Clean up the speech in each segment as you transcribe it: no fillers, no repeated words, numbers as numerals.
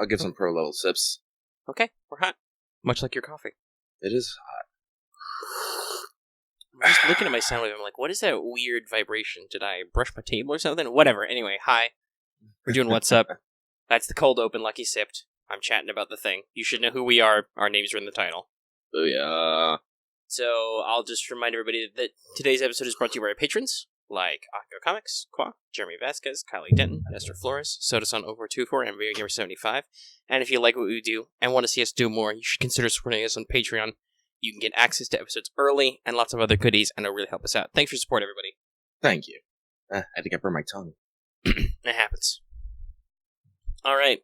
I'll give some pro level sips. Okay, we're hot. Much like your coffee. It is hot. I'm just looking at my sound wave. I'm like, what is that weird vibration? Did I brush my table or something? Whatever. Anyway, hi. We're doing What's Up. That's the cold open Lucky Sipped. I'm chatting about the thing. You should know who we are. Our names are in the title. Oh, yeah. So I'll just remind everybody that today's episode is brought to you by our patrons, like Akio Comics, Qua, Jeremy Vasquez, Kylie Denton, Esther Flores, Sodasan over 24, and Video Gamer 75. And if you like what we do and want to see us do more, you should consider supporting us on Patreon. You can get access to episodes early and lots of other goodies, and it'll really help us out. Thanks for your support, everybody. Thank you. I think I burned my tongue. It happens. All right.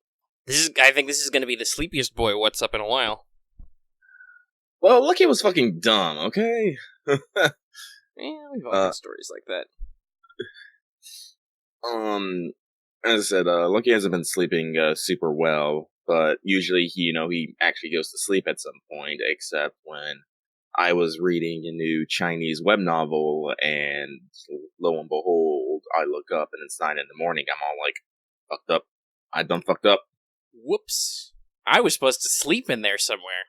I think this is going to be the sleepiest boy What's Up in a while. Well, Lucky was fucking dumb, okay? Yeah, we've all got stories like that. As I said, Lucky hasn't been sleeping super well, but usually he actually goes to sleep at some point, except when I was reading a new Chinese web novel, and lo and behold, I look up and it's 9 in the morning. I'm all like, fucked up. I done fucked up. Whoops. I was supposed to sleep in there somewhere.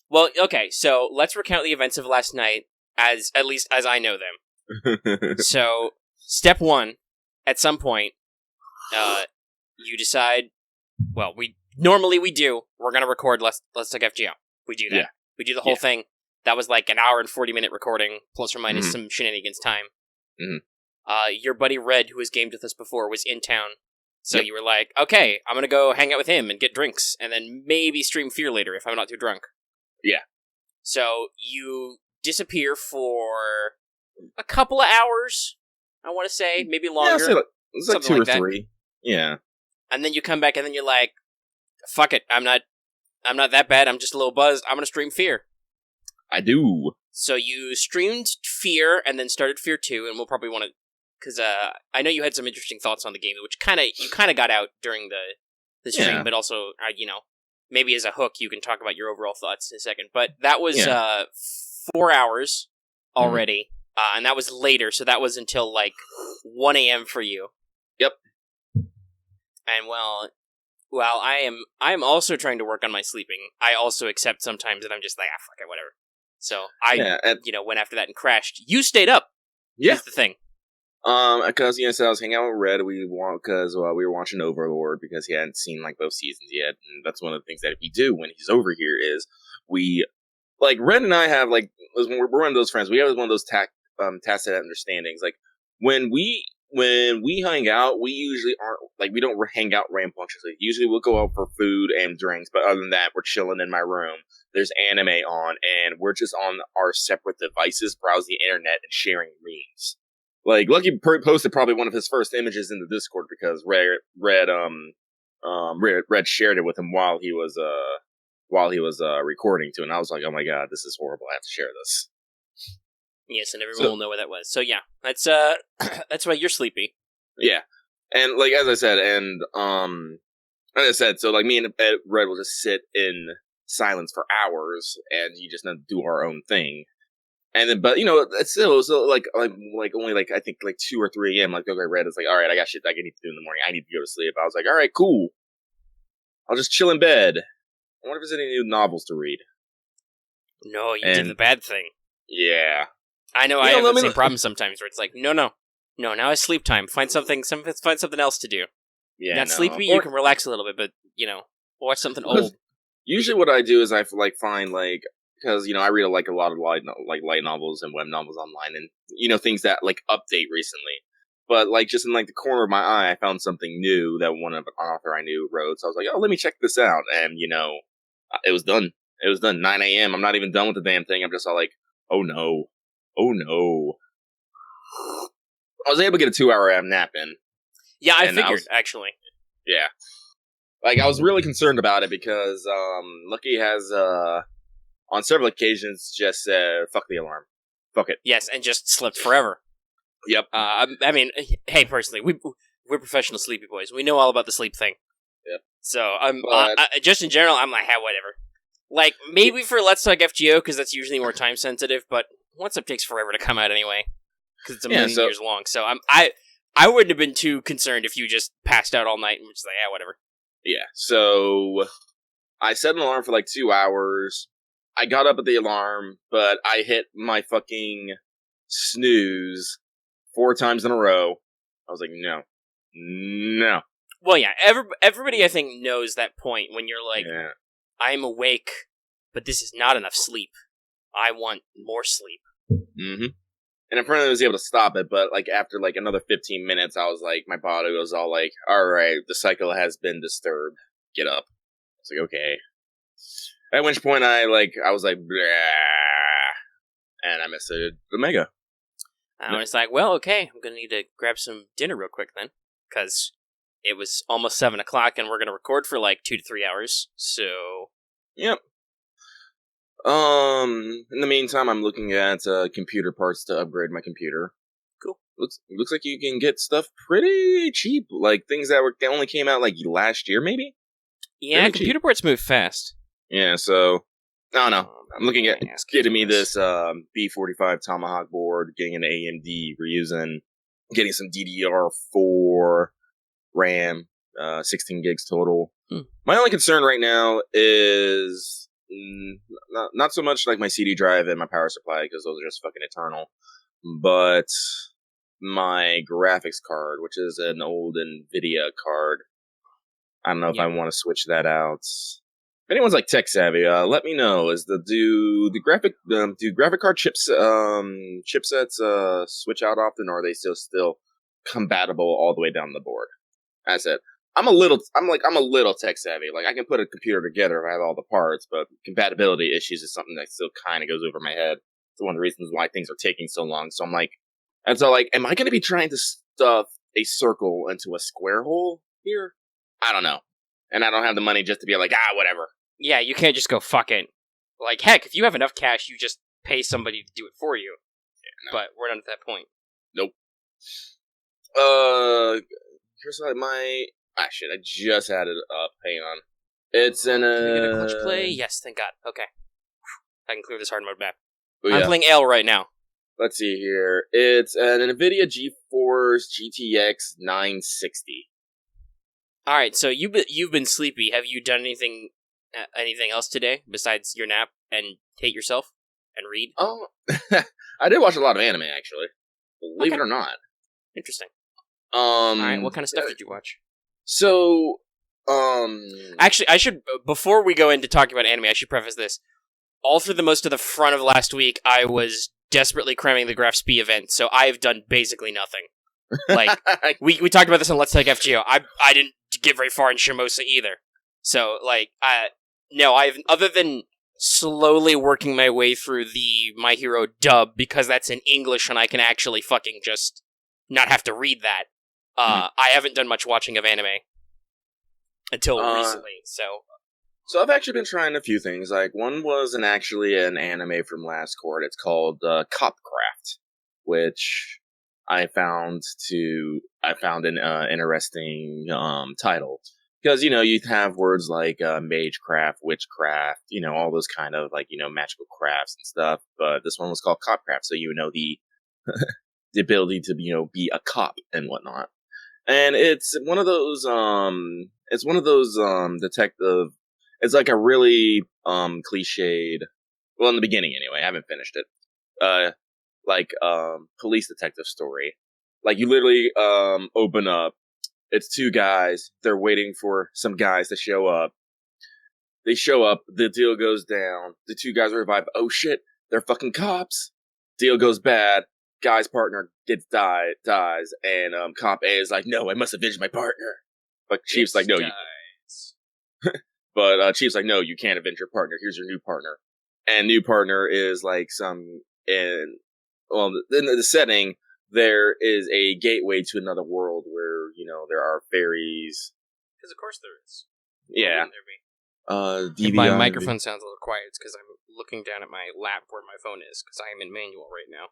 Well, okay, so let's recount the events of last night, at least as I know them. So, step 1, at some point, you decide, well, normally we do, we're gonna record Let's Talk FGO. We do that. Yeah. We do the whole thing. That was like an hour and 40-minute recording, plus or minus some shenanigans time. Mm-hmm. Your buddy Red, who has gamed with us before, was in town. So you were like, okay, I'm gonna go hang out with him and get drinks, and then maybe stream F.E.A.R later if I'm not too drunk. Yeah. So you disappear for a couple of hours, I want to say, maybe longer. Yeah, it's like 2 or like 3. Yeah. And then you come back, and then you're like, fuck it, I'm not that bad, I'm just a little buzzed, I'm gonna stream F.E.A.R. I do. So you streamed F.E.A.R and then started F.E.A.R 2, and we'll probably want to, because I know you had some interesting thoughts on the game, which you kind of got out during the stream, but also, maybe as a hook, you can talk about your overall thoughts in a second. But that was 4 hours already, and that was later, so that was until like 1 a.m. for you. Yep. And well, I'm also trying to work on my sleeping. I also accept sometimes that I'm just like, fuck it, whatever. So I went after that and crashed. You stayed up. Yeah. That's the thing. Because so I was hanging out with Red. We were watching Overlord because he hadn't seen like both seasons yet, and that's one of the things that we do when he's over here is we Red and I have we're one of those friends. We have one of those tacit understandings. Like when we hang out, we usually aren't we don't hang out rambunctiously. Usually we'll go out for food and drinks, but other than that, we're chilling in my room. There's anime on, and we're just on our separate devices, browsing the internet and sharing memes. Like, Lucky posted probably one of his first images in the Discord because Red shared it with him while he was recording too, and I was like, oh my god, this is horrible. I have to share this. Yes, and everyone will know what that was. So yeah, that's why you're sleepy. Yeah, and as I said, so me and Red will just sit in silence for hours, and you just do our own thing. And then, but it's still only I think 2 or 3 a.m. Okay, Red is like, all right, I got shit I need to do in the morning. I need to go to sleep. I was like, all right, cool. I'll just chill in bed. I wonder if there's any new novels to read. No, you did the bad thing. Yeah, I know. I have the same problem sometimes where it's like, no, now it's sleep time. Find something else to do. Yeah, not sleepy. You can relax a little bit, but watch something old. Usually, what I do is I find because I read a lot of light novels and web novels online, and things that update recently. But just in the corner of my eye, I found something new that one of an author I knew wrote. So I was like, oh, let me check this out, and it was done. It was done 9 a.m. I'm not even done with the damn thing. I'm just all like, oh no. I was able to get a 2-hour nap in. Yeah, I figured actually. Yeah, I was really concerned about it because Lucky has on several occasions just said, fuck the alarm. Fuck it. Yes, and just slept forever. Yep. I mean, hey, personally, we're professional sleepy boys. We know all about the sleep thing. Yep. So, just in general, I'm like, whatever. Maybe for Let's Talk FGO, because that's usually more time sensitive, but What's Up takes forever to come out anyway, because it's a million years long. So, I wouldn't have been too concerned if you just passed out all night and was just like, whatever. Yeah, so I set an alarm for like 2 hours. I got up at the alarm, but I hit my fucking snooze 4 times in a row. I was like, no. No. Well, yeah, everybody I think knows that point when you're like, Yeah. I'm awake, but this is not enough sleep. I want more sleep. Mm-hmm. And apparently I was able to stop it, but like after like another 15 minutes, I was like, my body was all like, alright, the cycle has been disturbed. Get up. I was like, okay. At which point I was like, "Bleh," and I messaged Omega. I was like, well, okay, I'm gonna need to grab some dinner real quick then, because it was almost 7 o'clock and we're gonna record for like 2 to 3 hours, so... Yep. In the meantime, I'm looking at computer parts to upgrade my computer. Cool. Looks like you can get stuff pretty cheap, like things that only came out like last year, maybe? Yeah, Really computer cheap. parts move fast. Yeah, so... I don't know. I'm looking at getting me this B45 Tomahawk board, getting an AMD reusing, getting some DDR4 RAM, 16 gigs total. My only concern right now is not so much like my CD drive and my power supply, because those are just fucking eternal, but my graphics card, which is an old NVIDIA card. I don't know if I want to switch that out. If anyone's like tech savvy, let me know. Do graphic card chipsets switch out often, or are they still compatible all the way down the board? I said I'm a little tech savvy. Like I can put a computer together if I have all the parts, but compatibility issues is something that still kind of goes over my head. It's one of the reasons why things are taking so long. So I'm like, am I going to be trying to stuff a circle into a square hole here? I don't know. And I don't have the money just to be like, whatever. Yeah, you can't just go, fuck it. Like, heck, if you have enough cash, you just pay somebody to do it for you. Yeah, no. But we're not at that point. Nope. Here's shit, I just had it up. Hang on. It's in a... Can we get a clutch play? Yes, thank God. Okay. I can clear this hard mode map. Oh, I'm playing F.E.A.R right now. Let's see here. It's an NVIDIA GeForce GTX 960. Alright, so you've been sleepy. Have you done anything else today besides your nap and hate yourself and read? Oh, I did watch a lot of anime, actually. Believe it or not. Interesting. Alright, what kind of stuff did you watch? So, Actually, I should, before we go into talking about anime, I should preface this. All through the most of the front of last week, I was desperately cramming the Graph Spee event, so I've done basically nothing. Like, we talked about this on Let's Take FGO. I didn't get very far in Shimosa either. So, like, I've, other than slowly working my way through the My Hero dub, because that's in English and I can actually fucking just not have to read that, I haven't done much watching of anime until recently, so... So I've actually been trying a few things. Like, one was actually an anime from last court. It's called Copcraft, which I found an interesting title. Because, you have words like magecraft, witchcraft, all those kind of, like, magical crafts and stuff. But this one was called Copcraft, so the the ability to, be a cop and whatnot. And it's one of those detective... It's like a really cliched... Well, in the beginning anyway, I haven't finished it. Police detective story. Like, you literally open up, it's two guys, they're waiting for some guys to show up. They show up, the deal goes down, the two guys are revived, oh shit, they're fucking cops. Deal goes bad, guy's partner dies, and cop A is like, no, I must avenge my partner. But Chief's like, no, But Chief's like, no, you can't avenge your partner. Here's your new partner. And new partner is like in the setting, there is a gateway to another world where, there are fairies. Because of course there is. Yeah. If my microphone sounds a little quiet, it's because I'm looking down at my lap where my phone is, because I am in manual right now.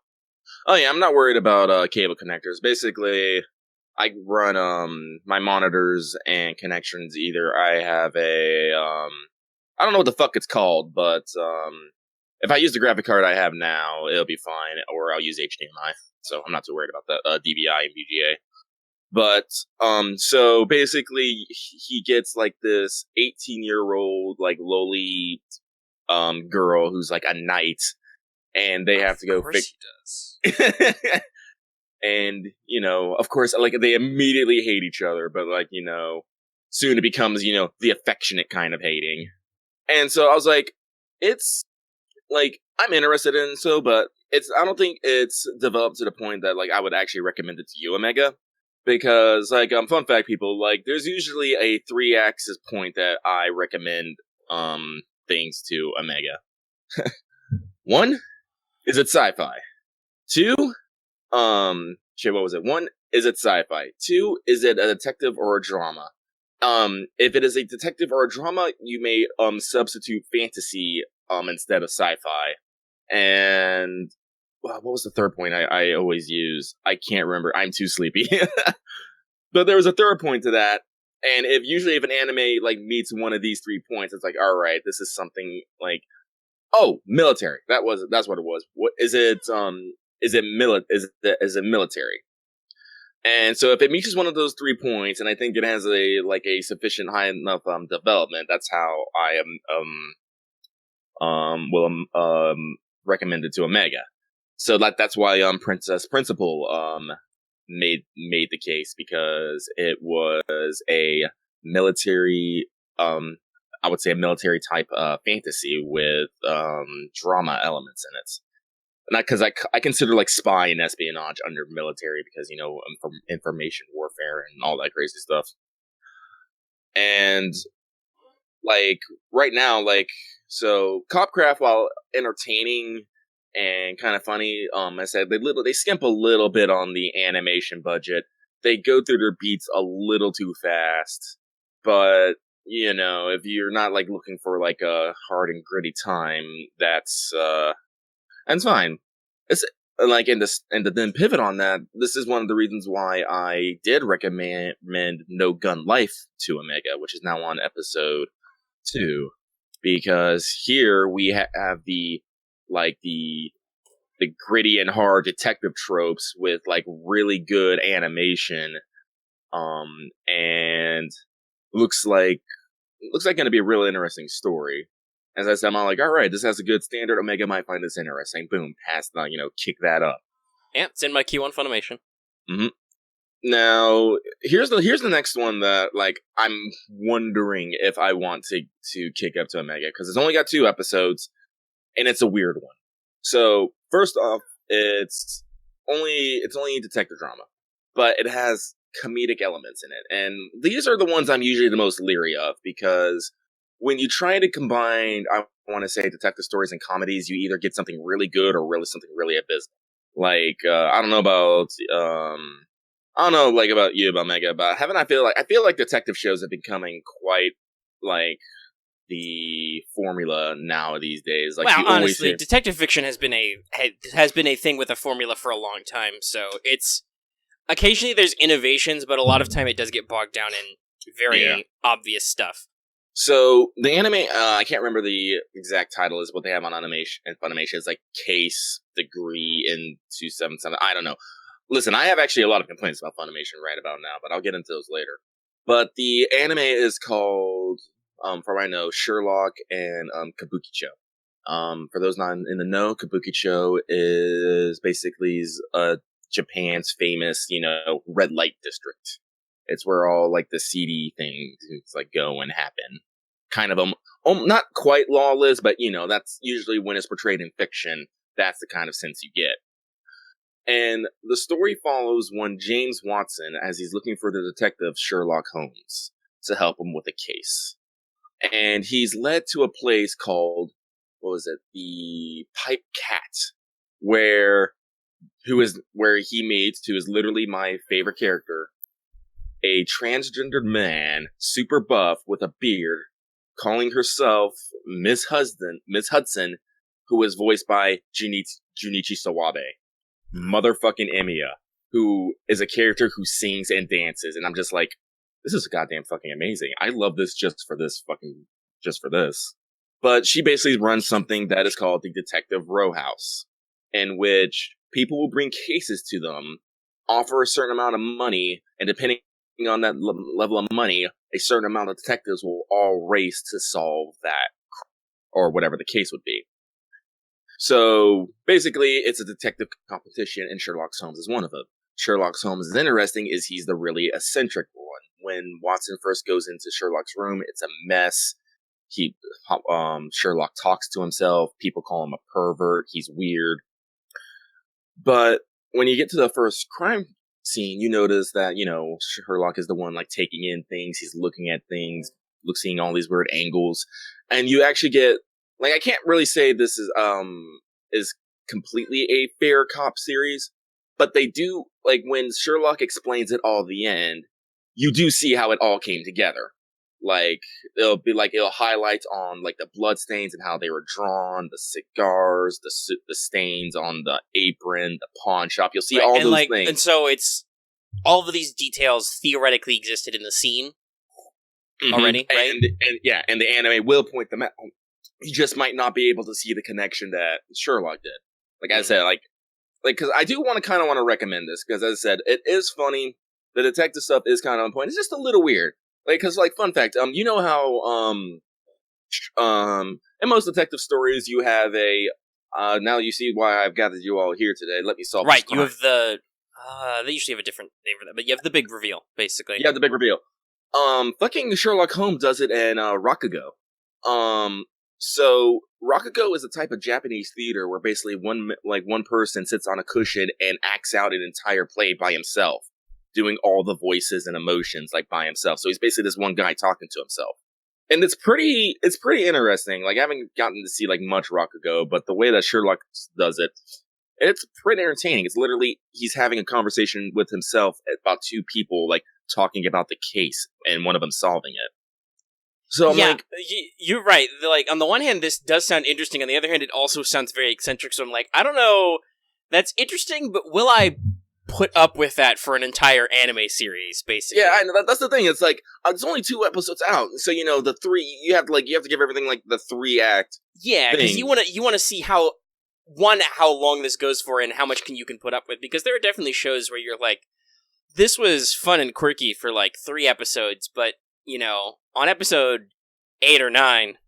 Oh yeah, I'm not worried about cable connectors. Basically, I run my monitors and connections. Either I have a I don't know what the fuck it's called, but if I use the graphic card I have now, it'll be fine. Or I'll use HDMI, so I'm not too worried about that DVI and VGA. But so basically he gets like this 18-year-old like lowly girl who's like a knight, and they have to go fix. He does. And of course, like they immediately hate each other, but like soon it becomes the affectionate kind of hating. And so I was like, it's like I'm interested in but I don't think it's developed to the point that like I would actually recommend it to you, Omega. Because like fun fact, people, like there's usually a 3-axis point that I recommend things to Omega. 1, is it sci-fi? 2, what was it? 1, is it sci-fi? 2, is it a detective or a drama? If it is a detective or a drama, you may substitute fantasy instead of sci-fi. And what was the third point I always use? I can't remember. I'm too sleepy. But there was a third point to that. And if an anime like meets one of these 3 points, it's like, all right, this is something like, oh, military. That's what it was. What is it? Is it military? And so if it meets one of those 3 points, and I think it has a sufficient high enough development, that's how I will recommend it to Omega. So that's why Princess Principal made the case, because it was a military I would say a military type fantasy with drama elements in it. Not because I consider like spy and espionage under military, because information warfare and all that crazy stuff. And like right now, like so Copcraft, while entertaining and kind of funny, I said they skimp a little bit on the animation budget. They go through their beats a little too fast, but if you're not like looking for like a hard and gritty time, that's fine. It's like and to then pivot on that, this is one of the reasons why I did recommend No Gun Life to Omega, which is now on episode 2, because here we have the gritty and hard detective tropes with like really good animation, and looks like going to be a real interesting story. As I said, I'm all like, all right, this has a good standard. Omega might find this interesting. Boom, pass the, kick that up. Yeah, it's in my queue on Funimation. Mm-hmm. Now, here's the next one that like I'm wondering if I want to kick up to Omega, because it's only got 2 episodes, and it's a weird one. So first off, it's only detective drama, but it has comedic elements in it, and these are the ones I'm usually the most leery of, because when you try to combine, I want to say, detective stories and comedies, you either get something really good or something really abysmal. Like I don't know about you, about Mega, but I feel like detective shows have becoming quite like the formula now these days. Like, well, honestly, detective fiction has been a thing with a formula for a long time. So it's occasionally there's innovations, but a lot of time it does get bogged down in very obvious stuff. So the anime, I can't remember the exact title, is what they have on animation and Funimation. It's like Case Degree in 277. I don't know. Listen, I have actually a lot of complaints about Funimation right about now, but I'll get into those later. But the anime is called, from what I know, Sherlock and Kabukicho. For those not in the know, Kabukicho is basically Japan's famous, red light district. It's where all like the seedy things like go and happen. Kind of not quite lawless, but that's usually when it's portrayed in fiction. That's the kind of sense you get. And the story follows one James Watson as he's looking for the detective Sherlock Holmes to help him with a case. And he's led to a place called, the Pipe Cat, where he meets, who is literally my favorite character, a transgendered man, super buff with a beard, calling herself Miss Hudson, who is voiced by Junichi Sawabe. Motherfucking Emiya, who is a character who sings and dances, and I'm just like, this is goddamn fucking amazing. I love this just for this. But she basically runs something that is called the Detective Row House, in which people will bring cases to them offer a certain amount of money, and depending on that level of money, a certain amount of detectives will all race to solve that, or whatever the case would be. So basically, it's a detective competition, and Sherlock Holmes is one of them. Sherlock Holmes is interesting, is he's the really eccentric one. When Watson first goes into Sherlock's room, it's a mess. Sherlock talks to himself. People call him a pervert. He's weird. But when you get to the first crime scene, you notice that, Sherlock is the one, like, taking in things. He's looking at things, seeing all these weird angles. And you actually get, like, I can't really say this is completely a fair cop series, but they do, like, when Sherlock explains it all at the end, you do see how it all came together. Like, it'll highlight on, like, the bloodstains and how they were drawn, the cigars, the stains on the apron, the pawn shop. You'll see all those things. And so it's, all of these details theoretically existed in the scene already, right? And the anime will point them out. You just might not be able to see the connection that Sherlock did. Like I said, because I do want to recommend this, because as I said, it is funny. The detective stuff is kind of on point. It's just a little weird. Like, because, like, fun fact, you know how, in most detective stories, you have now you see why I've gathered you all here today. Let me solve this crime. You have they usually have a different name for that, but you have the big reveal, basically. Yeah, the big reveal. Fucking Sherlock Holmes does it in, Rakugo. So, Rakugo is a type of Japanese theater where basically one person sits on a cushion and acts out an entire play by himself, doing all the voices and emotions, like, by himself. So he's basically this one guy talking to himself. And it's pretty interesting. Like, I haven't gotten to see, like, much Rakugo, but the way that Sherlock does it, it's pretty entertaining. It's literally, he's having a conversation with himself about two people, like, talking about the case, and one of them solving it. So I'm like... You're right. Like, on the one hand, this does sound interesting. On the other hand, it also sounds very eccentric. So I'm like, I don't know, that's interesting, but will I put up with that for an entire anime series, basically? Yeah, I know, that's the thing. It's like, there's only 2 episodes out, so, the 3, you have to give everything, like, the 3-act. Yeah, because you want to see how long this goes for and how much you can put up with, because there are definitely shows where you're like, this was fun and quirky for, like, 3 episodes, but, on episode 8 or 9,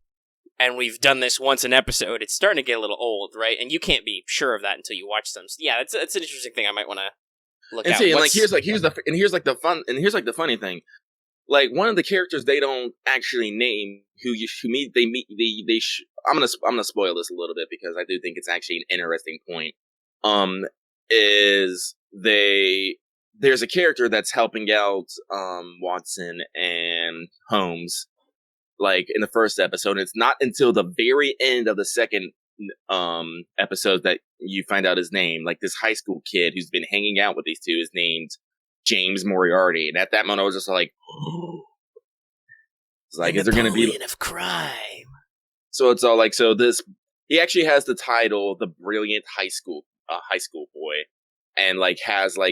and we've done this once an episode, it's starting to get a little old, right? And you can't be sure of that until you watch them. So yeah, it's an interesting thing I might want to look at. And here's the funny thing. Like, one of the characters they don't actually name, I'm gonna spoil this a little bit, because I do think it's actually an interesting point. There's a character that's helping out Watson and Holmes, like, in the first episode, and it's not until the very end of the second episode that you find out his name. Like, this high school kid who's been hanging out with these two is named James Moriarty, and at that moment I was just like, it's like, is there going to be of crime? So it's all like, he actually has the title, the brilliant high school boy, and, like,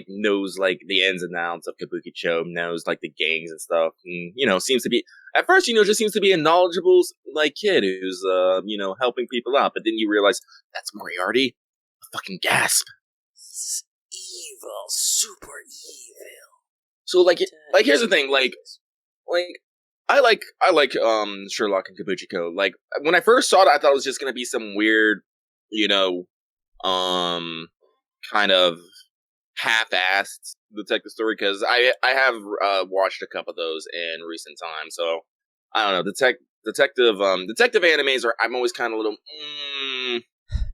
knows, like, the ins and outs of Kabukicho, knows, like, the gangs and stuff, and, seems to be, at first, just seems to be a knowledgeable, like, kid who's, helping people out, but then you realize, that's Moriarty? A fucking gasp. He's evil, super evil. So, like, here's the thing, I like Sherlock and Kabukicho. Like, when I first saw it, I thought it was just gonna be some weird, kind of half-assed detective story, because I have watched a couple of those in recent times, so I don't know. Detective animes I'm always kind of a little.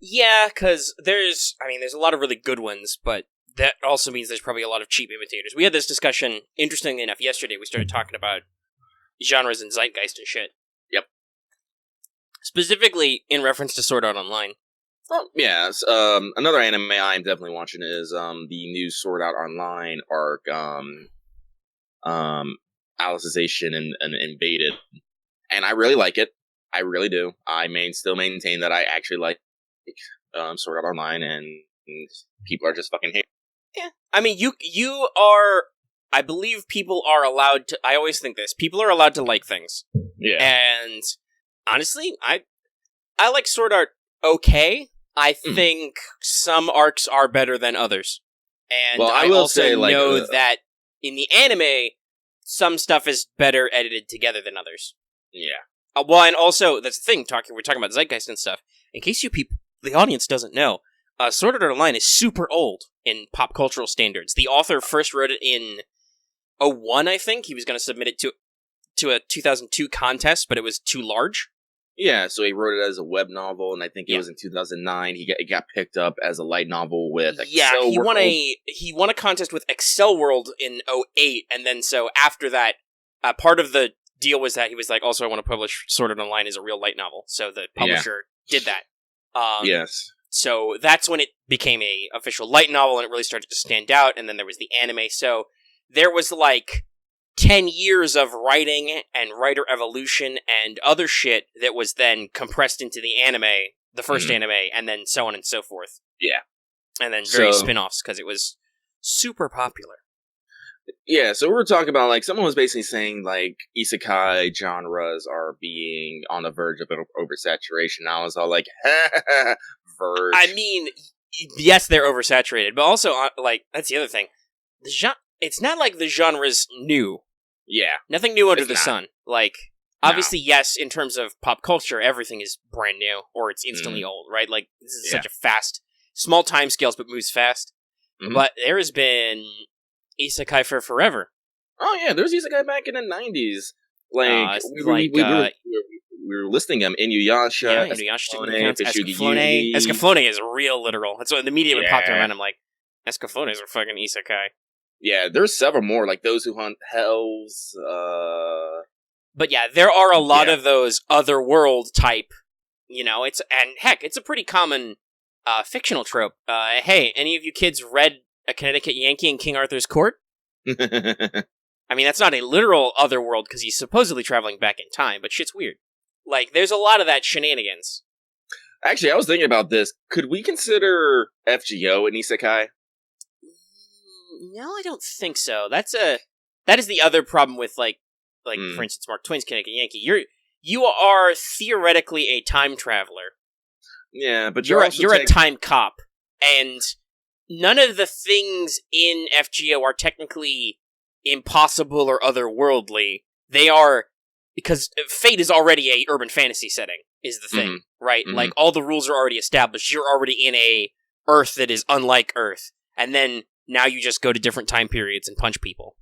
Yeah, because there's a lot of really good ones, but that also means there's probably a lot of cheap imitators. We had this discussion, interestingly enough, yesterday. We started talking about genres and zeitgeist and shit. Yep. Specifically in reference to Sword Art Online. Oh, yeah. Another anime I'm definitely watching is the new Sword Art Online arc, Alicization and Invaded. And I really like it. I really do. I still maintain that I actually like Sword Art Online, and people are just fucking hating. Yeah. I mean, you are... I believe people are allowed to... I always think this. People are allowed to like things. Yeah. And honestly, I like Sword Art okay. I think some arcs are better than others. And Well, I will also say, like, know that in the anime, some stuff is better edited together than others. Yeah. Well, and also, that's the thing, we're talking about Zeitgeist and stuff. In case you people, the audience doesn't know, Sword Art Online is super old in pop cultural standards. The author first wrote it in 2001, I think. He was going to submit it to a 2002 contest, but it was too large. Yeah, so he wrote it as a web novel, and I think it was in 2009. It got picked up as a light novel with Excel World. He won a contest with Excel World in 2008, and then so after that, part of the deal was that he was like, also I want to publish Sword Art Online as a real light novel, so the publisher did that. Yes. So that's when it became a official light novel, and it really started to stand out, and then there was the anime, so there was like 10 years of writing and writer evolution and other shit that was then compressed into the anime, the first anime, and then so on and so forth. Yeah. And then various spin-offs, because it was super popular. Yeah, so we were talking about, like, someone was basically saying, like, isekai genres are being on the verge of oversaturation. I was all like, verge. I mean, yes, they're oversaturated, but also, like, that's the other thing. It's not like the genre's new. Yeah. Nothing new under the sun. Like, obviously, yes, in terms of pop culture, everything is brand new, or it's instantly old, right? Like, this is such a fast, small time scales, but moves fast. Mm-hmm. But there has been isekai for forever. Oh, yeah, there's isekai back in the 90s. Like, we were listing them. Inuyasha, Escaflowne. Escaflowne is real literal. That's what the media would pop around. I'm like, Escaflowne is a fucking isekai. Yeah, there's several more, like Those Who Hunt Hells, But yeah, there are a lot of those otherworld type, and heck, it's a pretty common fictional trope. Hey, any of you kids read A Connecticut Yankee in King Arthur's Court? I mean, that's not a literal otherworld, because he's supposedly traveling back in time, but shit's weird. Like, there's a lot of that shenanigans. Actually, I was thinking about this. Could we consider FGO an isekai? No, I don't think so. That is the other problem with for instance, Mark Twain's Connecticut Yankee. You are theoretically a time traveler. Yeah, but you're a time cop, and none of the things in FGO are technically impossible or otherworldly. They are, because Fate is already a urban fantasy setting, is the thing, right? Mm-hmm. Like, all the rules are already established. You're already in a Earth that is unlike Earth, and then now you just go to different time periods and punch people.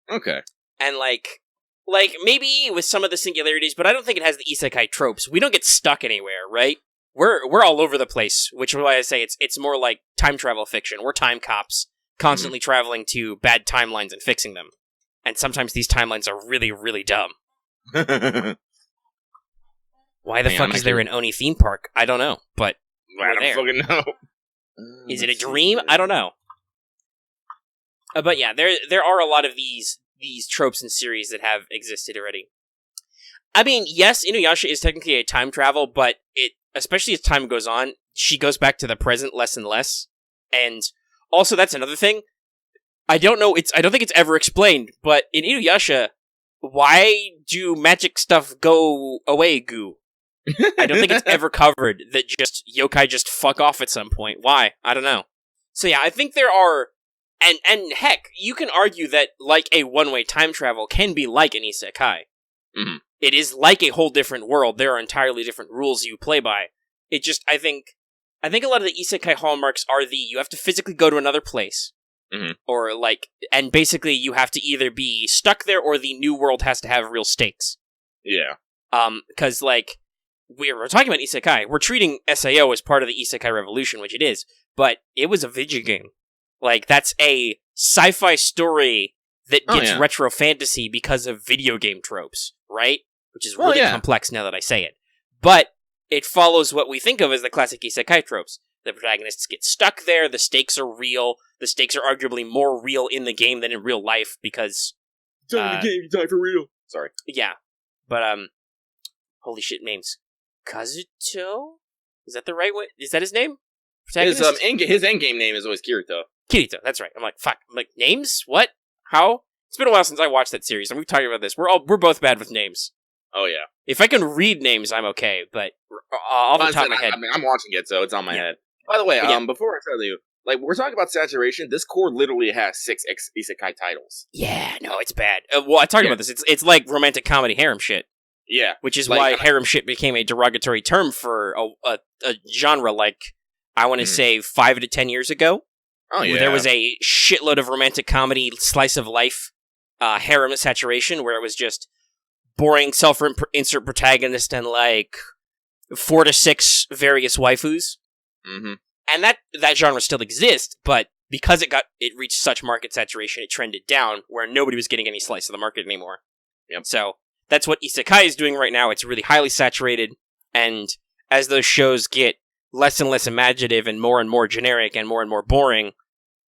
Okay. And like maybe with some of the singularities, but I don't think it has the isekai tropes. We don't get stuck anywhere, right? We're all over the place, which is why I say it's more like time travel fiction. We're time cops, constantly traveling to bad timelines and fixing them. And sometimes these timelines are really, really dumb. Why the fuck is there an Oni theme park? I don't know, but I don't fucking know. Is it a dream? I don't know. But yeah, there are a lot of these tropes and series that have existed already. I mean, yes, Inuyasha is technically a time travel, but especially as time goes on, she goes back to the present less and less. And also, that's another thing. I don't think it's ever explained, but in Inuyasha, why do magic stuff go away, goo? I don't think it's ever covered that just yokai just fuck off at some point. Why? I don't know. So yeah, I think there are. And heck, you can argue that, like, a one-way time travel can be like an isekai. Mm-hmm. It is like a whole different world. There are entirely different rules you play by. It just, I think a lot of the isekai hallmarks are you have to physically go to another place. Mm-hmm. Or, and basically you have to either be stuck there or the new world has to have real stakes. Yeah. Because, we're talking about isekai. We're treating SAO as part of the isekai revolution, which it is. But it was a video game. That's a sci-fi story that gets retro fantasy because of video game tropes, right? Which is really complex now that I say it. But it follows what we think of as the classic isekai tropes. The protagonists get stuck there, the stakes are real, the stakes are arguably more real in the game than in real life, because... Die in the game, you die for real. Sorry. Yeah. But, holy shit names. Kazuto? Is that the right way? Is that his name? His endgame name is always Kirito. Kirito, that's right. I'm like, fuck. I'm like, names? What? How? It's been a while since I watched that series, and we've talked about this. We're both bad with names. Oh, yeah. If I can read names, I'm okay, but off the top of my head... I'm watching it, so it's on my head. By the way, before I tell you, like, we're talking about saturation. This core literally has 6 isekai titles. Yeah, no, it's bad. Well, I talked about this. It's like romantic comedy harem shit. Yeah. Which is why harem shit became a derogatory term for a genre like, I want to say, 5 to 10 years ago. Oh, yeah. There was a shitload of romantic comedy, slice of life, harem saturation, where it was just boring self-insert protagonist and, like, 4 to 6 various waifus. Mm-hmm. And that genre still exists, but because it reached such market saturation, it trended down, where nobody was getting any slice of the market anymore. Yep. So, that's what isekai is doing right now. It's really highly saturated, and as those shows get less and less imaginative and more generic and more boring,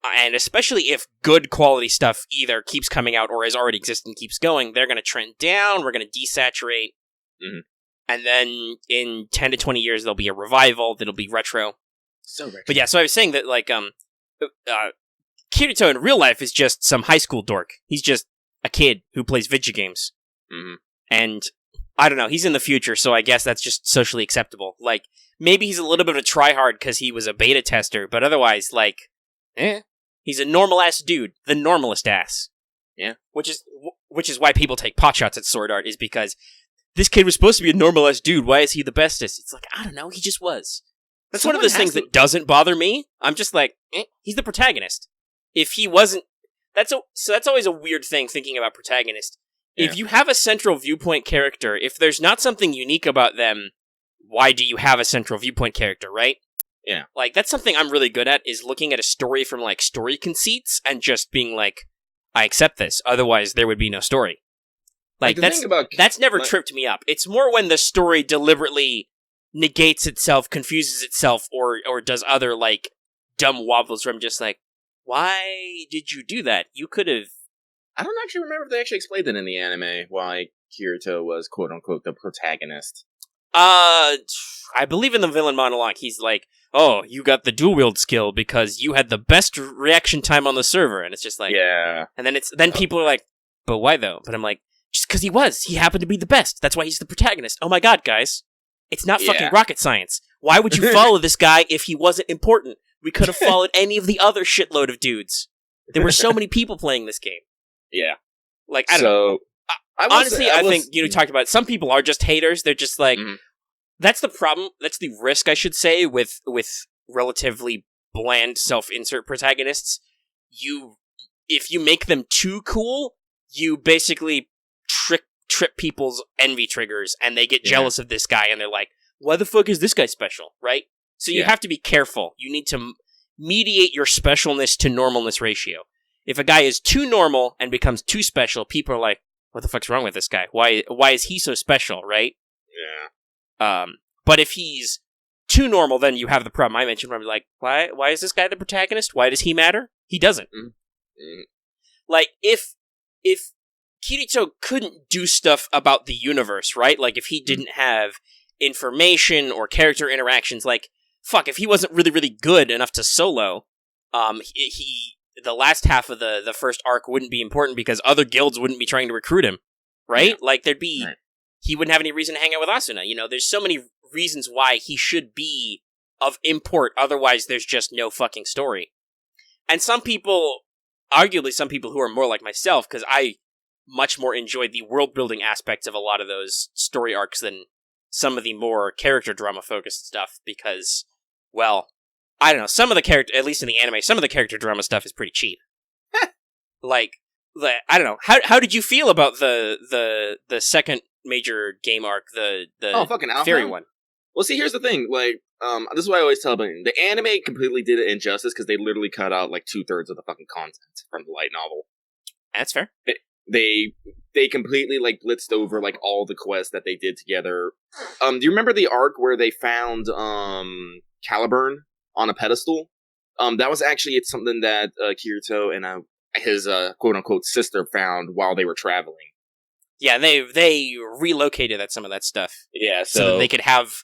and especially if good quality stuff either keeps coming out or has already existed and keeps going, they're going to trend down, we're going to desaturate, and then in 10 to 20 years, there'll be a revival that'll be retro. So retro. But yeah, so I was saying that, like, Kirito in real life is just some high school dork. He's just a kid who plays video games. Mm-hmm. And, I don't know, he's in the future, so I guess that's just socially acceptable. Like, maybe he's a little bit of a tryhard because he was a beta tester, but otherwise, like, he's a normal-ass dude. The normalest ass. Yeah. Which is why people take potshots at Sword Art, is because this kid was supposed to be a normal-ass dude. Why is he the bestest? It's like, I don't know, he just was. That's one of those things that doesn't bother me. I'm just like, he's the protagonist. If he wasn't... So that's always a weird thing, thinking about protagonist. Yeah. If you have a central viewpoint character, if there's not something unique about them, why do you have a central viewpoint character, right? Yeah. Like, that's something I'm really good at, is looking at a story from, like, story conceits and just being like, I accept this, otherwise there would be no story. Like that's never tripped me up. It's more when the story deliberately negates itself, confuses itself, or does other, like, dumb wobbles where I'm just like, why did you do that? You could have... I don't actually remember if they actually explained that in the anime, why Kirito was, quote-unquote, the protagonist. I believe in the villain monologue, he's like, oh, you got the dual-wield skill because you had the best reaction time on the server, and it's just like... Yeah. And then people are like, but why though? But I'm like, just because he happened to be the best. That's why he's the protagonist. Oh my god, guys. It's not fucking rocket science. Why would you follow this guy if he wasn't important? We could have followed any of the other shitload of dudes. There were so many people playing this game. Yeah. Like, I don't know. Honestly, I think, talked about it. Some people are just haters. They're just like, that's the problem. That's the risk, I should say, with relatively bland self-insert protagonists. If you make them too cool, you basically trip people's envy triggers, and they get jealous of this guy, and they're like, why the fuck is this guy special, right? So you have to be careful. You need to mediate your specialness to normalness ratio. If a guy is too normal and becomes too special, people are like, what the fuck's wrong with this guy? Why is he so special, right? Yeah. But if he's too normal, then you have the problem I mentioned where I'm like, why is this guy the protagonist? Why does he matter? He doesn't. Mm-hmm. Like, if Kirito couldn't do stuff about the universe, right? Like, if he didn't have information or character interactions, like, fuck, if he wasn't really, really good enough to solo, the last half of the first arc wouldn't be important because other guilds wouldn't be trying to recruit him, right? Yeah. Like, he wouldn't have any reason to hang out with Asuna. There's so many reasons why he should be of import, otherwise there's just no fucking story. And arguably some people who are more like myself, because I much more enjoyed the world-building aspects of a lot of those story arcs than some of the more character drama-focused stuff, because, well, I don't know, some of the character, at least in the anime, some of the character drama stuff is pretty cheap. I don't know, how did you feel about the second major game arc, the fucking Alpha? Fairy one? Well, see, here's the thing, like, this is what I always tell about it. The anime completely did it injustice because they literally cut out, like, 2/3 of the fucking content from the light novel. That's fair. They completely, like, blitzed over, like, all the quests that they did together. Do you remember the arc where they found, Caliburn on a pedestal? That was actually something that, Kirito and, his, quote-unquote sister found while they were traveling. Yeah, they relocated some of that stuff. Yeah, so that they could have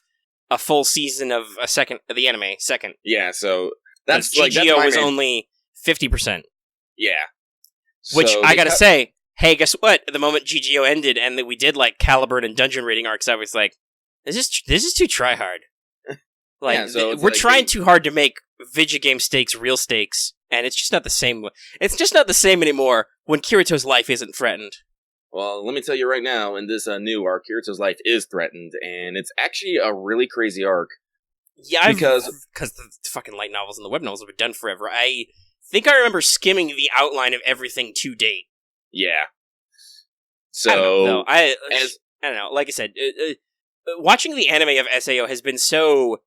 a full season of the anime second. Yeah, so that's like GGO was only 50%. Yeah. Which so I gotta say, hey, guess what? The moment GGO ended and we did like Caliburn and dungeon raiding arcs, I was like, this is too tryhard. Like, we're trying too hard to make video game stakes, real stakes, and it's just not the same. It's just not the same anymore when Kirito's life isn't threatened. Well, let me tell you right now, in this new arc, Kirito's life is threatened, and it's actually a really crazy arc. Yeah, because the fucking light novels and the web novels have been done forever. I think I remember skimming the outline of everything to date. Yeah. So I don't know. Like I said, watching the anime of SAO has been so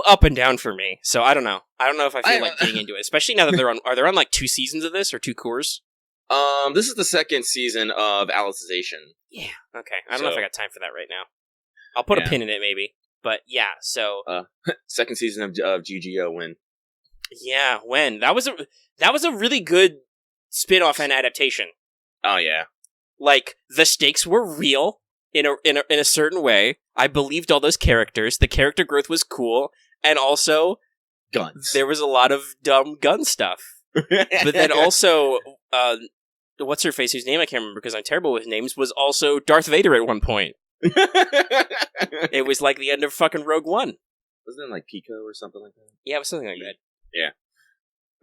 up and down for me. So I don't know. I don't know if I feel like getting into it, especially now that they're on. Are they on like 2 seasons of this or 2 cours? This is the 2nd season of Alicization. Yeah. Okay. I don't know if I got time for that right now. I'll put a pin in it maybe. But yeah. So 2nd season of GGO when. Yeah, when that was a really good spin-off and adaptation. Oh yeah. Like the stakes were real in a certain way. I believed all those characters. The character growth was cool, and also guns. There was a lot of dumb gun stuff. But then also, what's her face? Whose name I can't remember because I'm terrible with names. Was also Darth Vader at one point. It was like the end of fucking Rogue One. Wasn't it like Pico or something like that? Yeah, it was something like that. Yeah.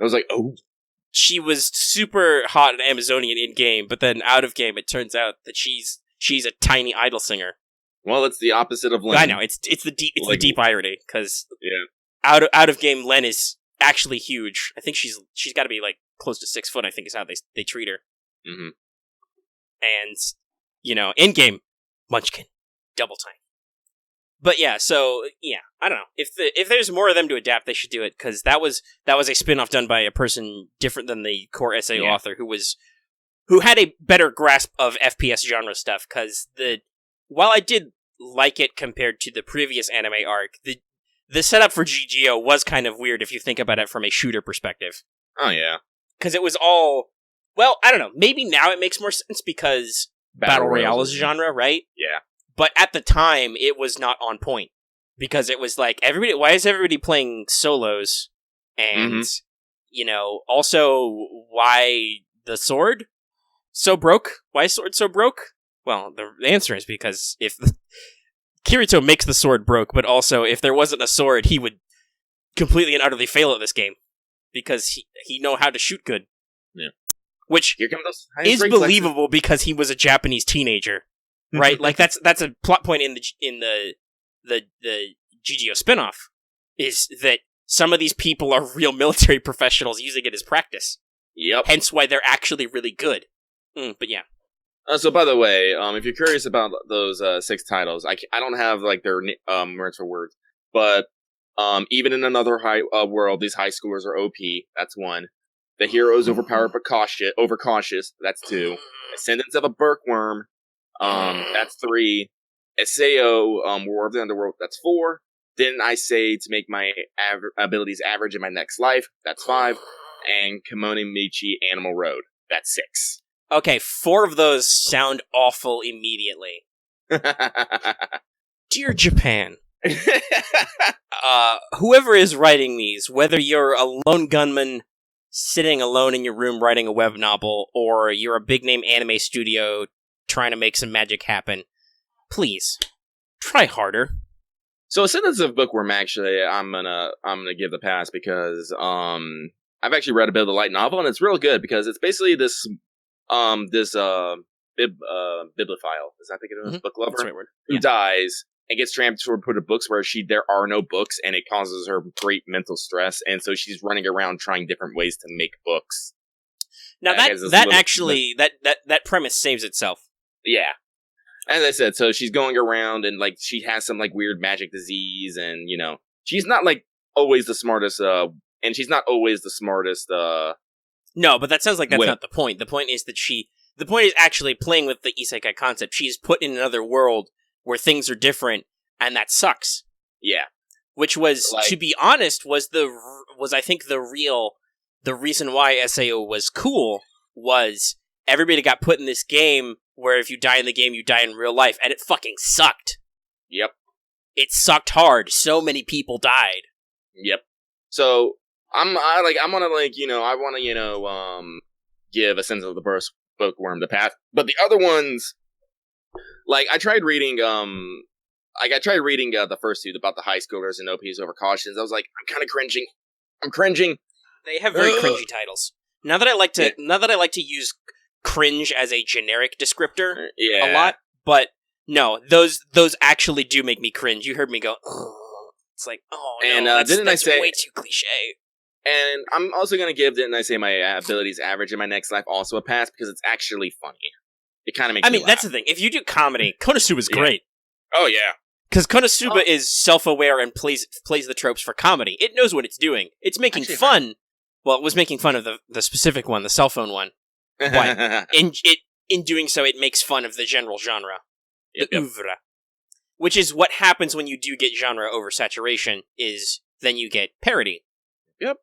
I was like, oh. She was super hot and Amazonian in game, but then out of game, it turns out that she's a tiny idol singer. Well, it's the opposite of Len. I know it's the deep irony because yeah, out of game Len is actually huge. I think she's got to be like close to 6 foot. I think is how they treat her. Mm-hmm. And in game Munchkin, double time. But yeah, so yeah, I don't know if there's more of them to adapt, they should do it because that was a spin-off done by a person different than the core SAO author who had a better grasp of FPS genre stuff. Because while I did like it compared to the previous anime arc, the setup for GGO was kind of weird if you think about it from a shooter perspective. Oh yeah, because it was all I don't know. Maybe now it makes more sense because Battle Royale is a genre, right? Yeah. But at the time, it was not on point. Because it was like, why is everybody playing solos? And, also, why the sword so broke? Why is sword so broke? Well, the answer is because if Kirito makes the sword broke, but also if there wasn't a sword, he would completely and utterly fail at this game. Because he know how to shoot good. Yeah. Which Here come those is believable because he was a Japanese teenager. Right, like that's a plot point in the GGO spinoff is that some of these people are real military professionals using it as practice. Yep. Hence why they're actually really good. But yeah. So by the way, if you're curious about those 6 titles, I don't have like their words for words, but even in another world, these high schoolers are OP. That's 1. The hero is overpowered but overcautious. That's 2. Ascendants of a Berkworm. That's 3. SAO, War of the Underworld, that's 4. Didn't I say to make my abilities average in my next life? That's 5. And Kimono Michi Animal Road, that's 6. Okay, 4 of those sound awful immediately. Dear Japan, whoever is writing these, whether you're a lone gunman sitting alone in your room writing a web novel, or you're a big-name anime studio trying to make some magic happen, please try harder. So Ascendants of Bookworm, actually, I'm gonna give the pass because I've actually read a bit of the light novel and it's real good because it's basically this bibliophile, is that the book lover, right word. who dies and gets transferred to books where there are no books, and it causes her great mental stress, and so she's running around trying different ways to make books. Now that premise saves itself. Yeah. As I said, so she's going around and like she has some like weird magic disease, and she's not like always the smartest and she's not always the smartest No, but that sounds like that's not the point. The point is that the point is actually playing with the isekai concept. She's put in another world where things are different, and that sucks. Yeah. Which was, to be honest, was I think the reason why SAO was cool was everybody got put in this game where if you die in the game, you die in real life, and it fucking sucked. Yep. It sucked hard. So many people died. Yep. So I want to give Ascendants of the Bookworm the path, but the other ones, like I tried reading the first 2 about the high schoolers and OPs over cautions. I was like, I'm kind of cringing. I'm cringing. They have very cringy titles. Now that I like to use cringe as a generic descriptor a lot, but no, those actually do make me cringe. You heard me go, ugh. It's like, oh no, and, that's way too cliche. And I'm also going to give, didn't I say my abilities average in my next life also a pass, because it's actually funny. It kind of makes me laugh. That's the thing. If you do comedy, Konosuba's great. Oh, yeah. Because Konosuba is self-aware and plays the tropes for comedy. It knows what it's doing. It's making fun. Well, it was making fun of the specific one, the cell phone one. But in doing so, it makes fun of the general genre. The oeuvre. Which is what happens when you do get genre oversaturation, is then you get parody. Yep.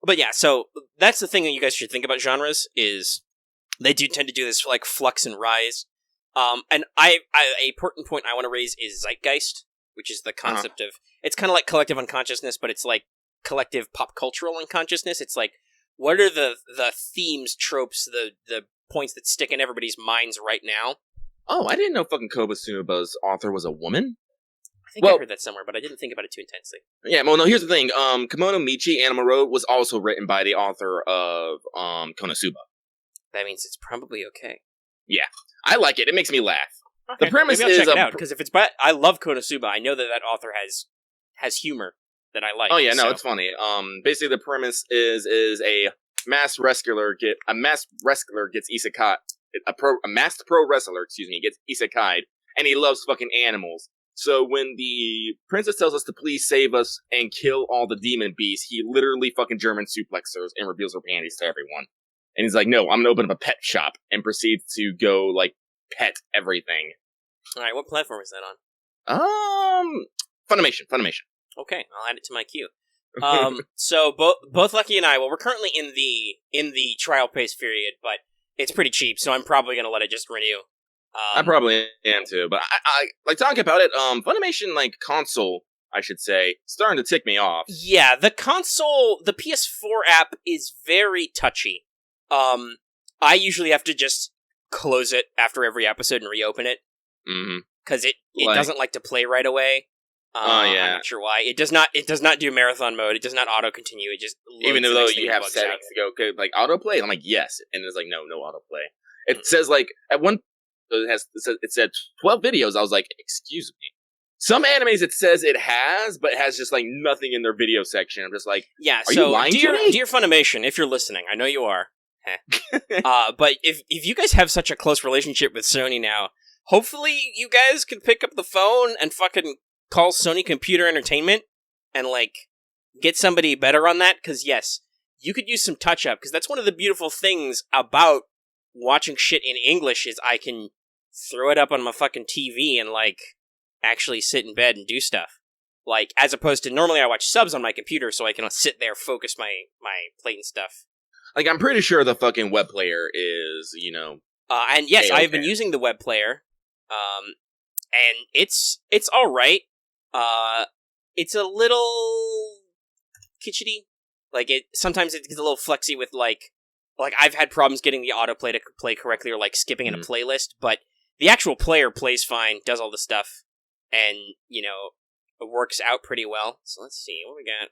But yeah, so that's the thing that you guys should think about genres, is they do tend to do this like flux and rise. And a important point I want to raise is zeitgeist, which is the concept of, it's kind of like collective unconsciousness, but it's like collective pop cultural unconsciousness. It's like, what are the themes, tropes, the points that stick in everybody's minds right now? Oh, I didn't know fucking Konosuba's author was a woman. I think I heard that somewhere, but I didn't think about it too intensely. Yeah, well, no, here's the thing. Kimono Michi Animal Road was also written by the author of Konosuba. That means it's probably okay. Yeah, I like it. It makes me laugh. Okay. The premise Maybe I'll is check it out, because if it's I love Konosuba. I know that author has humor that I like. Oh yeah, no, it's funny. Basically the premise is a masked wrestler gets isekai. A masked pro wrestler, gets isekai'd, and he loves fucking animals. So when the princess tells us to please save us and kill all the demon beasts, he literally fucking German suplexes and reveals her panties to everyone. And he's like, no, I'm gonna open up a pet shop, and proceeds to go, like, pet everything. Alright, what platform is that on? Funimation. Okay, I'll add it to my queue. So both Lucky and I, well, we're currently in the trial pace period, but it's pretty cheap, so I'm probably gonna let it just renew. I probably am too, but I like talking about it. Funimation, like, console, I should say, starting to tick me off. Yeah, the console, the PS4 app is very touchy. I usually have to just close it after every episode and reopen it. Mm-hmm. Because it doesn't like to play right away. Oh, yeah. I'm not sure why. It does not do marathon mode. It does not auto-continue. It just loads. Even though you have settings to go, okay, like, autoplay? I'm like, yes. And it's like, no autoplay. It says, like, at one... It said 12 videos. I was like, excuse me. Some animes it says it has, but it has just like nothing in their video section. I'm just like, yeah. Are you lying to me? Dear Funimation, if you're listening, I know you are. But if you guys have such a close relationship with Sony now, hopefully you guys can pick up the phone and fucking call Sony Computer Entertainment and like get somebody better on that. Because yes, you could use some touch up. Because that's one of the beautiful things about watching shit in English is I can throw it up on my fucking TV and, like, actually sit in bed and do stuff. Like, as opposed to, normally I watch subs on my computer so I can sit there, focus my plate and stuff. Like, I'm pretty sure the fucking web player is, and yes, I've been using the web player, and it's alright. It's a little kitschy. Like, sometimes it gets a little flexy with, like, I've had problems getting the autoplay to play correctly or, like, skipping in a playlist, but the actual player plays fine, does all the stuff, and, it works out pretty well. So let's see, what we got?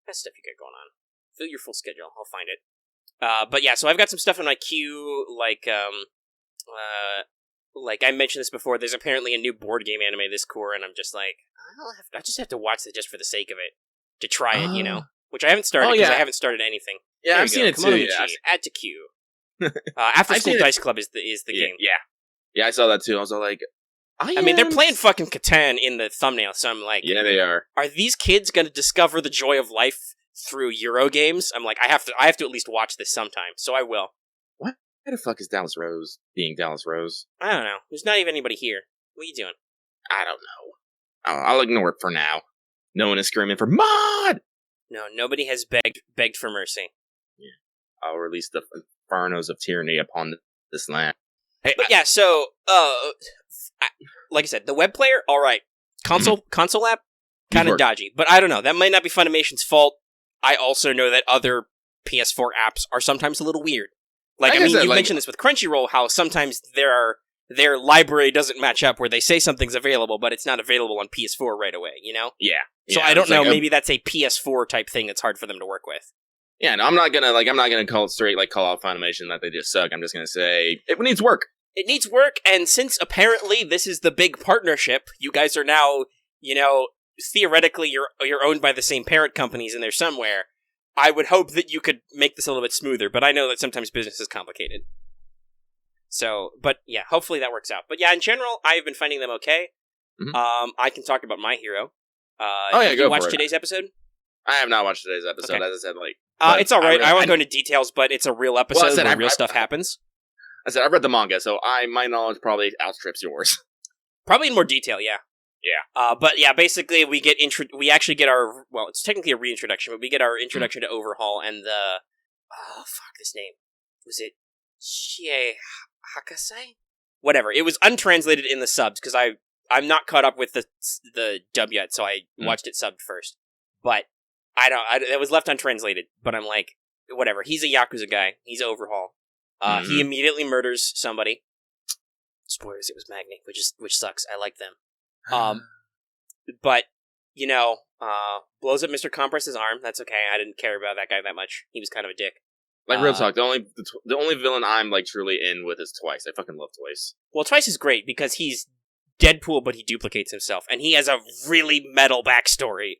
Best stuff you got going on. Fill your full schedule, I'll find it. But yeah, so I've got some stuff in my queue, like I mentioned this before, there's apparently a new board game anime this core, and I'm just like, I just have to watch it just for the sake of it, to try it, which I haven't started, because I haven't started anything. Yeah, I've seen it too. Add to queue. After School Dice Club is the game. Yeah, I saw that too. I was like, I mean, they're playing fucking Catan in the thumbnail, so I'm like, yeah, they are. Are these kids going to discover the joy of life through Euro games? I'm like, I have to at least watch this sometime, so I will. What? Why the fuck is Dallas Rose being Dallas Rose? I don't know. There's not even anybody here. What are you doing? I don't know. I'll ignore it for now. No one is screaming for mod! No, nobody has begged for mercy. Yeah. I'll release the infernos of tyranny upon this land. Hey, but yeah, so, like I said, the web player, alright. Console app, kind of dodgy. But I don't know, that might not be Funimation's fault. I also know that other PS4 apps are sometimes a little weird. Like I mean, you mentioned this with Crunchyroll, how sometimes there are their library doesn't match up, where they say something's available, but it's not available on PS4 right away, you know? Yeah. So I don't know, maybe that's a PS4 type thing that's hard for them to work with. Yeah, no, I'm not gonna call it straight, call out Funimation that they just suck. I'm just gonna say, it needs work. It needs work, and since apparently this is the big partnership, you guys are now, theoretically you're owned by the same parent companies in there somewhere, I would hope that you could make this a little bit smoother, but I know that sometimes business is complicated. So, but yeah, hopefully that works out. But yeah, in general, I've been finding them okay. Mm-hmm. I can talk about my hero. Did you watch today's episode? I have not watched today's episode, okay. As I said, it's alright, I won't go into details, but it's a real episode where real stuff happens. I said, I've read the manga, so my knowledge probably outstrips yours. Probably in more detail, yeah. Yeah. But yeah, basically we actually get our, well, it's technically a reintroduction, but we get our introduction to Overhaul and the, this name. Was it Shie Hakase? Whatever. It was untranslated in the subs, because I'm not caught up with the dub yet, so I watched it subbed first. But it was left untranslated, but I'm like, whatever. He's a Yakuza guy. He's Overhaul. He immediately murders somebody. Spoilers, it was Magni, which sucks. I like them. But, blows up Mr. Compress's arm. That's okay. I didn't care about that guy that much. He was kind of a dick. Real talk, the only villain I'm, truly in with is Twice. I fucking love Twice. Well, Twice is great, because he's Deadpool, but he duplicates himself, and he has a really metal backstory.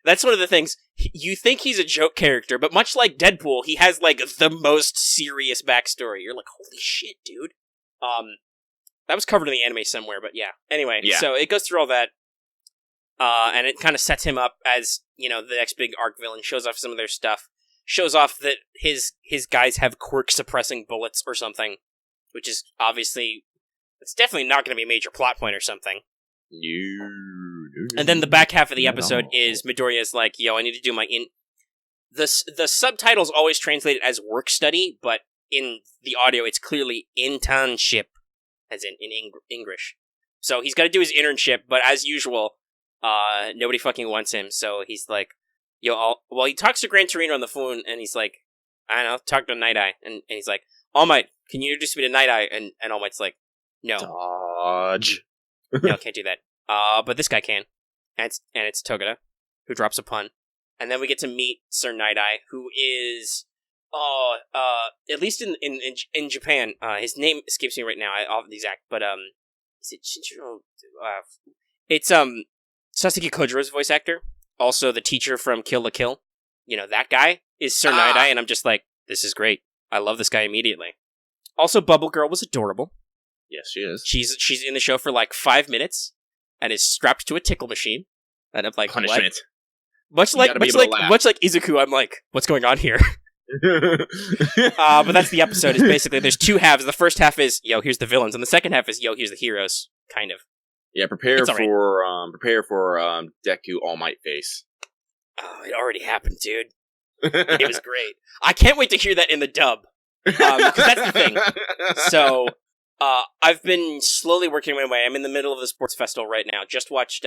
That's one of the things. You think he's a joke character, but much like Deadpool, he has, the most serious backstory. You're like, holy shit, dude. That was covered in the anime somewhere, but yeah. Anyway, So it goes through all that, and it kind of sets him up as, the next big arc villain, shows off some of their stuff, shows off that his guys have quirk-suppressing bullets or something, which is obviously, it's definitely not going to be a major plot point or something. No. And then the back half of the episode is Midoriya's like, yo, I need to do my The subtitles always translate it as work study, but in the audio it's clearly internship, as in English. So he's got to do his internship, but as usual, nobody fucking wants him, so he's like, yo, he talks to Gran Torino on the phone, and he's like, I don't know, talk to Night Eye, and he's like, All Might, can you introduce me to Night Eye? And All Might's like, no. Dodge. No, can't do that. But this guy can. And it's Togata, who drops a pun. And then we get to meet Sir Night Eye, who is, at least in Japan, his name escapes me right now, off the exact, but, is it Shinjiro? It's, Sasuke Kojiro's voice actor, also the teacher from Kill la Kill. That guy is Sir Night Eye, and I'm just like, this is great. I love this guy immediately. Also, Bubble Girl was adorable. Yes, she is. She's in the show for 5 minutes and is strapped to a tickle machine. And I'm like, punishment. What? Much like Izuku, I'm like, what's going on here? But that's the episode. Is basically there's two halves. The first half is, yo, here's the villains, and the second half is, yo, here's the heroes. Kind of. Yeah, prepare for Deku All Might face. Oh, it already happened, dude. It was great. I can't wait to hear that in the dub. Because that's the thing. So, I've been slowly working my way. I'm in the middle of the sports festival right now. Just watched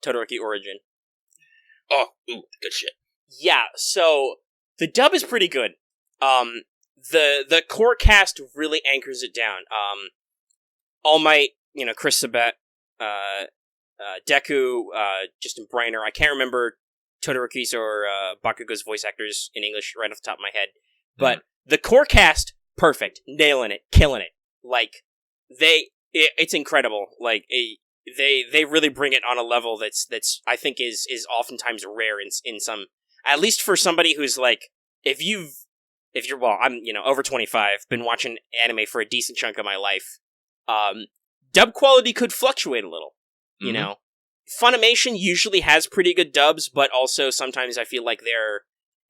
Todoroki Origin. Oh, good shit. Yeah, so the dub is pretty good. The core cast really anchors it down. All Might, Chris Sabat, Deku, Justin Briner. I can't remember Todoroki's or Bakugo's voice actors in English right off the top of my head. But the core cast, perfect. Nailing it. Killing it. It's incredible. They really bring it on a level that's I think is oftentimes rare in some, at least for somebody who's if you're I'm over 25, been watching anime for a decent chunk of my life. Dub quality could fluctuate a little. Funimation usually has pretty good dubs, but also sometimes I feel like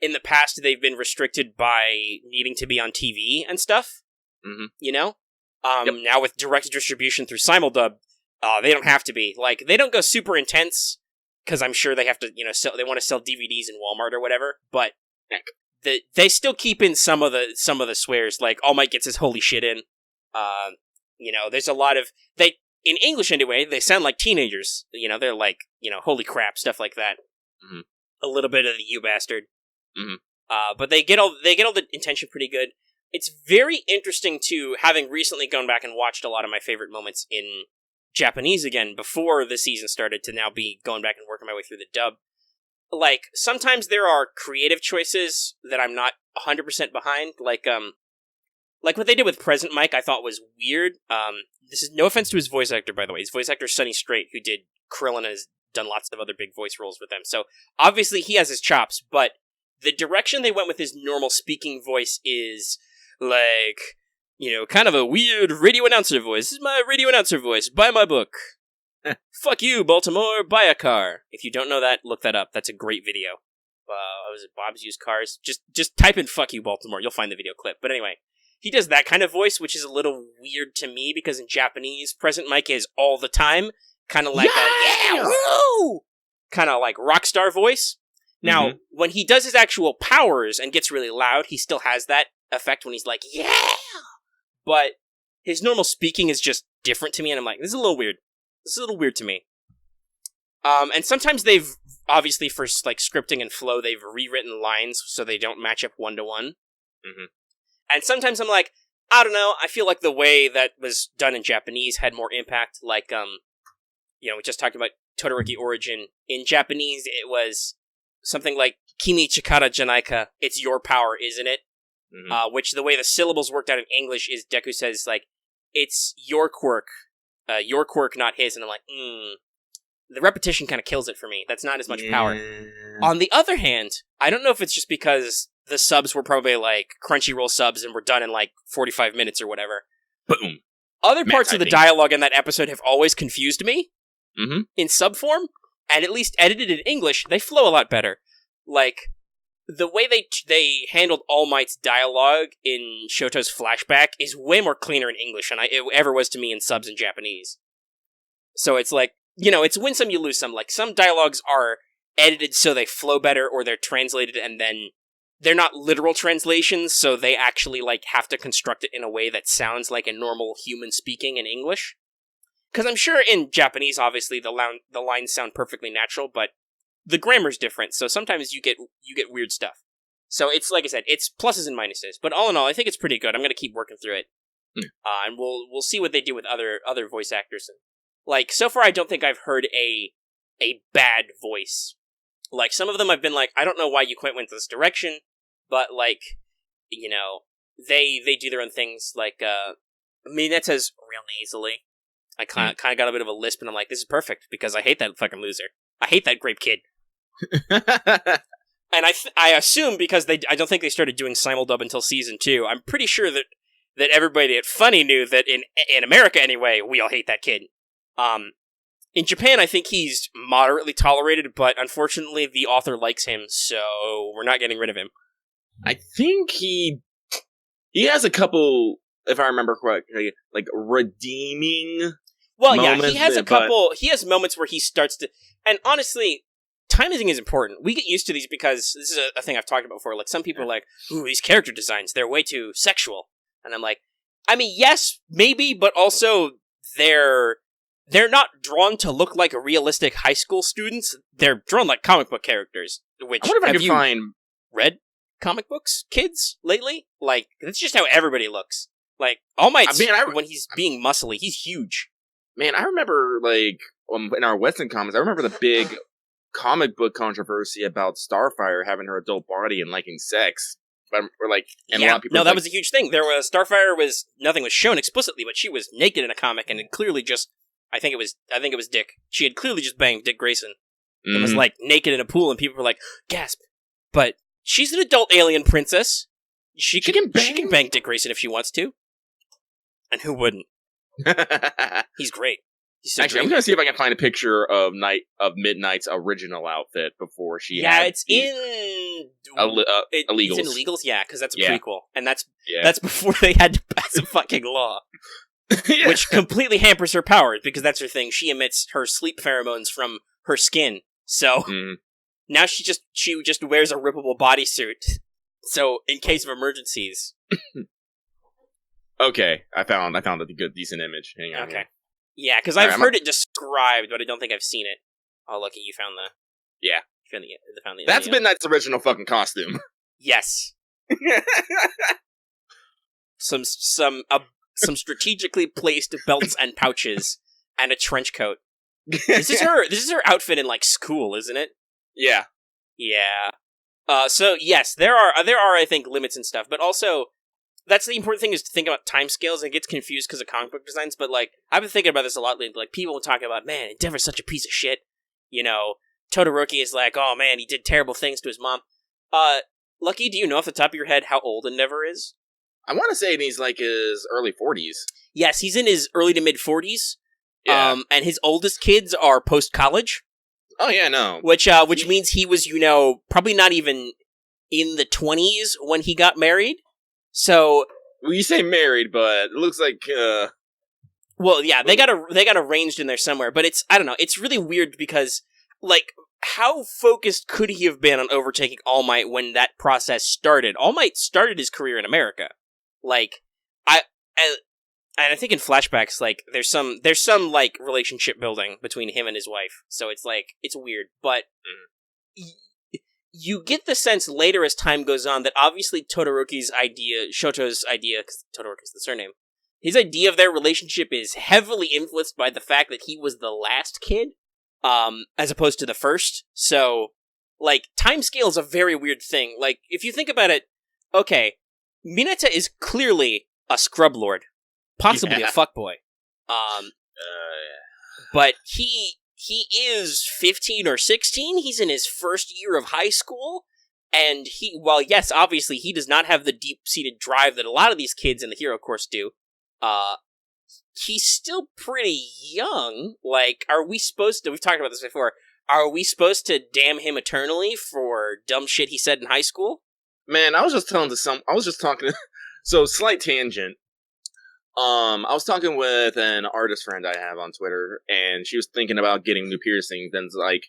in the past they've been restricted by needing to be on TV and stuff. Now with direct distribution through Simuldub, they don't have to be. They don't go super intense, because I'm sure they have to, they want to sell DVDs in Walmart or whatever, but they still keep in some of the swears, All Might gets his holy shit in. There's a lot of, in English anyway, they sound like teenagers. They're holy crap, stuff like that. Mm-hmm. A little bit of the you bastard. Mm-hmm. But they get all the intention pretty good. it's very interesting to, having recently gone back and watched a lot of my favorite moments in Japanese again before the season started, to now be going back and working my way through the dub. Like, sometimes there are creative choices that I'm not 100% behind, like what they did with Present Mike I thought was weird. This is no offense to his voice actor, by the way. His voice actor, Sonny Strait, who did Krillin and has done lots of other big voice roles with them. So, obviously, he has his chops, but the direction they went with his normal speaking voice is, like, kind of a weird radio announcer voice. This is my radio announcer voice. Buy my book. Fuck you, Baltimore. Buy a car. If you don't know that, look that up. That's a great video. Was it Bob's Used Cars? Just type in "fuck you, Baltimore." You'll find the video clip. But anyway, he does that kind of voice, which is a little weird to me because in Japanese, Present Mike is all the time, kind of like woo, kind of like rock star voice. Now, when he does his actual powers and gets really loud, he still has that effect when he's like, yeah! But his normal speaking is just different to me, and I'm like, this is a little weird. This is a little weird to me. And sometimes they've, obviously for like scripting and flow, they've rewritten lines so they don't match up one-to-one. And sometimes I'm like, I don't know, I feel like the way that was done in Japanese had more impact. Like, we just talked about Todoroki Origin. In Japanese, it was something like, Kimi chikara janai ka, it's your power, isn't it? Which the way the syllables worked out in English is Deku says, like, it's your quirk, not his. And I'm like, the repetition kind of kills it for me. That's not as much power. On the other hand, I don't know if it's just because the subs were probably like Crunchyroll subs and were done in like 45 minutes or whatever. Boom. Other parts of the dialogue in that episode have always confused me in sub form, and at least edited in English, they flow a lot better. Like, the way they handled All Might's dialogue in Shoto's flashback is way more cleaner in English than it ever was to me in subs in Japanese. So it's like, it's win some, you lose some. Like, some dialogues are edited so they flow better, or they're translated and then they're not literal translations, so they actually, like, have to construct it in a way that sounds like a normal human speaking in English. Because I'm sure in Japanese, obviously, the lines sound perfectly natural, but the grammar's different, so sometimes you get weird stuff. So it's, like I said, it's pluses and minuses. But all in all, I think it's pretty good. I'm going to keep working through it. And we'll see what they do with other voice actors. And, like, so far I don't think I've heard a bad voice. Like, some of them I've been like, I don't know why you quite went this direction, but, like, they do their own things. Like, that says real nasally. I kind of got a bit of a lisp, and I'm like, this is perfect, because I hate that fucking loser. I hate that grape kid. And I assume, because I don't think they started doing simuldub until season 2, I'm pretty sure that everybody at Funny knew that in America anyway, we all hate that kid. In Japan, I think he's moderately tolerated, but unfortunately the author likes him, so we're not getting rid of him. I think he has a couple, if I remember correctly, like, redeeming moments. He has a couple, he has moments where he starts to, and honestly, timing is important. We get used to these because this is a thing I've talked about before. Like, some people are like, ooh, these character designs, they're way too sexual. And I'm like, I mean, yes, maybe, but also they're not drawn to look like realistic high school students. They're drawn like comic book characters. Which, I wonder if I can find read comic books, kids, lately? Like, that's just how everybody looks. Like, All Might's, when he's being muscly, he's huge. Man, I remember, like, in our Western comics, I remember the big comic book controversy about Starfire having her adult body and liking sex. A lot of people that was a huge thing. There was Starfire nothing was shown explicitly, but she was naked in a comic, and it clearly just, I think it was Dick. She had clearly just banged Dick Grayson. It was like naked in a pool, and people were like, gasp. But she's an adult alien princess. She can bang Dick Grayson if she wants to. And who wouldn't? He's great. Actually, I'm going to see if I can find a picture of Midnight's original outfit before she had... It's in... Illegals. It's in Illegals? Yeah, because that's a prequel. And that's before they had to pass a fucking law. Which completely hampers her powers, because that's her thing. She emits her sleep pheromones from her skin. So, now she just wears a rippable bodysuit. So, in case of emergencies... Okay, I found a decent image. Hang on. Okay. Yeah, because I've heard it described, but I don't think I've seen it. Oh, lucky you found the... Yeah. You found the That's Midnight's original fucking costume. Yes. some strategically placed belts and pouches and a trench coat. This is her outfit in like school, isn't it? Yeah. Yeah. So yes, there are I think limits and stuff, but also that's the important thing is to think about timescales. It gets confused because of comic book designs, but like I've been thinking about this a lot lately. Like people will talk about, man, Endeavor's such a piece of shit. You know, Todoroki is like, oh man, he did terrible things to his mom. Lucky, do you know off the top of your head how old Endeavor is? I want to say he's like his early 40s. Yes, he's in his early to mid 40s. Yeah. And his oldest kids are post college. Oh yeah, no. Which means he was, probably not even in the 20s when he got married. So, well, you say married, but it looks like. Well, yeah, they got arranged in there somewhere, but I don't know. It's really weird because, like, how focused could he have been on overtaking All Might when that process started? All Might started his career in America. Like, and I think in flashbacks, like, there's some like relationship building between him and his wife. So it's like it's weird, but you get the sense later as time goes on that obviously Shoto's idea, because Todoroki's the surname, his idea of their relationship is heavily influenced by the fact that he was the last kid, as opposed to the first. So, like, timescale is a very weird thing. Like, if you think about it, okay, Mineta is clearly a scrub lord. Possibly a fuckboy. But he is 15 or 16. He's in his first year of high school. And while yes, obviously he does not have the deep-seated drive that a lot of these kids in the hero course do, he's still pretty young. Like, are we supposed to, we've talked about this before, are we supposed to damn him eternally for dumb shit he said in high school? Man, I was just talking, so slight tangent. I was talking with an artist friend I have on Twitter, and she was thinking about getting new piercings, and like,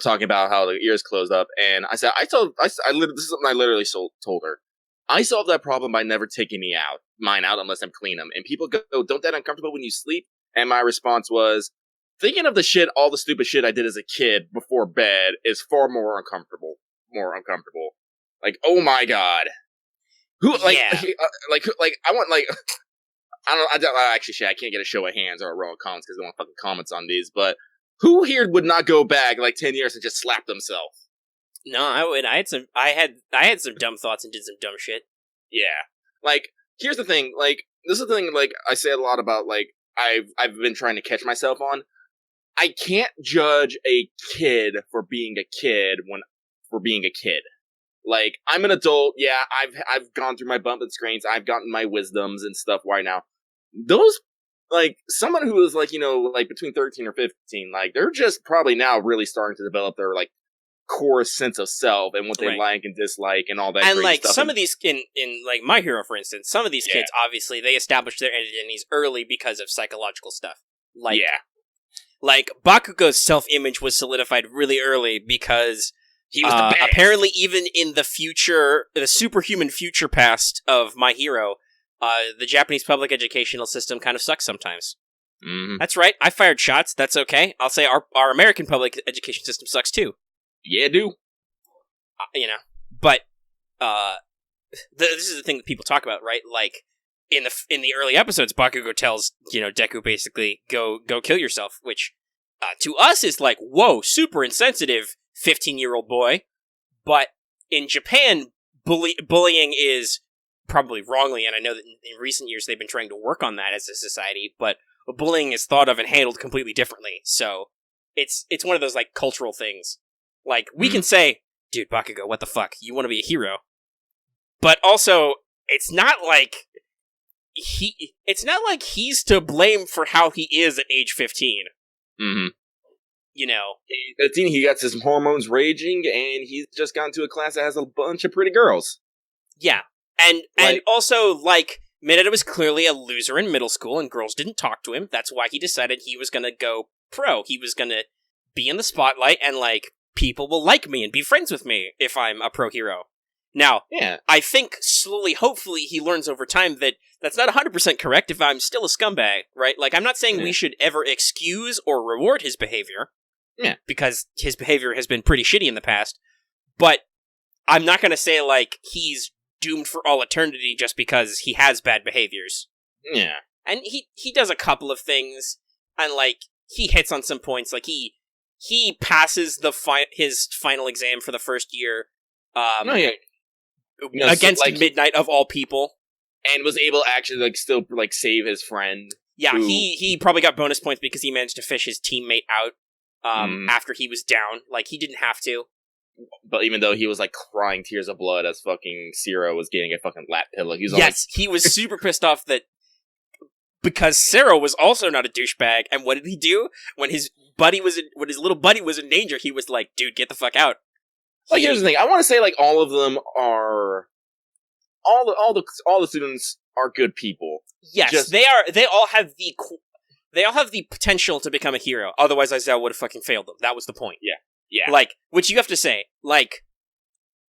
talking about how the ears closed up. And I said, this is something I literally told her. I solved that problem by never taking mine out unless I'm clean them. And people go, don't that uncomfortable when you sleep? And my response was, thinking of all the stupid shit I did as a kid before bed is far more uncomfortable. Like, oh my god. Who, like, yeah. I want, like, I don't actually, shit, I can't get a show of hands or a row of comments because they want fucking comments on these, but who here would not go back like 10 years and just slap themselves? No, I would. I had some dumb thoughts and did some dumb shit. Yeah. Like, here's the thing, like, this is the thing, like, I say a lot about, like, I've been trying to catch myself on. I can't judge a kid for being a kid Like, I'm an adult, yeah, I've gone through my bump and screens, I've gotten my wisdoms and stuff right now. Those, like, someone who is, like, like, between 13 or 15, like, they're just probably now really starting to develop their, like, core sense of self and what they like and dislike and all that and, great like, stuff. some of these, in, like, My Hero, for instance, some of these kids, obviously, they established their identities early because of psychological stuff. Like, like, Bakugo's self-image was solidified really early because he was the best. Apparently, even in the superhuman future past of My Hero, the Japanese public educational system kind of sucks sometimes. Mm-hmm. That's right. I fired shots. That's okay. I'll say our American public education system sucks too. Yeah, do. But this is the thing that people talk about, right? Like in the early episodes, Bakugo tells Deku basically go kill yourself, which to us is like, whoa, super insensitive, 15-year-old boy. But in Japan, bullying is probably wrongly, and I know that in recent years they've been trying to work on that as a society, but bullying is thought of and handled completely differently. So it's one of those like cultural things. Like we can say, dude, Bakugo, what the fuck? You want to be a hero. But also, it's not like he's to blame for how he is at age 15. Mm-hmm. 15, he got his hormones raging, and he's just gone to a class that has a bunch of pretty girls. Yeah. And also, like, Mineta was clearly a loser in middle school, and girls didn't talk to him. That's why he decided he was gonna go pro. He was gonna be in the spotlight, and, like, people will like me and be friends with me if I'm a pro hero. Now, I think slowly, hopefully, he learns over time that that's not 100% correct if I'm still a scumbag, right? Like, I'm not saying we should ever excuse or reward his behavior. Yeah. Because his behavior has been pretty shitty in the past. But I'm not going to say, like, he's doomed for all eternity just because he has bad behaviors. Yeah. And he does a couple of things, and, like, he hits on some points. Like, he passes his final exam for the first year against Midnight of all people. And was able to actually, like, still, like, save his friend. Yeah, he probably got bonus points because he managed to fish his teammate out after he was down. Like, he didn't have to. But even though he was, like, crying tears of blood as fucking Zero was getting a fucking lap pillow. He was super pissed off that because Zero was also not a douchebag. And what did he do? When his little buddy was in danger, he was like, dude, get the fuck out. Like, here's the thing. I want to say, like, all of them are... All the students are good people. Yes, they are. They all have the potential to become a hero. Otherwise, Aizawa would have fucking failed them. That was the point. Yeah. Like, which you have to say, like,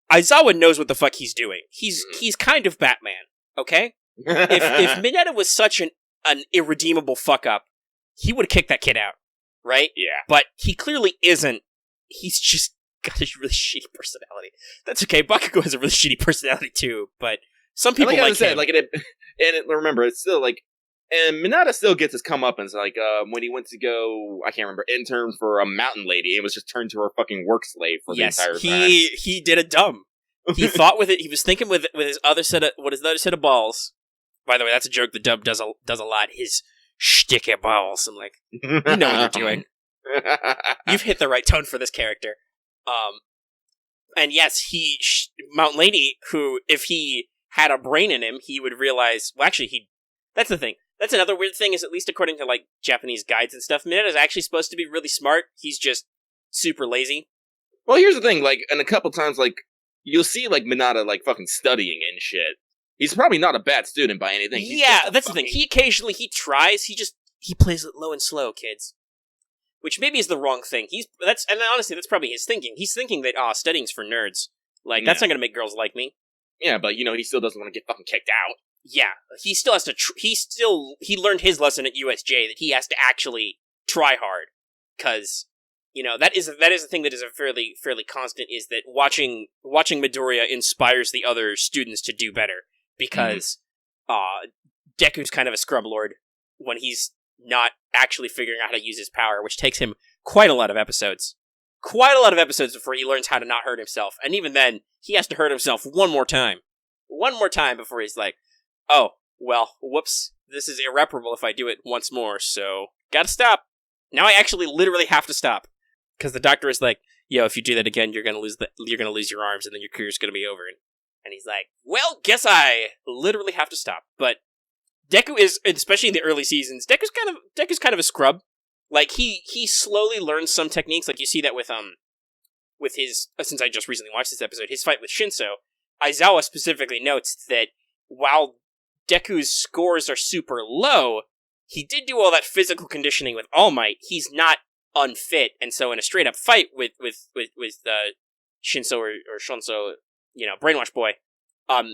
Aizawa knows what the fuck he's doing. He's kind of Batman. Okay. if Mineta was such an irredeemable fuck up, he would have kicked that kid out, right? Yeah. But he clearly isn't. He's just got a really shitty personality. That's okay. Bakugo has a really shitty personality too, but some people like him. Like remember, it's still like, and Mineta still gets his comeuppance. Like when he went to go, I can't remember, intern for a mountain lady, and was just turned to her fucking work slave for the entire time. He did a dumb. He thought with it. He was thinking with his other set of balls. By the way, that's a joke the dub does a lot. His sticky balls. I'm like, you know what you're doing. You've hit the right tone for this character. And yes, Mountain Lady, who, if he had a brain in him, he would realize, well, actually, that's the thing. That's another weird thing, is at least according to, like, Japanese guides and stuff, Mineta is actually supposed to be really smart. He's just super lazy. Well, here's the thing, like, and a couple times, like, you'll see, like, Mineta, like, fucking studying and shit. He's probably not a bad student by anything. That's the thing. He occasionally, tries, he plays it low and slow, kids. Which maybe is the wrong thing. And honestly, that's probably his thinking. He's thinking that, studying's for nerds. Like, that's not gonna make girls like me. Yeah, but, he still doesn't want to get fucking kicked out. Yeah, he still has to, he learned his lesson at USJ, that he has to actually try hard. Because, that is a thing that is a fairly constant, is that watching Midoriya inspires the other students to do better. Because, Deku's kind of a scrub lord when he's not actually figuring out how to use his power, which takes him quite a lot of episodes. Quite a lot of episodes before he learns how to not hurt himself. And even then, he has to hurt himself one more time. One more time before he's like, oh, well, whoops, this is irreparable if I do it once more, so gotta stop. Now I actually literally have to stop. Because the doctor is like, yo, if you do that again, you're gonna lose your arms, and then your career's gonna be over. And he's like, well, guess I literally have to stop. But Deku is, especially in the early seasons, Deku's kind of a scrub. Like, he slowly learns some techniques. Like, you see that with his, since I just recently watched this episode, his fight with Shinso. Aizawa specifically notes that while Deku's scores are super low, he did do all that physical conditioning with All Might. He's not unfit, and so in a straight up fight with Shinso or Shonso, Brainwash Boy,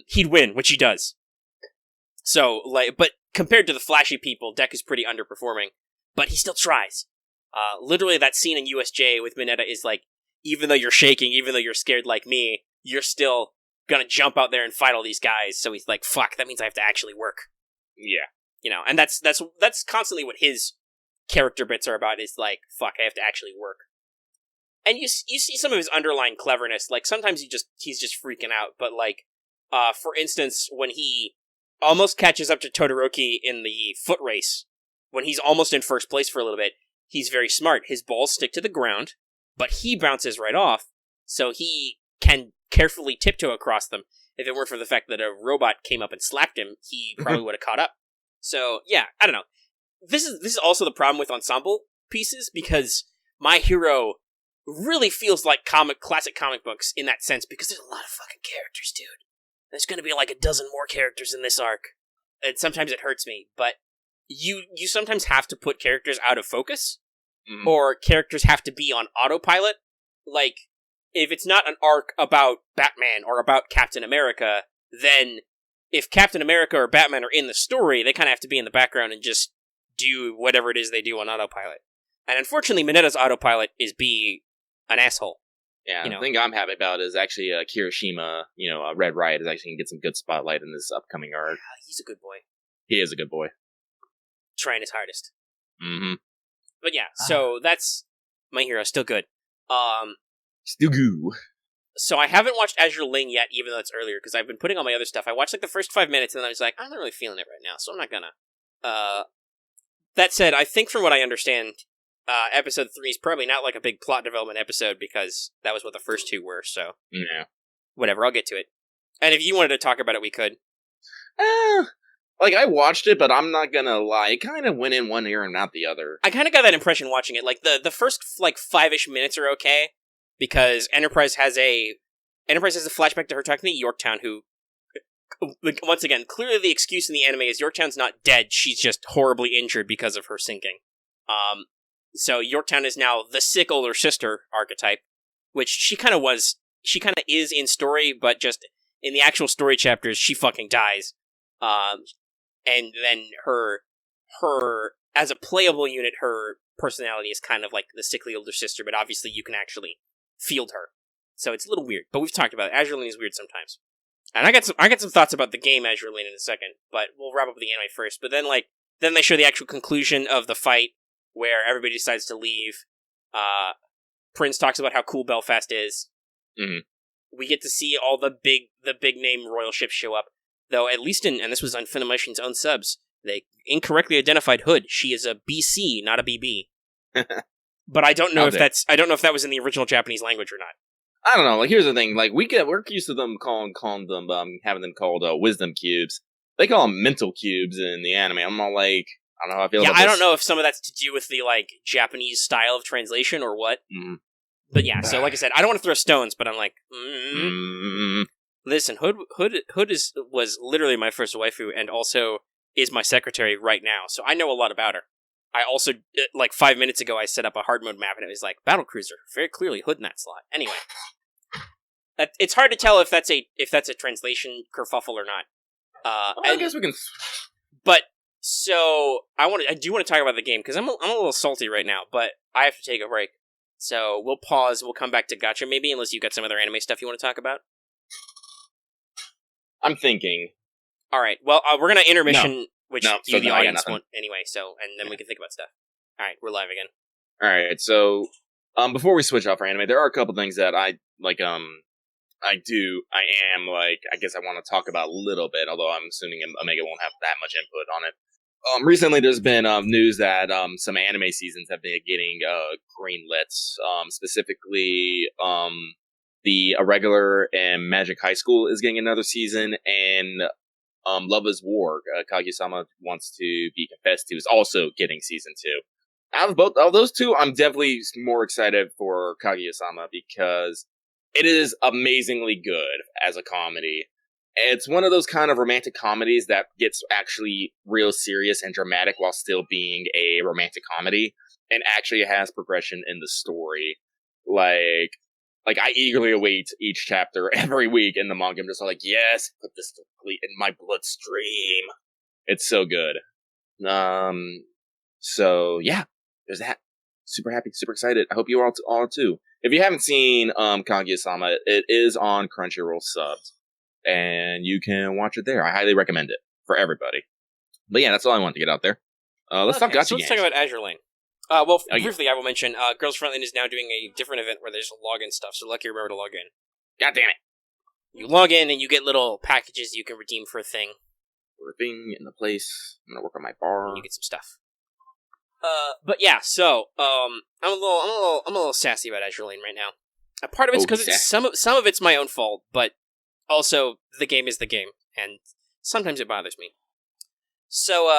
he'd win, which he does. So, like, but compared to the flashy people, Deku's pretty underperforming, but he still tries. Literally, that scene in USJ with Mineta is like, even though you're shaking, even though you're scared like me, you're still gonna jump out there and fight all these guys. So he's like, fuck, that means I have to actually work. Yeah. And that's constantly what his character bits are about, is like, fuck, I have to actually work. And you see some of his underlying cleverness. Like, sometimes he's just freaking out, but like, for instance, when he almost catches up to Todoroki in the foot race, when he's almost in first place for a little bit, he's very smart. His balls stick to the ground, but he bounces right off, so he can carefully tiptoe across them. If it weren't for the fact that a robot came up and slapped him, he probably would have caught up. So, yeah, I don't know. This is also the problem with ensemble pieces, because My Hero really feels like classic comic books in that sense, because there's a lot of fucking characters, dude. There's gonna be like a dozen more characters in this arc. And sometimes it hurts me, but you sometimes have to put characters out of focus, or characters have to be on autopilot. Like, if it's not an arc about Batman or about Captain America, then if Captain America or Batman are in the story, they kind of have to be in the background and just do whatever it is they do on autopilot. And unfortunately, Mineta's autopilot is be an asshole. Yeah, the thing I'm happy about is actually Kirishima, Red Riot is actually going to get some good spotlight in this upcoming arc. Yeah, he's a good boy. He is a good boy. Trying his hardest. Mm-hmm. But yeah, so that's My Hero. Still good. Still goo. So I haven't watched Azur Lane yet, even though it's earlier, because I've been putting on my other stuff. I watched like the first 5 minutes, and then I was like, I'm not really feeling it right now, so I'm not gonna. That said, I think from what I understand, episode 3 is probably not like a big plot development episode, because that was what the first 2 were, so... Yeah. Whatever, I'll get to it. And if you wanted to talk about it, we could. I watched it, but I'm not gonna lie, it kind of went in one ear and out the other. I kind of got that impression watching it. Like, the first, 5-ish minutes are okay, because Enterprise has a flashback to her talking to Yorktown, who, once again, clearly the excuse in the anime is Yorktown's not dead, she's just horribly injured because of her sinking. So Yorktown is now the sick older sister archetype, which she kind of is in story, but just in the actual story chapters, she fucking dies. And then her, as a playable unit, her personality is kind of like the sickly older sister, but obviously you can actually field her. So it's a little weird, but we've talked about it. Azur Lane is weird sometimes. And I got some thoughts about the game Azur Lane in a second, but we'll wrap up with the anime first. But then they show the actual conclusion of the fight, where everybody decides to leave. Prince talks about how cool Belfast is. Mm-hmm. We get to see all the big name royal ships show up. Though at least and this was on Funimation's own subs, they incorrectly identified Hood. She is a BC, not a BB. But I don't know if that was in the original Japanese language or not. I don't know. Like, here's the thing. Like, we're used to them calling them having them called wisdom cubes. They call them mental cubes in the anime. I'm not like, I don't know how I feel about this. I don't know if some of that's to do with the Japanese style of translation or what. Mm. But yeah, so like I said, I don't want to throw stones, but I'm like, Listen, Hood was literally my first waifu, and also is my secretary right now, so I know a lot about her. I also, 5 minutes ago, I set up a hard mode map, and it was like, battlecruiser, very clearly Hood in that slot. Anyway, it's hard to tell if that's a translation kerfuffle or not. I guess we can. But so I do want to talk about the game because I'm a little salty right now, but I have to take a break. So we'll pause. We'll come back to Gacha maybe, unless you got some other anime stuff you want to talk about. I'm thinking. All right. Well, we're gonna intermission, the audience won't anyway. So, and then we can think about stuff. All right, we're live again. All right. So, before we switch off for anime, there are a couple things that I like. I guess I want to talk about a little bit. Although I'm assuming Omega won't have that much input on it. Recently, there's been news that some anime seasons have been getting greenlit. Specifically, the Irregular and Magic High School is getting another season, and Love is War, Kaguya-sama Wants to Be Confessed to, is also getting season 2. Out of those two, I'm definitely more excited for Kaguya-sama because it is amazingly good as a comedy. It's one of those kind of romantic comedies that gets actually real serious and dramatic while still being a romantic comedy, and actually has progression in the story. Like I eagerly await each chapter every week in the manga. I'm just like, yes, put this complete in my bloodstream. It's so good. So yeah, there's that. Super happy, super excited. I hope you all too. If you haven't seen Kaguya-sama, it is on Crunchyroll subs, and you can watch it there. I highly recommend it for everybody. But yeah, that's all I want to get out there. Let's talk gacha Let's games. talk about Azur Lane. Briefly, I will mention, Girls Frontline is now doing a different event where there's login stuff, so lucky remember to log in. God damn it. You log in, and you get little packages you can redeem for a thing. For a thing in the place. I'm gonna work on my bar. And you get some stuff. But yeah, so, I'm a little sassy about Azur Lane right now. A part of it's because some of it's my own fault, but also, the game is the game, and sometimes it bothers me. So,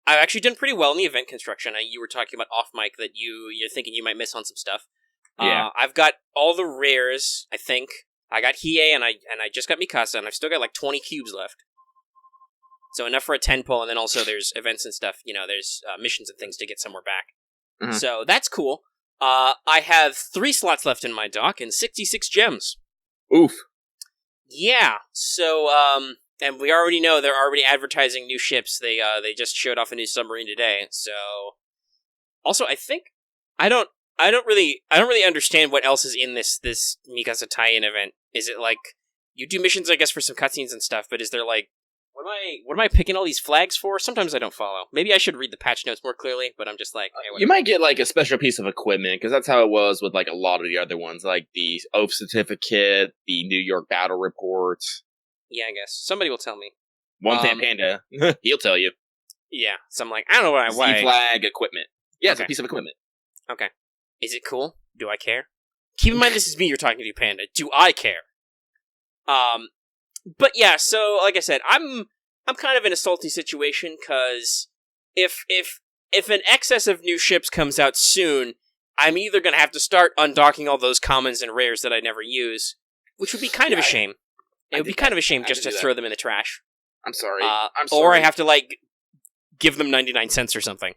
I've actually done pretty well in the event construction. You were talking about off mic that you're thinking you might miss on some stuff. Yeah. I've got all the rares, I think. I got Hiei, and I just got Mikasa, and I've still got 20 cubes left. So enough for a 10 pull, and then also there's events and stuff. There's missions and things to get somewhere back. Mm-hmm. So that's cool. I have 3 slots left in my dock and 66 gems. Oof. Yeah. So, and we already know they're already advertising new ships. They just showed off a new submarine today. So, also, I I don't really understand what else is in this Mikasa tie-in event. Is it like you do missions, I guess, for some cutscenes and stuff? But is there like what am I picking all these flags for? Sometimes I don't follow. Maybe I should read the patch notes more clearly. But I'm just like, hey, you might get like a special piece of equipment because that's how it was with like a lot of the other ones, like the oath certificate, the New York battle report. Yeah, I guess somebody will tell me. One Fan Panda, he'll tell you. Yeah, so I'm like, I don't know what I flag equipment. Yeah, okay. It's a piece of equipment. Okay. Is it cool? Do I care? Keep in mind this is me you're talking to, Panda. Do I care? But yeah, so like I said, I'm kind of in a salty situation because if an excess of new ships comes out soon, I'm either going to have to start undocking all those commons and rares that I never use, which would be kind of a shame. It would be kind of a shame just to throw them in the trash. I'm sorry. Or I have to like give them 99 cents or something.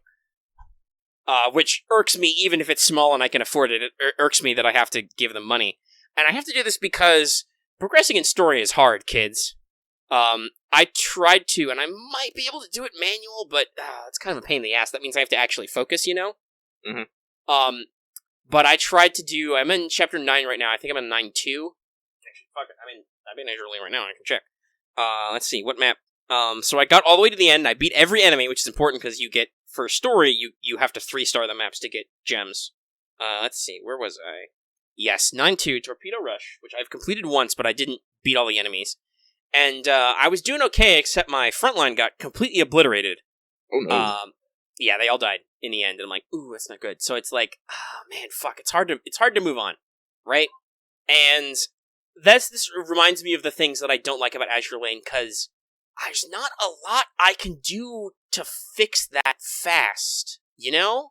Which irks me, even if it's small and I can afford it. It irks me that I have to give them money. And I have to do this because progressing in story is hard, kids. I tried to, and I might be able to do it manual, but it's kind of a pain in the ass. That means I have to actually focus, you know? Mm-hmm. But I tried to do, I'm in chapter 9 right now. I think I'm in 9-2. Actually, fuck it. I'm in Azur Lane right now. I can check. Let's see, what map? So I got all the way to the end. I beat every enemy, which is important because you get, for story, you have to 3-star the maps to get gems. Let's see, where was I? Yes, 9-2, Torpedo Rush, which I've completed once, but I didn't beat all the enemies. And I was doing okay, except my frontline got completely obliterated. Oh no. Yeah, they all died in the end, and I'm like, ooh, that's not good. So it's like, man, fuck, it's hard to move on, right? And this reminds me of the things that I don't like about Azur Lane, because there's not a lot I can do to fix that fast, you know?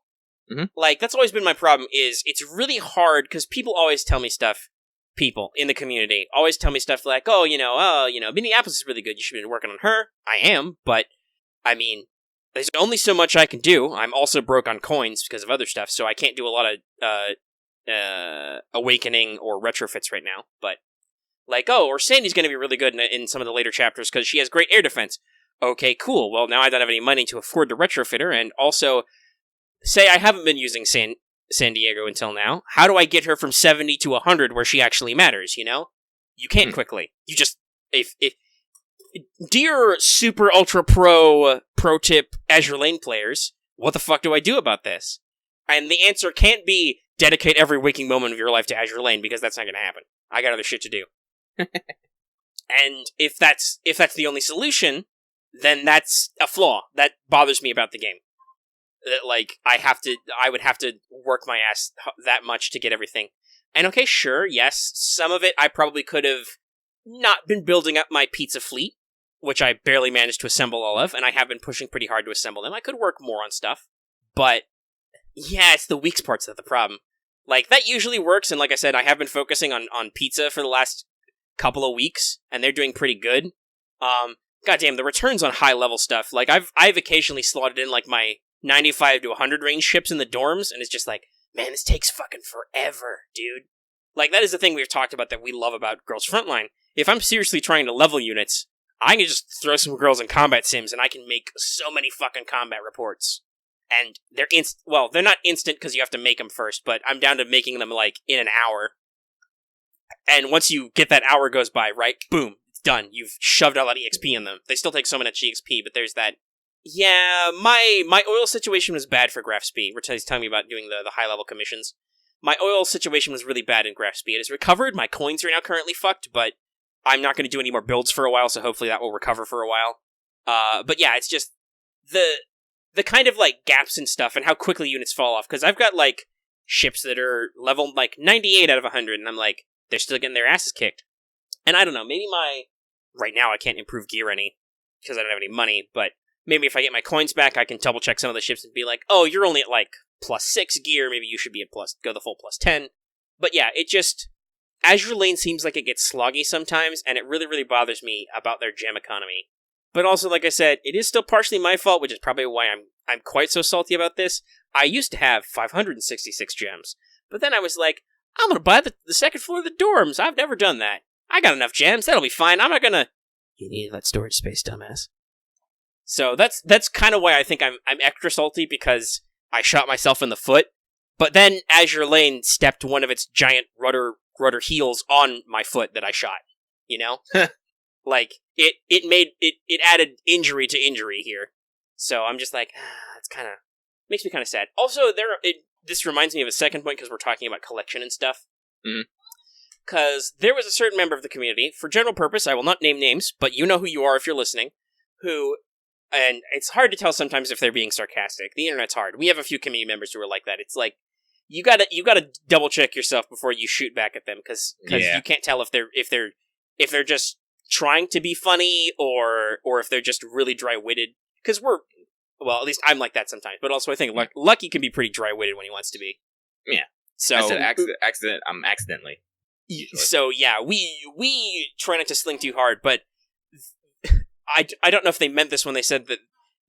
Mm-hmm. Like, that's always been my problem, is it's really hard, because people always tell me stuff, people in the community always tell me stuff like, Minneapolis is really good, you should be working on her. I am, but, I mean, there's only so much I can do. I'm also broke on coins because of other stuff, so I can't do a lot of awakening or retrofits right now, but like, or Sandy's going to be really good in some of the later chapters because she has great air defense. Okay, cool. Well, now I don't have any money to afford to retrofit her, and also, say I haven't been using San Diego until now. How do I get her from 70 to 100 where she actually matters, you know? You can't quickly. You just, if dear super ultra pro tip Azur Lane players, what the fuck do I do about this? And the answer can't be dedicate every waking moment of your life to Azur Lane, because that's not going to happen. I got other shit to do. And if that's the only solution, then that's a flaw that bothers me about the game. That, like, I would have to work my ass that much to get everything. And okay, sure, yes, some of it I probably could have not been building up my pizza fleet, which I barely managed to assemble all of, and I have been pushing pretty hard to assemble them. I could work more on stuff, but yeah, it's the weak parts that's the problem. Like, that usually works, and like I said, I have been focusing on pizza for the last couple of weeks, and they're doing pretty good. Goddamn, the returns on high-level stuff, like, I've occasionally slotted in, like, my 95 to 100 range ships in the dorms, and it's just like, man, this takes fucking forever, dude. Like, that is the thing we've talked about that we love about Girls Frontline. If I'm seriously trying to level units, I can just throw some girls in combat sims, and I can make so many fucking combat reports. And they're they're not instant because you have to make them first, but I'm down to making them, like, in an hour. And once you get that hour goes by, right, boom, it's done. You've shoved all that EXP in them. They still take so much EXP, but there's that. Yeah, my oil situation was bad for Graph Speed. He's telling me about doing the high-level commissions. My oil situation was really bad in Graph Speed. It has recovered. My coins are now currently fucked, but I'm not going to do any more builds for a while, so hopefully that will recover for a while. But yeah, it's just the kind of, like, gaps and stuff and how quickly units fall off. Because I've got, like, ships that are level, like, 98 out of 100, and I'm like, they're still getting their asses kicked. And I don't know, maybe right now I can't improve gear any, because I don't have any money, but maybe if I get my coins back, I can double check some of the ships and be like, oh, you're only at, like, +6 gear, maybe you should be at go the full +10. But yeah, it just, Azur Lane seems like it gets sloggy sometimes, and it really, really bothers me about their gem economy. But also, like I said, it is still partially my fault, which is probably why I'm quite so salty about this. I used to have 566 gems, but then I was like, I'm gonna buy the second floor of the dorms. I've never done that. I got enough gems, that'll be fine. I'm not gonna... You need that storage space, dumbass. So that's kind of why I think I'm extra salty, because I shot myself in the foot But then Azure Lane stepped one of its giant rudder heels on my foot that I shot. You know? Like, it added injury to injury here. So I'm just like, it's kind of, makes me kind of sad. Also, this reminds me of a second point, because we're talking about collection and stuff. Because there was a certain member of the community, for general purpose, I will not name names, but you know who you are if you're listening, who, and it's hard to tell sometimes if they're being sarcastic. The internet's hard. We have a few community members who are like that. It's like, you gotta double check yourself before you shoot back at them, because you can't tell if they're just trying to be funny, or if they're just really dry-witted. Because well, at least I'm like that sometimes, but also I think Lucky can be pretty dry-witted when he wants to be. Yeah. So I said accidentally. Usually. So yeah, we try not to sling too hard, but I don't know if they meant this when they said that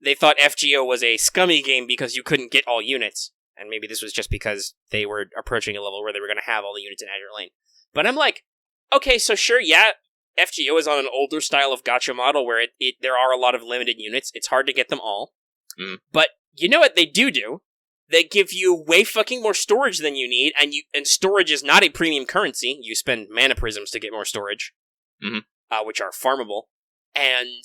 they thought FGO was a scummy game because you couldn't get all units, and maybe this was just because they were approaching a level where they were going to have all the units in Azure Lane. But I'm like, okay, so sure, yeah, FGO is on an older style of gacha model where there are a lot of limited units. It's hard to get them all. But you know what they do? They give you way fucking more storage than you need, and storage is not a premium currency. You spend mana prisms to get more storage, which are farmable. And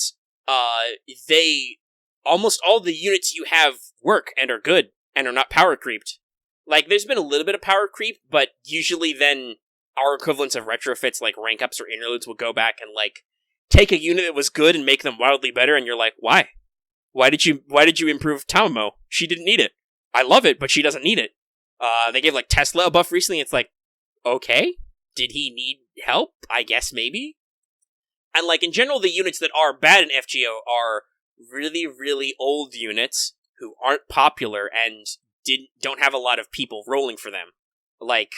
almost all the units you have work and are good and are not power creeped. Like, there's been a little bit of power creep, but usually then our equivalents of retrofits, like rank ups or interludes, will go back and like take a unit that was good and make them wildly better, and you're like, why? Why did you improve Tamamo? She didn't need it. I love it, but she doesn't need it. They gave like Tesla a buff recently. It's like, okay, did he need help? I guess maybe. And like in general, the units that are bad in FGO are really, really old units who aren't popular and don't have a lot of people rolling for them. Like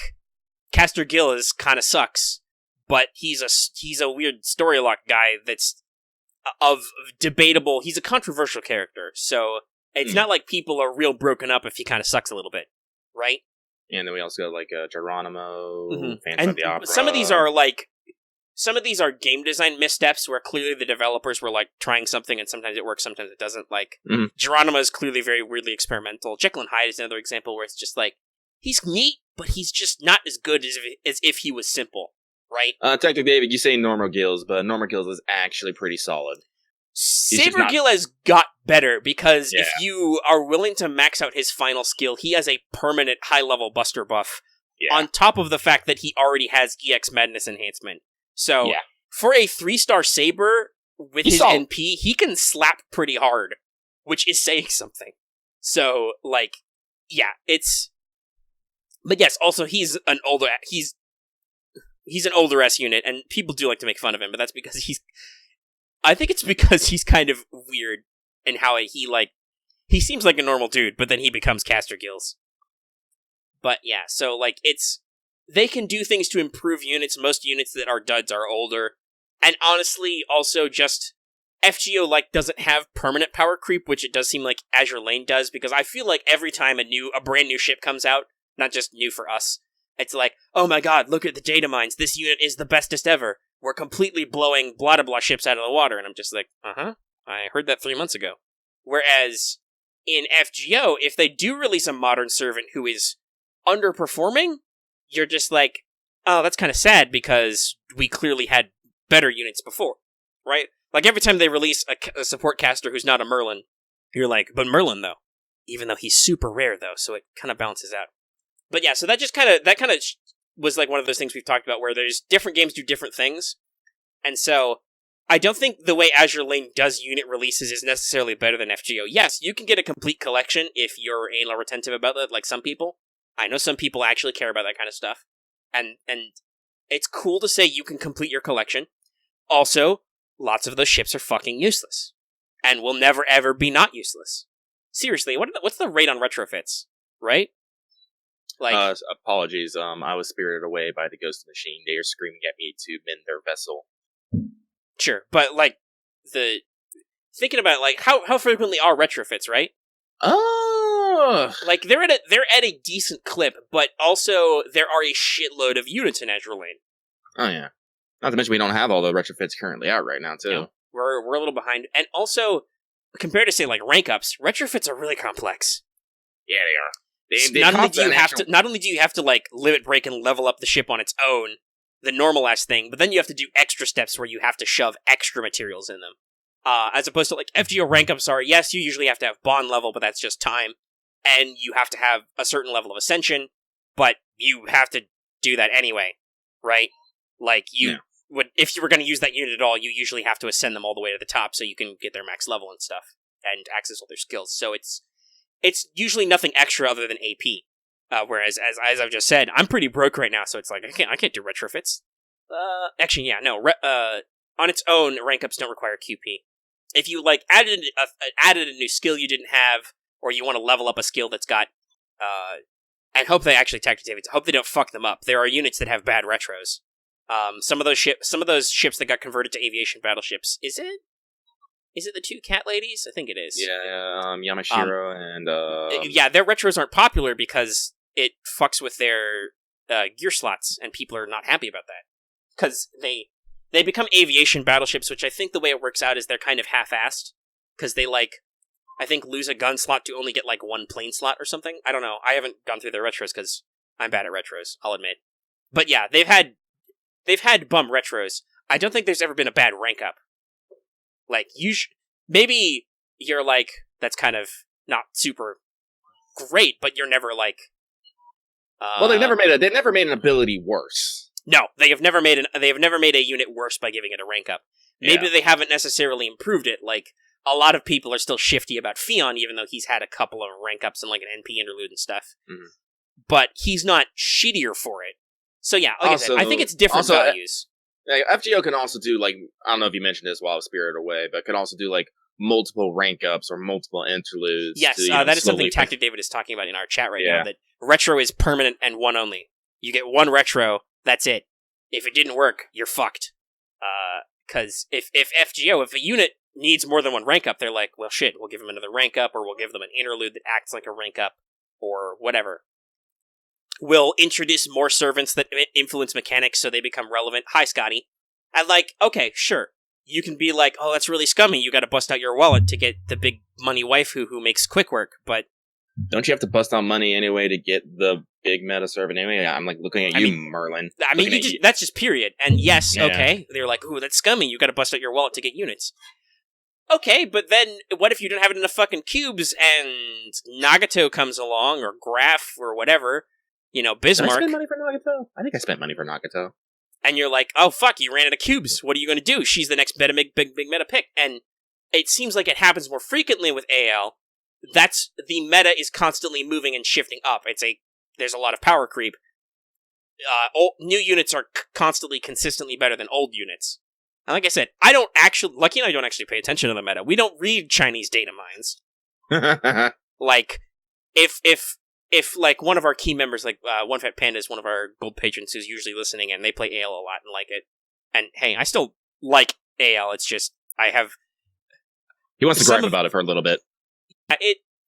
Caster Gill kind of sucks, but he's a weird story lock guy that's of debatable. He's a controversial character, so it's not like people are real broken up if he kind of sucks a little bit, right? Yeah, and then we also got like Geronimo, Phantom and of the Opera. Some of these are game design missteps where clearly the developers were like trying something and sometimes it works, sometimes it doesn't. Like Geronimo is clearly very weirdly experimental. Jekyll and Hyde is another example where it's just like he's neat, but he's just not as good as if he was simple, right? Tactic David, you say Normal Gills, but Normal Gills is actually pretty solid. Saber Gill has got better because if you are willing to max out his final skill, he has a permanent high-level Buster buff on top of the fact that he already has EX Madness enhancement. So, for a 3-star Saber with his NP, he can slap pretty hard, which is saying something. So, like, yeah, it's... But yes, also, he's an older S unit, and people do like to make fun of him, but that's because I think it's because he's kind of weird in how he seems like a normal dude, but then he becomes Caster Gills. But yeah, so like they can do things to improve units. Most units that are duds are older. And honestly, also just FGO like doesn't have permanent power creep, which it does seem like Azure Lane does, because I feel like every time a brand new ship comes out, not just new for us, it's like, oh my god, look at the data mines, this unit is the bestest ever. We're completely blowing blah blah ships out of the water, and I'm just like, I heard that 3 months ago. Whereas in FGO, if they do release a modern servant who is underperforming, you're just like, oh, that's kind of sad because we clearly had better units before, right? Like every time they release a support caster who's not a Merlin, you're like, but Merlin though, even though he's super rare though, so it kind of balances out. But yeah, so that kind of was like one of those things we've talked about where there's different games do different things. And so I don't think the way Azure Lane does unit releases is necessarily better than FGO. Yes, you can get a complete collection if you're anal retentive about that, like some people. I know some people actually care about that kind of stuff. And it's cool to say you can complete your collection. Also, lots of those ships are fucking useless. And will never ever be not useless. Seriously, what's the rate on retrofits? Right? Like, apologies, I was spirited away by the ghost machine. They are screaming at me to mend their vessel. Sure, but like thinking about like how frequently are retrofits, right? Like they're at a decent clip, but also there are a shitload of units in Azure Lane. Oh yeah, not to mention we don't have all the retrofits currently out right now too. Yeah, we're a little behind, and also compared to say like rank ups, retrofits are really complex. Yeah, they are. not only do you have to like limit break and level up the ship on its own, the normal ass thing, but then you have to do extra steps where you have to shove extra materials in them. As opposed to like FGO rank ups are, yes, you usually have to have bond level, but that's just time, and you have to have a certain level of ascension, but you have to do that anyway, right? Like would, if you were going to use that unit at all, you usually have to ascend them all the way to the top so you can get their max level and stuff and access all their skills. So it's usually nothing extra other than AP. Whereas as I've just said, I'm pretty broke right now, so it's like I can't do retrofits. Actually, yeah, no. On its own, rank ups don't require QP. If you like added a new skill you didn't have, or you want to level up a skill that's got, and hope they actually tacticate. Hope they don't fuck them up. There are units that have bad retros. Some of those ships that got converted to aviation battleships. Is it the two cat ladies? I think it is. Yeah, Yamashiro and yeah, their retros aren't popular because it fucks with their gear slots, and people are not happy about that because they become aviation battleships, which I think the way it works out is they're kind of half-assed because they I think lose a gun slot to only get like one plane slot or something. I don't know. I haven't gone through their retros because I'm bad at retros, I'll admit. But yeah, they've had bum retros. I don't think there's ever been a bad rank up. Like, maybe you're like, that's kind of not super great, but you're never like... well, they've never made an ability worse. No, they have never made a unit worse by giving it a rank up. Maybe they haven't necessarily improved it. Like, a lot of people are still shifty about F.E.A.R, even though he's had a couple of rank ups and like an NP interlude and stuff. Mm-hmm. But he's not shittier for it. So yeah, like also, I said, I think it's different values. FGO can also do, like, I don't know if you mentioned this while I was spirited away, but can also do, like, multiple rank ups or multiple interludes. Yes, that is something Tactic David is talking about in our chat right now, that retro is permanent and one only. You get one retro, that's it. If it didn't work, you're fucked. Because if a unit needs more than one rank up, they're like, well shit, we'll give them another rank up, or we'll give them an interlude that acts like a rank up, or whatever. We'll introduce more servants that influence mechanics so they become relevant. Hi, Scotty. And like, okay, sure. You can be like, oh, that's really scummy. You gotta bust out your wallet to get the big money waifu who makes quick work, but... Don't you have to bust out money anyway to get the big meta servant anyway? I'm like looking at you, Merlin. I mean, that's just period. And yes, okay, they're like, ooh, that's scummy. You gotta bust out your wallet to get units. Okay, but then what if you don't have enough fucking cubes and Nagato comes along, or Graf, or whatever, Bismarck. Did I spend money for Nagato? I think I spent money for Nagato. And you're like, oh fuck, you ran out of cubes. What are you gonna do? She's the next big meta pick. And it seems like it happens more frequently with AL. That's the meta is constantly moving and shifting up. There's a lot of power creep. New units are constantly, consistently better than old units. And like I said, Lucky and I don't actually pay attention to the meta. We don't read Chinese data mines. Like, if like one of our key members, like One Fat Panda is one of our gold patrons who's usually listening, and they play AL a lot and like it. And hey, I still like AL. It's just he wants to gripe about it for a little bit.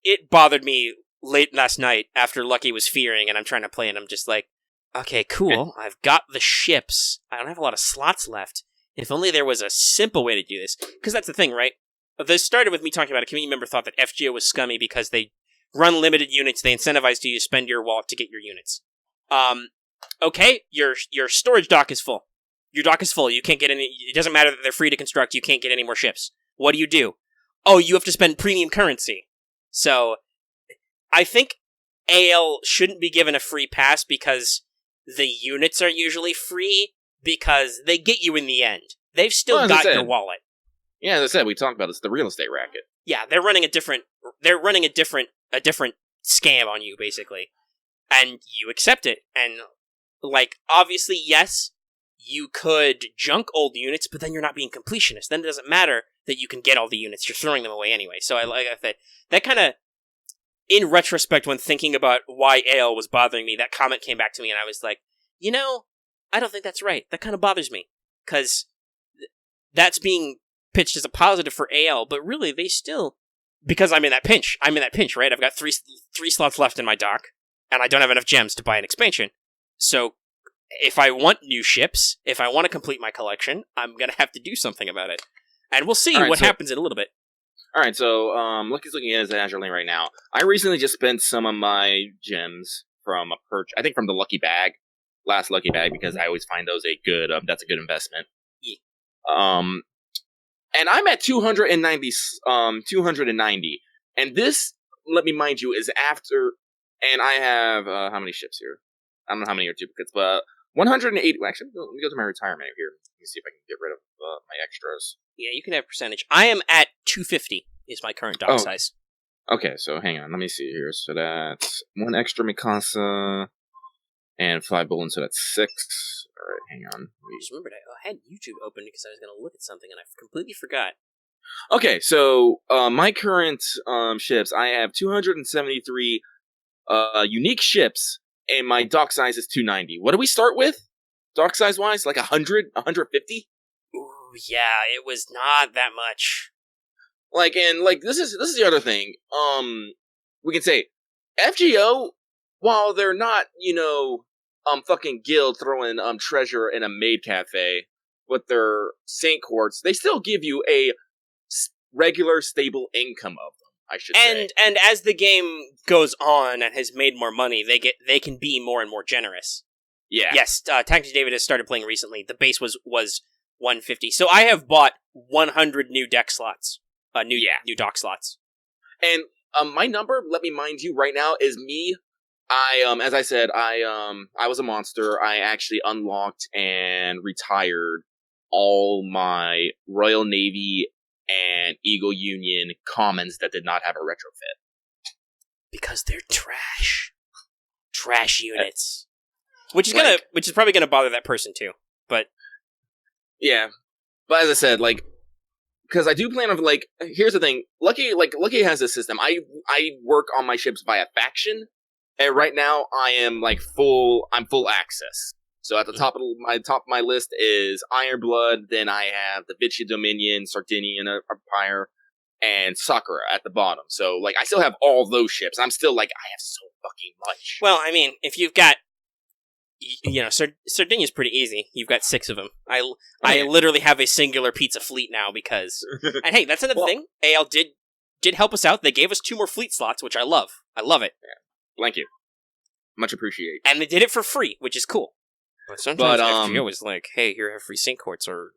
It bothered me late last night after Lucky was fearing, and I'm trying to play, and I'm just like, okay, cool. I've got the ships. I don't have a lot of slots left. If only there was a simple way to do this. Because that's the thing, right? This started with me talking about a community member thought that FGO was scummy because they run limited units. They incentivize you to spend your wallet to get your units. Okay, your storage dock is full. Your dock is full. You can't get any. It doesn't matter that they're free to construct. You can't get any more ships. What do? Oh, you have to spend premium currency. So, I think AL shouldn't be given a free pass because the units are usually free because they get you in the end. They've still got your wallet. Yeah, as I said, we talked about this, the real estate racket. Yeah, they're running a different scam on you, basically. And you accept it. And, like, obviously, yes, you could junk old units, but then you're not being completionist. Then it doesn't matter that you can get all the units. You're throwing them away anyway. So that kind of, in retrospect, when thinking about why AL was bothering me, that comment came back to me, and I was like, I don't think that's right. That kind of bothers me. Because that's being pitched as a positive for AL, but really, they still... Because I'm in that pinch, right? I've got three slots left in my dock, and I don't have enough gems to buy an expansion. So, if I want new ships, if I want to complete my collection, I'm going to have to do something about it. And we'll see what happens in a little bit. All right, so Lucky's looking at his Azure Lane right now. I recently just spent some of my gems from a perch. I think from the Lucky Bag, last Lucky Bag, because I always find those a good. That's a good investment. Yeah. And I'm at 290. 290, and this, let me mind you, is after. And I have how many ships here? I don't know how many are duplicates, but 180. Well, actually, let me go to my retirement here. Let me see if I can get rid of my extras. Yeah, you can have percentage. I am at 250 is my current dock size. Okay, so hang on. Let me see here. So that's 1 extra Mikasa and 5 bullets, so that's 6. All right, hang on. I just remembered I had YouTube open because I was going to look at something and I completely forgot. Okay, so my current ships, I have 273 unique ships, and my dock size is 290. What do we start with? Dock size wise? Like 100? 150? Ooh, yeah, it was not that much. Like, and like this is the other thing. We can say FGO, while they're not, fucking guild throwing treasure in a maid cafe with their Saint Quartz, they still give you a regular stable income of them, I should say. And as the game goes on and has made more money, they can be more and more generous. Yeah. Yes, Tactics David has started playing recently. The base was 150. So I have bought 100 new deck slots. New dock slots. And my number, let me mind you right now, is me. As I said, I was a monster. I actually unlocked and retired all my Royal Navy and Eagle Union commons that did not have a retrofit. Because they're trash. Trash units. Which is probably gonna bother that person too. But yeah. But as I said, because I do plan on, here's the thing. Lucky has this system. I work on my ships via faction, and right now I am full access. So at the top of my list is Ironblood, then I have the Vichy Dominion, Sardinian Empire, and Sakura at the bottom. So I still have all those ships. I'm still I have so fucking much. Well, I mean, if you've got Sardinia's pretty easy. You've got 6 of them. I literally have a singular pizza fleet now because... And hey, that's another thing. AL did help us out. They gave us 2 more fleet slots, which I love. I love it. Yeah. Thank you. Much appreciated. And they did it for free, which is cool. But sometimes FGO is hey, here, have free Saint Quartz. Or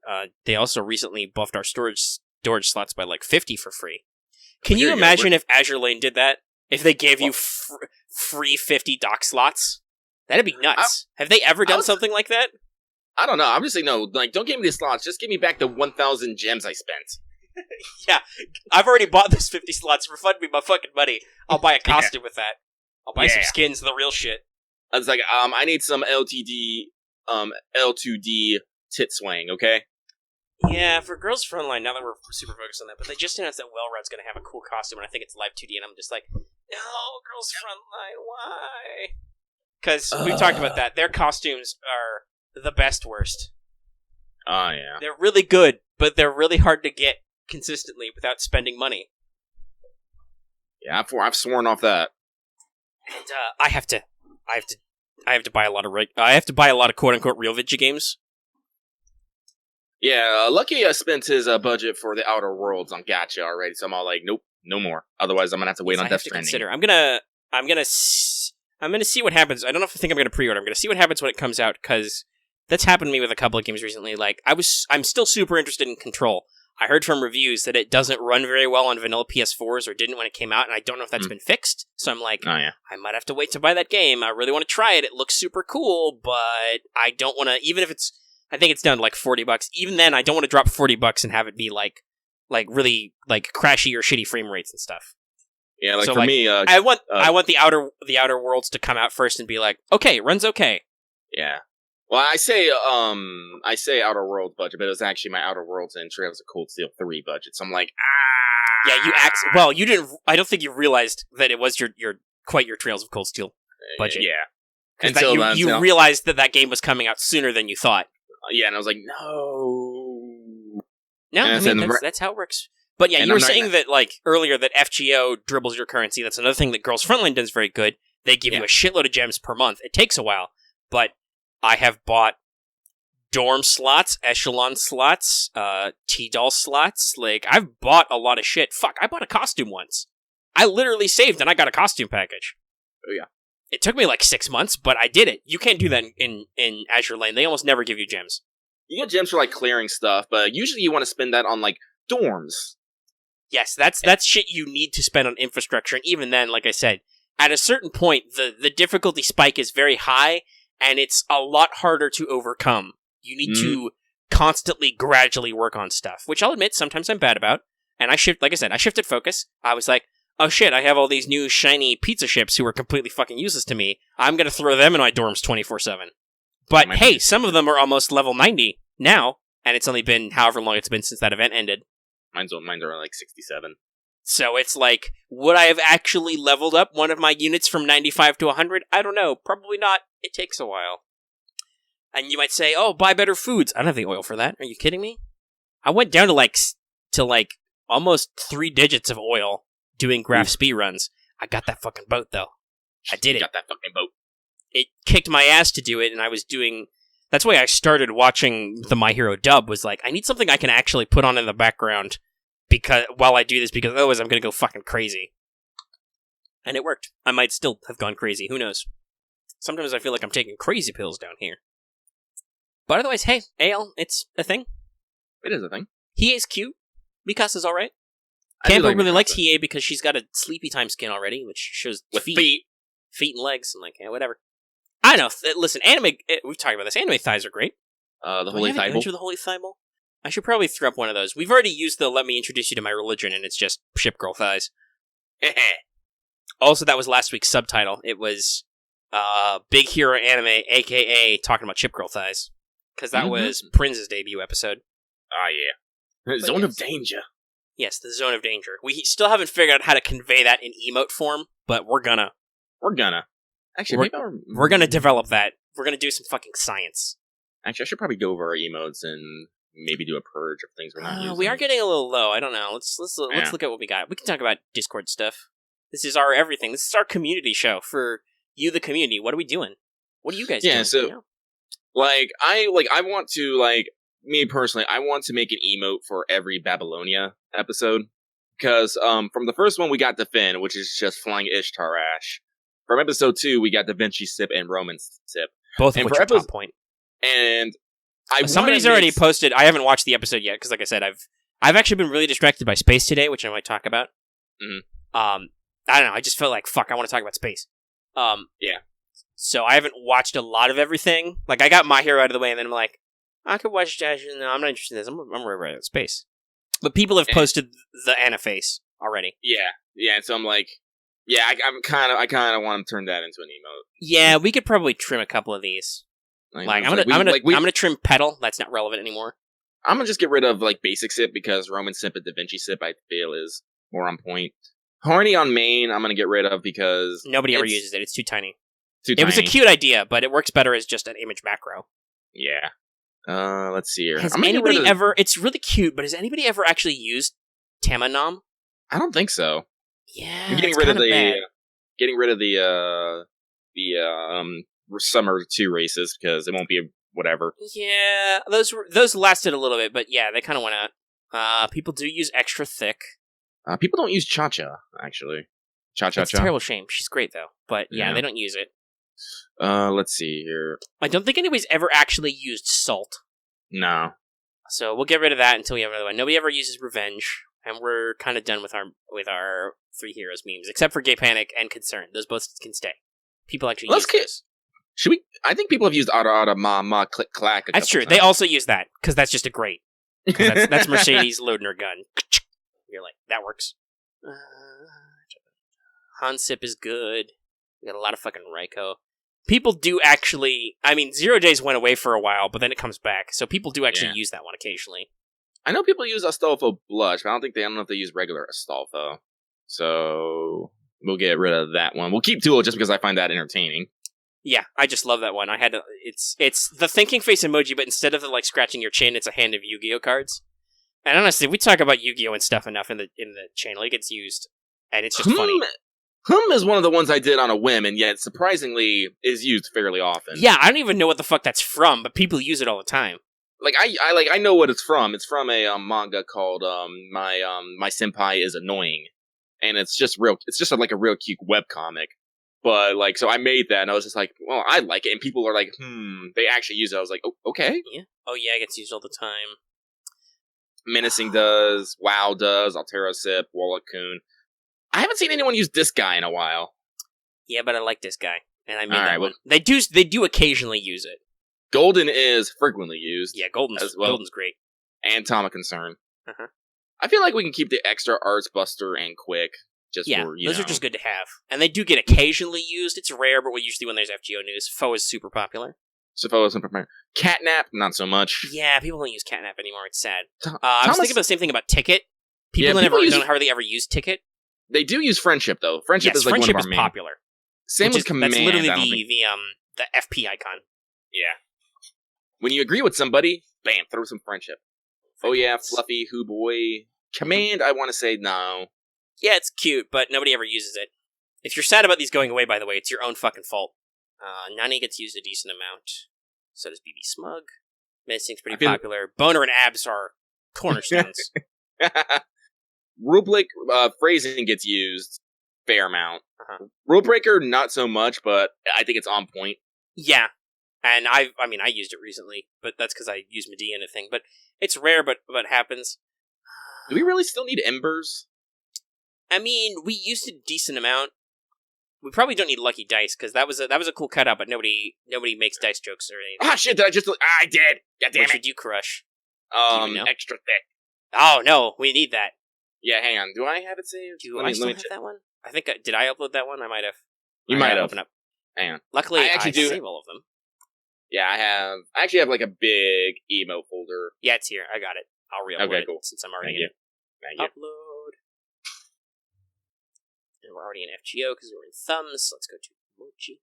they also recently buffed our storage slots by 50 for free. Can you imagine if Azure Lane did that? If they gave you free 50 dock slots? That'd be nuts. Have they ever done something like that? I don't know. I'm just saying, no, don't give me the slots. Just give me back the 1,000 gems I spent. Yeah, I've already bought those 50 slots. Refund me my fucking money. I'll buy a costume with that. I'll buy some skins, the real shit. I was I need some L2D tit swang, okay? Yeah, for Girls Frontline, now that we're super focused on that, but they just announced that Wellrod's going to have a cool costume, and I think it's live 2D, and I'm just no, Girls Frontline, why? Because we've talked about that. Their costumes are the best worst. Oh, yeah. They're really good, but they're really hard to get consistently without spending money. Yeah, I've sworn off that. And I have to buy a lot of I have to buy a lot of quote unquote real video games. Yeah, Lucky spent his budget for the Outer Worlds on Gacha already, so I'm all nope, no more. Otherwise, I'm gonna have to wait on Death Stranding. I'm gonna see what happens. I don't know if I think I'm gonna pre-order. I'm gonna see what happens when it comes out because that's happened to me with a couple of games recently. I'm still super interested in Control. I heard from reviews that it doesn't run very well on vanilla PS4s or didn't when it came out, and I don't know if that's been fixed. So I'm I might have to wait to buy that game. I really want to try it. It looks super cool, but I don't want to, even if I think it's down to $40. Even then, I don't want to drop $40 and have it be really crashy or shitty frame rates and stuff. Yeah, so for me, I want the Outer Worlds to come out first and be okay, it runs okay. Yeah. Well, I say Outer Worlds budget, but it was actually my Outer Worlds and Trails of Cold Steel 3 budget. So I'm Yeah, you didn't. I don't think you realized that it was your Trails of Cold Steel budget. Yeah. Until you realized that game was coming out sooner than you thought. Yeah, and I was no. No, I mean that's how it works. But yeah, you were saying that earlier that FGO dribbles your currency. That's another thing that Girls Frontline does very good. They give you a shitload of gems per month. It takes a while, but I have bought dorm slots, echelon slots, T-doll slots. Like, I've bought a lot of shit. Fuck, I bought a costume once. I literally saved and I got a costume package. Oh, yeah. It took me like 6 months, but I did it. You can't do that in Azur Lane. They almost never give you gems. You get gems for, like, clearing stuff, but usually you want to spend that on, like, dorms. Yes, that's shit you need to spend on infrastructure, and even then, like I said, at a certain point, the difficulty spike is very high, and it's a lot harder to overcome. You need to constantly, gradually work on stuff, which I'll admit, sometimes I'm bad about, and I shifted focus. I was like, oh shit, I have all these new shiny pizza ships who are completely fucking useless to me. I'm gonna throw them in my dorms 24/7. But hey, some of them are almost level 90 now, and it's only been however long it's been since that event ended. Mine's are like 67. So it's like, would I have actually leveled up one of my units from 95 to 100? I don't know. Probably not. It takes a while. And you might say, oh, buy better foods. I don't have the oil for that. Are you kidding me? I went down to like almost 3 digits of oil doing graph speed runs. I got that fucking boat, though. I did it. Got that fucking boat. It kicked my ass to do it, and I was doing... That's why I started watching the My Hero dub, was like, I need something I can actually put on in the background while I do this, because otherwise I'm going to go fucking crazy. And it worked. I might still have gone crazy. Who knows? Sometimes I feel like I'm taking crazy pills down here. But otherwise, hey, AL, it's a thing. It is a thing. Hie's cute. Mikasa's alright. Campo really likes Hie because she's got a sleepy time skin already, which shows with feet and legs. I'm like, yeah, whatever. I know. Listen, anime. We've talked about this. Anime thighs are great. The Holy Thigh Bowl. The Holy Thigh Bowl. I should probably throw up one of those. We've already used the "Let me introduce you to my religion," and it's just ship girl thighs. Also, that was last week's subtitle. It was Big Hero Anime, aka talking about ship girl thighs, because that was Prince's debut episode. Ah, yeah. Zone of Danger. Yes, the Zone of Danger. We still haven't figured out how to convey that in emote form, but we're gonna. Actually, we're gonna develop that. We're gonna do some fucking science. Actually, I should probably go over our emotes and maybe do a purge of things we're not using. We are getting a little low. I don't know. Let's look at what we got. We can talk about Discord stuff. This is our everything. This is our community show for you, the community. What are we doing? What are you guys doing? Yeah, so I want to me personally, I want to make an emote for every Babylonia episode, because from the first one we got the Finn, which is just flying Ishtar Ash. From episode 2 we got Da Vinci Sip and Roman Sip, both of which are top point. And somebody's already posted. I haven't watched the episode yet because, like I said, I've actually been really distracted by space today, which I might talk about. I don't know. I just felt like fuck. I want to talk about space. Yeah. So I haven't watched a lot of everything. Like, I got My Hero out of the way, and then I'm like, I could watch Dash. No, I'm not interested in this. I'm right at space. But people have posted the Anna face already. Yeah. And so I'm like, yeah, I kind of want to turn that into an emote. Yeah, we could probably trim a couple of these. I'm gonna trim Petal. That's not relevant anymore. I'm gonna just get rid of Basic Sip, because Roman Sip and Da Vinci Sip I feel is more on point. Horny on main I'm gonna get rid of because nobody ever uses it. It's too tiny. It was a cute idea, but it works better as just an image macro. Yeah. Let's see here. Has anybody ever? It's really cute, but has anybody ever actually used Tamanom? I don't think so. Yeah, I'm getting rid of the Summer 2 races, because it won't be whatever. Yeah, those lasted a little bit, but yeah, they kind of went out. People do use extra thick. People don't use Cha-Cha, actually. Cha-Cha-Cha. It's a terrible shame. She's great, though. But yeah, they don't use it. Let's see here. I don't think anybody's ever actually used Salt. No. So we'll get rid of that until we have another one. Nobody ever uses Revenge, and we're kind of done with our 3 heroes memes, except for Gay Panic and Concern. Those both can stay. People actually use those. Should we? I think people have used Ada Ma Click Clack. That's true. They also use that because that's just a great. That's Mercedes loading her gun. You're like, that works. Hansip is good. We got a lot of fucking Raikou. People do actually. I mean, 0 Days went away for a while, but then it comes back. So people do actually use that one occasionally. I know people use Astolfo Blush, but I don't know if they use regular Astolfo. So we'll get rid of that one. We'll keep Duo just because I find that entertaining. Yeah, I just love that one. I had to. It's the thinking face emoji, but instead of the scratching your chin, it's a hand of Yu-Gi-Oh cards. And honestly, we talk about Yu-Gi-Oh and stuff enough in the channel. It gets used, and it's just funny. is one of the ones I did on a whim, and yet surprisingly is used fairly often. Yeah, I don't even know what the fuck that's from, but people use it all the time. Like I know what it's from. It's from a manga called My Senpai is Annoying, and it's just like a real cute webcomic. But like, so I made that, and I was just like, well, I like it, and people are like, they actually use it. I was like, oh, okay. Yeah. Oh yeah, it gets used all the time. Menacing does, WoW does, Altero Sip, Wallachcoon. I haven't seen anyone use this guy in a while. Yeah, but I like this guy, and I made that one. They do occasionally use it. Golden is frequently used. Yeah, Golden's great. And Tama Concern. Uh-huh. I feel like we can keep the extra Arts Buster and Quick. Those are just good to have. And they do get occasionally used. It's rare, but usually when there's FGO news. F.E.A.R is super popular. Catnap, not so much. Yeah, people don't use Catnap anymore. It's sad. I was thinking about the same thing about Ticket. People don't hardly ever use Ticket. They do use Friendship, though. Friendship is like one of our main. Popular. Same with Command. That's literally the FP icon. Yeah. When you agree with somebody, bam, throw some Friendship. Oh yeah, Fluffy, Hoo Boy. Command, I want to say no. Yeah, it's cute, but nobody ever uses it. If you're sad about these going away, by the way, it's your own fucking fault. Nani gets used a decent amount. So does BB Smug. Menacing's pretty popular. Boner and Abs are cornerstones. Rubric phrasing gets used fair amount. Uh-huh. Rule Breaker, not so much, but I think it's on point. Yeah. And I used it recently, but that's because I use Medea and a thing. But it's rare, but it happens. Do we really still need Embers? I mean, we used a decent amount. We probably don't need Lucky Dice, because that was a cool cutout, but nobody makes dice jokes or anything. Ah, shit, I did! God damn it. What should you crush? Extra thick. Oh, no, we need that. Yeah, hang on. Do I have it saved? I still have that one? I think, did I upload that one? I might have. You might have. Open up. Hang on. Luckily, I save all of them. Yeah, I actually have like a big emo folder. Yeah, it's here. I got it. I'll re-upload it since I'm already in it. Thank you. Upload. And we're already in FGO because we're in thumbs. Let's go to emoji.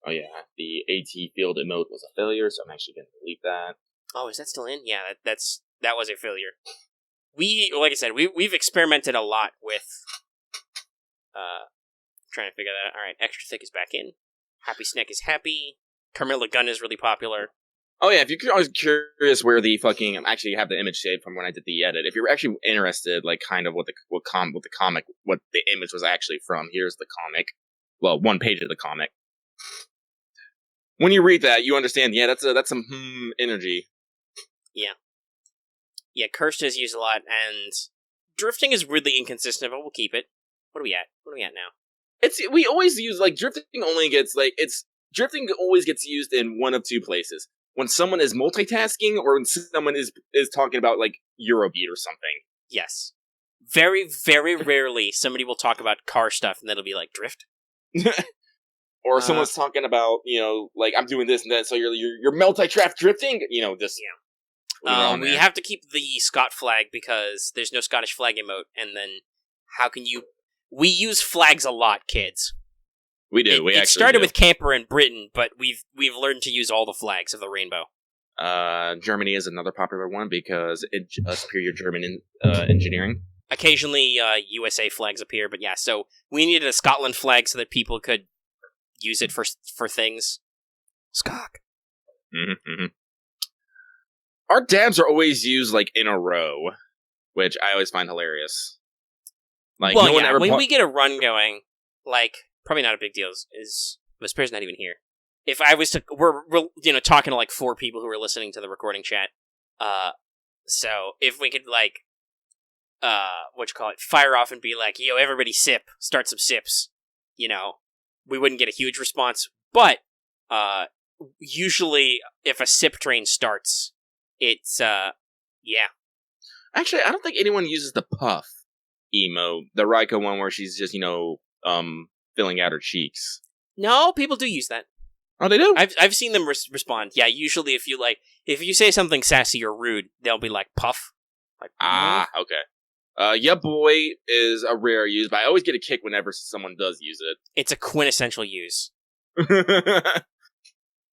Oh yeah, the AT field emote was a failure, so I'm actually going to delete that. Oh, is that still in? Yeah, that was a failure. Like I said, we've experimented a lot with trying to figure that out. All right, Extra Thick is back in. Happy Snack is happy. Carmilla Gun is really popular. Oh yeah, if you're always curious where the fucking actually have the image saved from when I did the edit. If you're actually interested, like kind of what the image was actually from, here's the comic. Well, one page of the comic. When you read that, you understand. Yeah, that's some energy. Yeah. Yeah, Cursed is used a lot, and Drifting is weirdly inconsistent, but we'll keep it. What are we at? What are we at now? We always use like Drifting Drifting always gets used in one of two places. When someone is multitasking or when someone is talking about, like, Eurobeat or something. Yes. Very, very rarely somebody will talk about car stuff and then it'll be like, drift? Or someone's talking about, like, I'm doing this and that, so you're multi-track drifting? This. Yeah. We have to keep the Scot flag because there's no Scottish flag emote, and then how can you... We use flags a lot, kids. We do. It started with Camper in Britain, but we've learned to use all the flags of the rainbow. Germany is another popular one because it's superior German engineering. Occasionally, USA flags appear, but yeah. So we needed a Scotland flag so that people could use it for things. Skok. Mm-hmm. Our dabs are always used like in a row, which I always find hilarious. Like, well, no one when we get a run going, like. Probably not a big deal. This person's not even here. If I was to, we're talking to like 4 people who are listening to the recording chat. So if we could fire off and be like, yo, everybody sip, start some sips. We wouldn't get a huge response. But usually, if a sip train starts, it's yeah. Actually, I don't think anyone uses the puff emo, the Raiko one where she's just filling out her cheeks. No, people do use that. Oh, they do? I've seen them respond. Yeah, usually if you say something sassy or rude, they'll be like, puff. Like, okay. Yeah, boy is a rare use, but I always get a kick whenever someone does use it. It's a quintessential use.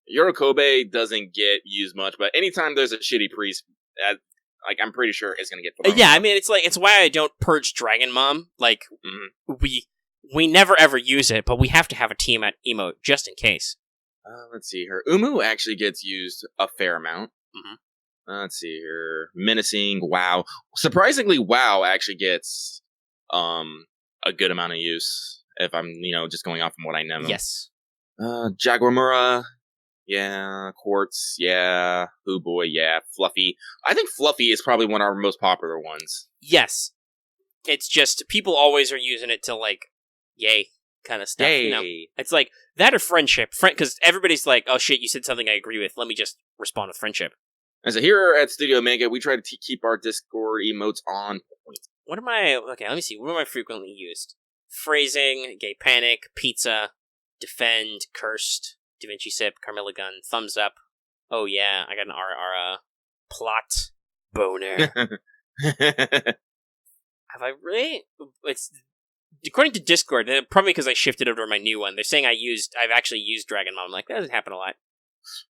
Yorokobe doesn't get used much, but anytime there's a shitty priest, I'm pretty sure it's gonna get put on. Yeah, I mean, it's why I don't purge Dragon Mom. Like, we never ever use it, but we have to have a Tiamat emote just in case. Let's see here. Umu actually gets used a fair amount. Mm-hmm. Let's see here. Menacing, wow. Surprisingly, wow actually gets a good amount of use if I'm, just going off from what I know. Yes. Jaguarmura, yeah. Quartz, yeah. Hoo Boy, yeah. Fluffy. I think Fluffy is probably one of our most popular ones. Yes. It's just, people always are using it to, like, yay kind of stuff, Yay. It's like, that or friendship. Because everybody's like, oh shit, you said something I agree with. Let me just respond with friendship. As a here at StudiOmega, we try to keep our Discord emotes on point. What am I... Okay, let me see. What am I frequently used? Phrasing, gay panic, pizza, defend, cursed, Da Vinci sip, Carmilla gun, thumbs up. Oh yeah, I got an RR, plot, boner. Have I really? It's... According to Discord, probably because I shifted over to my new one, they're saying I've actually used Dragon Mom. I'm like, that doesn't happen a lot.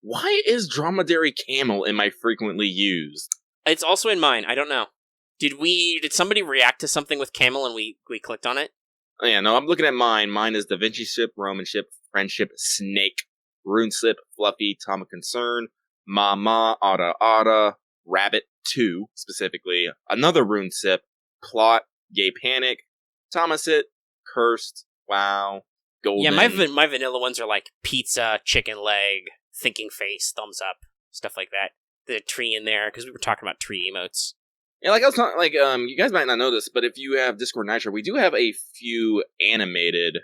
Why is Dromedary Camel in my frequently used? It's also in mine. I don't know. Did somebody react to something with Camel and we clicked on it? Oh yeah, no, I'm looking at mine. Mine is Da Vinci Ship, Roman Ship, Friendship, Snake, Rune Slip, Fluffy, Tom of Concern, Mama, Ada, Rabbit 2, specifically, another Rune Sip, Plot, Gay Panic, Thomasit, Cursed, Wow, Golden. Yeah, my vanilla ones are like pizza, chicken leg, thinking face, thumbs up, stuff like that. The tree in there, because we were talking about tree emotes. Yeah, like I was talking, you guys might not know this, but if you have Discord Nitro, we do have a few animated,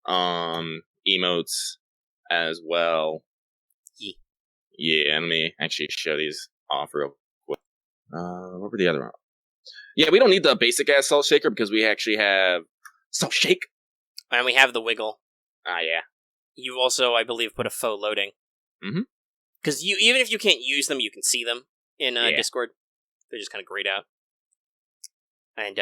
emotes as well. Yeah, let me actually show these off real quick. What were the other ones? Yeah, we don't need the basic ass Salt Shaker because we actually have Salt Shake. And we have the wiggle. Yeah. You also, I believe, put a faux loading. Mm-hmm. Because even if you can't use them, you can see them in Discord. They're just kind of grayed out. And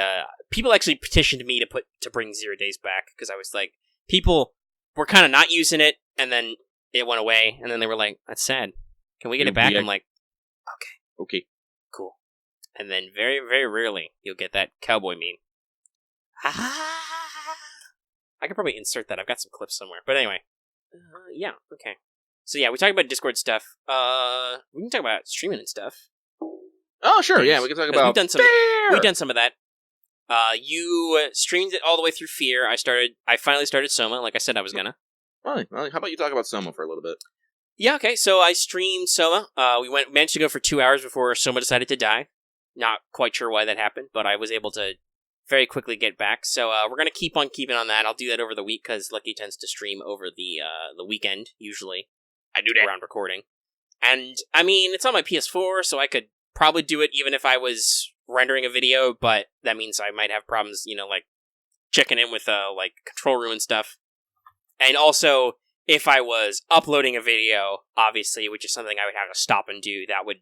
people actually petitioned me to bring 0 days back, because I was like, people were kind of not using it, and then it went away, and then they were like, that's sad. Can we get it back? I'm like, okay. Cool. And then very, very rarely, you'll get that cowboy meme. I could probably insert that. I've got some clips somewhere. But anyway. Yeah, okay. So yeah, we talked about Discord stuff. We can talk about streaming and stuff. Oh, sure, yeah, we can talk about We've done some of that. You streamed it all the way through F.E.A.R. I finally started SOMA, like I said I was gonna. Well, how about you talk about SOMA for a little bit? Yeah, okay, so I streamed SOMA. We managed to go for 2 hours before SOMA decided to die. Not quite sure why that happened, but I was able to very quickly get back. So we're gonna keep on keeping on that. I'll do that over the week, because Lucky tends to stream over the weekend, usually. I do that. Around recording. And, I mean, it's on my PS4, so I could probably do it even if I was rendering a video, but that means I might have problems, like, checking in with, control room and stuff. And also, if I was uploading a video, obviously, which is something I would have to stop and do, that would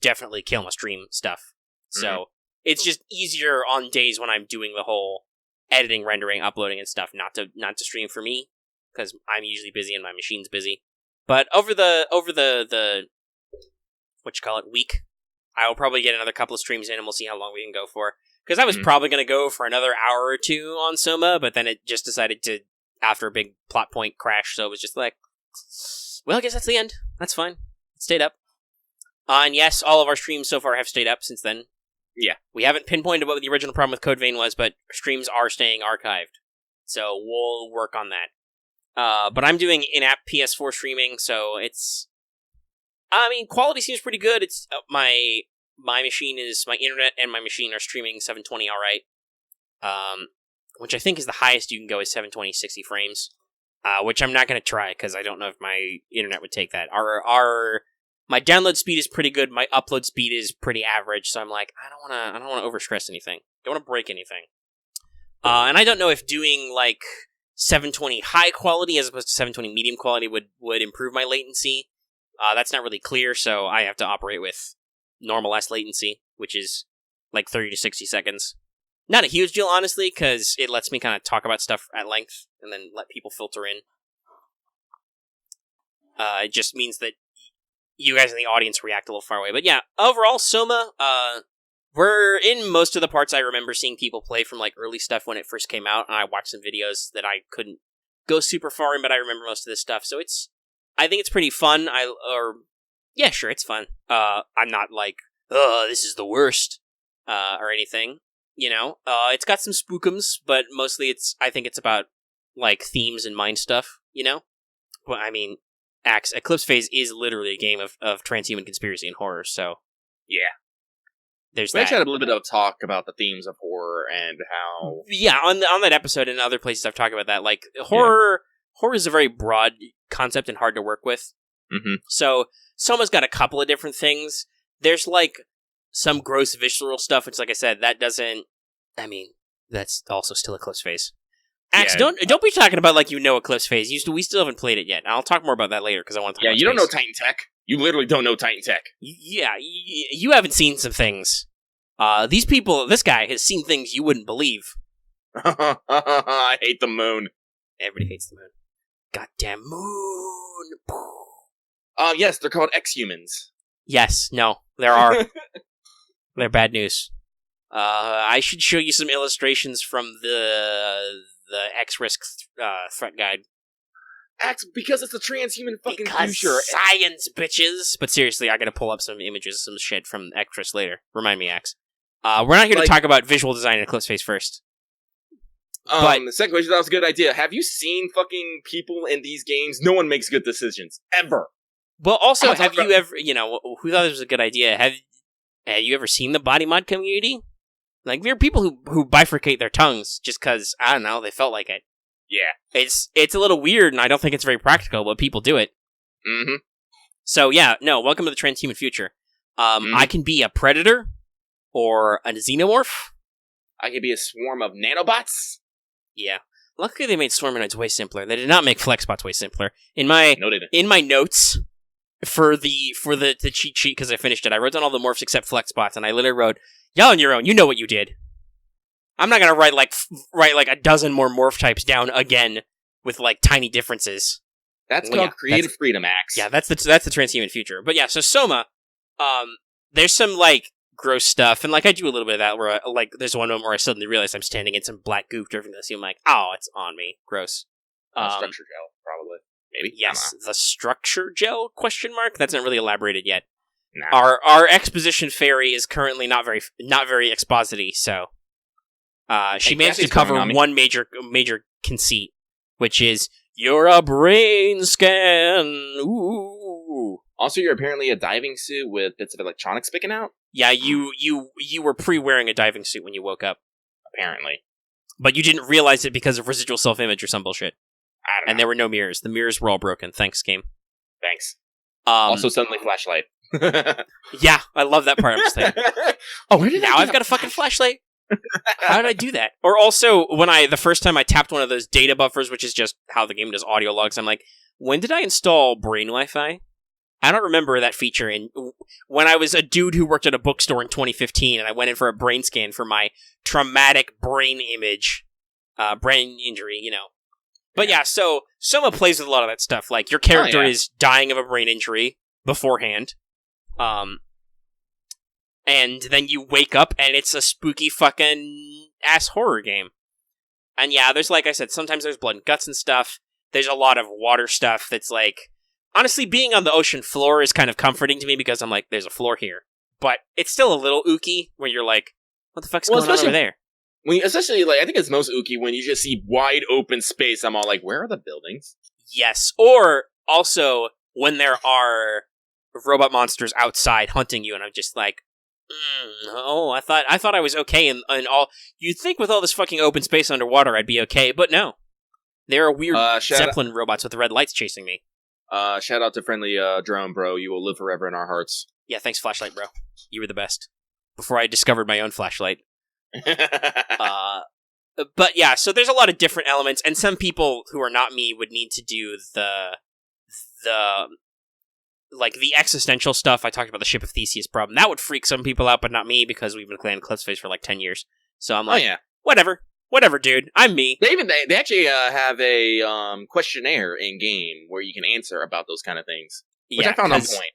definitely kill my stream stuff. So, it's just easier on days when I'm doing the whole editing, rendering, uploading and stuff, not to stream for me, because I'm usually busy and my machine's busy. But over the week, I will probably get another couple of streams in, and we'll see how long we can go for. Because I was probably going to go for another hour or two on SOMA, but then it just decided to, after a big plot point, crash. So it was just like, well, I guess that's the end. That's fine. It stayed up. And yes, all of our streams so far have stayed up since then. Yeah. We haven't pinpointed what the original problem with Code Vein was, but streams are staying archived. So we'll work on that. But I'm doing in-app PS4 streaming, so quality seems pretty good. It's my internet and my machine are streaming 720 alright. Which I think is the highest you can go is 720 60 frames. Which I'm not going to try, because I don't know if my internet would take that. My download speed is pretty good, my upload speed is pretty average, so I'm like, I don't want to overstress anything. Don't want to break anything. And I don't know if doing, 720 high quality as opposed to 720 medium quality would improve my latency. That's not really clear, so I have to operate with normal S latency, which is 30 to 60 seconds. Not a huge deal, honestly, because it lets me kind of talk about stuff at length and then let people filter in. It just means that you guys in the audience react a little far away. But yeah, overall, SOMA, We're in most of the parts I remember seeing people play from, like, early stuff when it first came out, and I watched some videos that I couldn't go super far in, but I remember most of this stuff, so I think it's pretty fun. Yeah, sure, it's fun. I'm not like, this is the worst, or anything, you know? It's got some spookums, but mostly I think it's about, like, themes and mind stuff, you know? Well, I mean, Eclipse Phase is literally a game of transhuman conspiracy and horror, so... Yeah. There's we that. actually had a little bit of talk about the themes of horror and how... Yeah, on that episode and other places I've talked about that. Like, horror is a very broad concept and hard to work with. Mm-hmm. So, SOMA's got a couple of different things. There's, like, some gross visceral stuff, which, like I said, that doesn't... I mean, that's also still Eclipse Phase. Axe, don't be talking about like you know Eclipse Phase. We still haven't played it yet. I'll talk more about that later because I want to talk about you don't know space. Titan Tech. You literally don't know Titan Tech. Yeah, you haven't seen some things. This guy has seen things you wouldn't believe. I hate the moon. Everybody hates the moon. Goddamn moon. Yes, they're called ex-humans. Yes, no, there are. They're bad news. I should show you some illustrations from the X-Risk threat guide. Because it's a transhuman fucking because future. Science, bitches! But seriously, I gotta pull up some images, some shit from X-Risk later. Remind me, Axe. We're not here to talk about visual design in Eclipse Phase first. The second question, that was a good idea. Have you seen fucking people in these games? No one makes good decisions. Ever. Well, also, have you ever, who thought this was a good idea? Have you ever seen the body mod community? Like, there are people who bifurcate their tongues just because, I don't know, they felt like it. Yeah. It's a little weird, and I don't think it's very practical, but people do it. Mm-hmm. So, yeah, no, welcome to the transhuman future. I can be a predator, or a xenomorph. I could be a swarm of nanobots. Yeah. Luckily, they made Swarmanoids way simpler. They did not make Flexbots way simpler. In my notes for the cheat sheet, because I finished it, I wrote down all the morphs except Flexbots, and I literally wrote, "Y'all on your own. You know what you did." I'm not gonna write like a dozen more morph types down again with like tiny differences. That's called creative freedom, Axe. Yeah, that's the transhuman future. But yeah, so Soma, there's some like gross stuff, and like I do a little bit of that where like there's one moment where I suddenly realize I'm standing in some black goop drifting to the sea. I'm like, oh, it's on me, gross. Structure gel, probably, maybe. Yes, the structure gel ? That's not really elaborated yet. Nah. Our exposition fairy is currently not very exposity, so she managed to cover one major conceit, which is you're a brain scan. Ooh. Also, you're apparently a diving suit with bits of electronics sticking out. Yeah, you were pre-wearing a diving suit when you woke up. Apparently. But you didn't realize it because of residual self-image or some bullshit. I don't know. And there were no mirrors. The mirrors were all broken. Thanks, game. Thanks. Also, suddenly flashlight. Yeah, I love that part. I'm just thinking, I've got a fucking flashlight. How did I do that? Or also, the first time I tapped one of those data buffers, which is just how the game does audio logs, I'm like, when did I install Brain Wi-Fi? I don't remember that feature. And when I was a dude who worked at a bookstore in 2015, and I went in for a brain scan for my traumatic brain injury, But yeah, so Soma plays with a lot of that stuff. Like, your character is dying of a brain injury beforehand. And then you wake up and it's a spooky fucking ass horror game. And yeah, there's, like I said, sometimes there's blood and guts and stuff. There's a lot of water stuff that's like... Honestly, being on the ocean floor is kind of comforting to me because I'm like, there's a floor here. But it's still a little ooky when you're like, what the fuck's going on over there? Especially, like, I think it's most ooky when you just see wide open space. I'm all like, where are the buildings? Yes. Or also when there are robot monsters outside hunting you and I'm just like, I thought I was okay and all. You'd think with all this fucking open space underwater I'd be okay, but no. There are weird Zeppelin robots with the red lights chasing me. Shout out to friendly drone, bro. You will live forever in our hearts. Yeah, thanks, flashlight, bro. You were the best. Before I discovered my own flashlight. But yeah, so there's a lot of different elements, and some people who are not me would need to do the existential stuff. I talked about the Ship of Theseus problem. That would freak some people out, but not me, because we've been playing Eclipse Phase for like 10 years. So I'm like, whatever, dude. I'm me. They actually have a questionnaire in game where you can answer about those kind of things, which I found on point.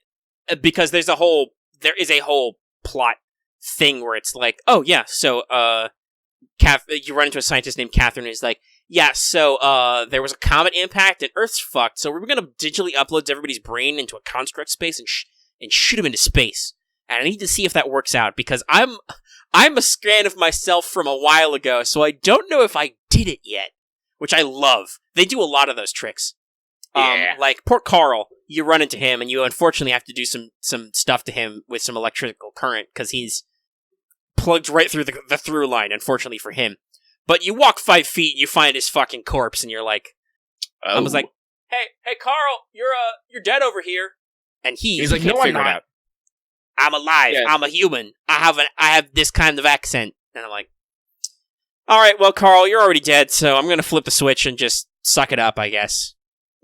Because there is a whole plot thing where it's like, oh yeah, so you run into a scientist named Catherine, who's like, yeah, so there was a comet impact and Earth's fucked, so we're gonna digitally upload everybody's brain into a construct space and shoot him into space. And I need to see if that works out, because I'm a scan of myself from a while ago, so I don't know if I did it yet, which I love. They do a lot of those tricks. Yeah. Like poor Carl, you run into him, and you unfortunately have to do some stuff to him with some electrical current, because he's plugged right through the through line, unfortunately for him. But you walk 5 feet, and you find his fucking corpse, and you're like, I was like, hey, Carl, you're dead over here. And he's like, no, I'm not. I'm alive. Yeah. I'm a human. I have this kind of accent. And I'm like, all right, well, Carl, you're already dead, so I'm going to flip the switch and just suck it up, I guess.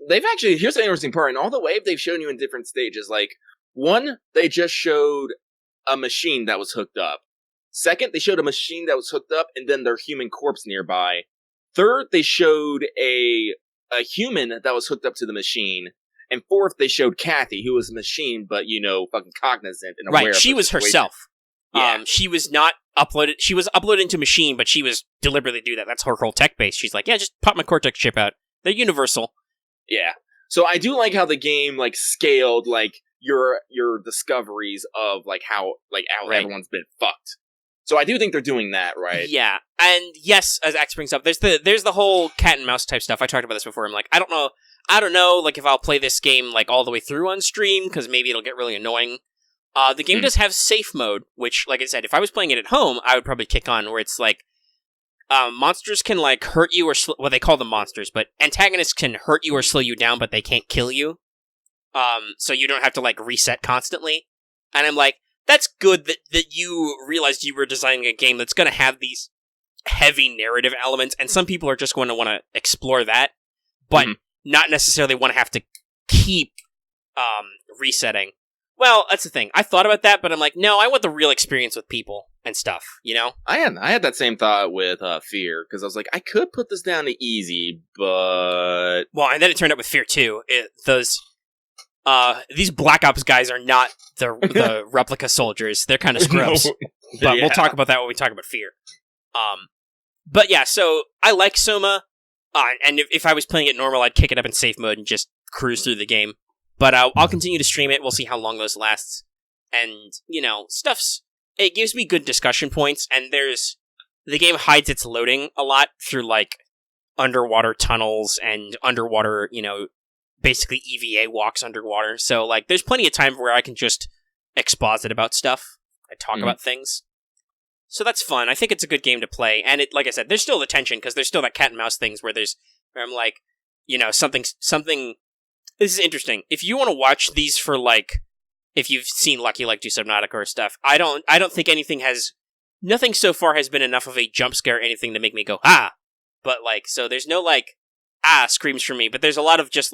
They've actually, here's the interesting part. In all the wave, they've shown you in different stages. Like, one, they just showed a machine that was hooked up. Second, they showed a machine that was hooked up, and then their human corpse nearby. Third, they showed a human that was hooked up to the machine. And fourth, they showed Kathy, who was a machine, but, fucking cognizant and aware. Right, she was herself. Yeah. She was not uploaded. She was uploaded into machine, but she was deliberately do that. That's her whole tech base. She's like, yeah, just pop my Cortex chip out. They're universal. Yeah. So I do like how the game, scaled, your discoveries of, how right. Everyone's been fucked. So I do think they're doing that, right? Yeah, and yes, as Axe brings up, there's the whole cat and mouse type stuff. I talked about this before. I'm like, I don't know, if I'll play this game all the way through on stream, because maybe it'll get really annoying. The game does have safe mode, which, like I said, if I was playing it at home, I would probably kick on, where it's monsters can hurt you or they call them monsters, but antagonists can hurt you or slow you down, but they can't kill you. So you don't have to reset constantly. And I'm like, that's good that you realized you were designing a game that's going to have these heavy narrative elements, and some people are just going to want to explore that, but not necessarily want to have to keep resetting. Well, that's the thing. I thought about that, but I'm like, no, I want the real experience with people and stuff, I had that same thought with F.E.A.R, because I was like, I could put this down to easy, but... Well, and then it turned out with F.E.A.R 2, these Black Ops guys are not the replica soldiers. They're kind of scrubs. No. But we'll talk about that when we talk about F.E.A.R. But yeah, so I like SOMA, and if I was playing it normal, I'd kick it up in safe mode and just cruise through the game. But I'll continue to stream it. We'll see how long those lasts. And, it gives me good discussion points, and the game hides its loading a lot through, underwater tunnels and underwater, basically EVA walks underwater. So, there's plenty of time where I can just exposit about stuff. I talk about things. So that's fun. I think it's a good game to play. And like I said, there's still the tension, because there's still that cat and mouse things where I'm like, something... This is interesting. If you want to watch these for, if you've seen Lucky do Subnautica or stuff, I don't think nothing so far has been enough of a jump scare or anything to make me go, ah! But, so there's no, screams from me, but there's a lot of just,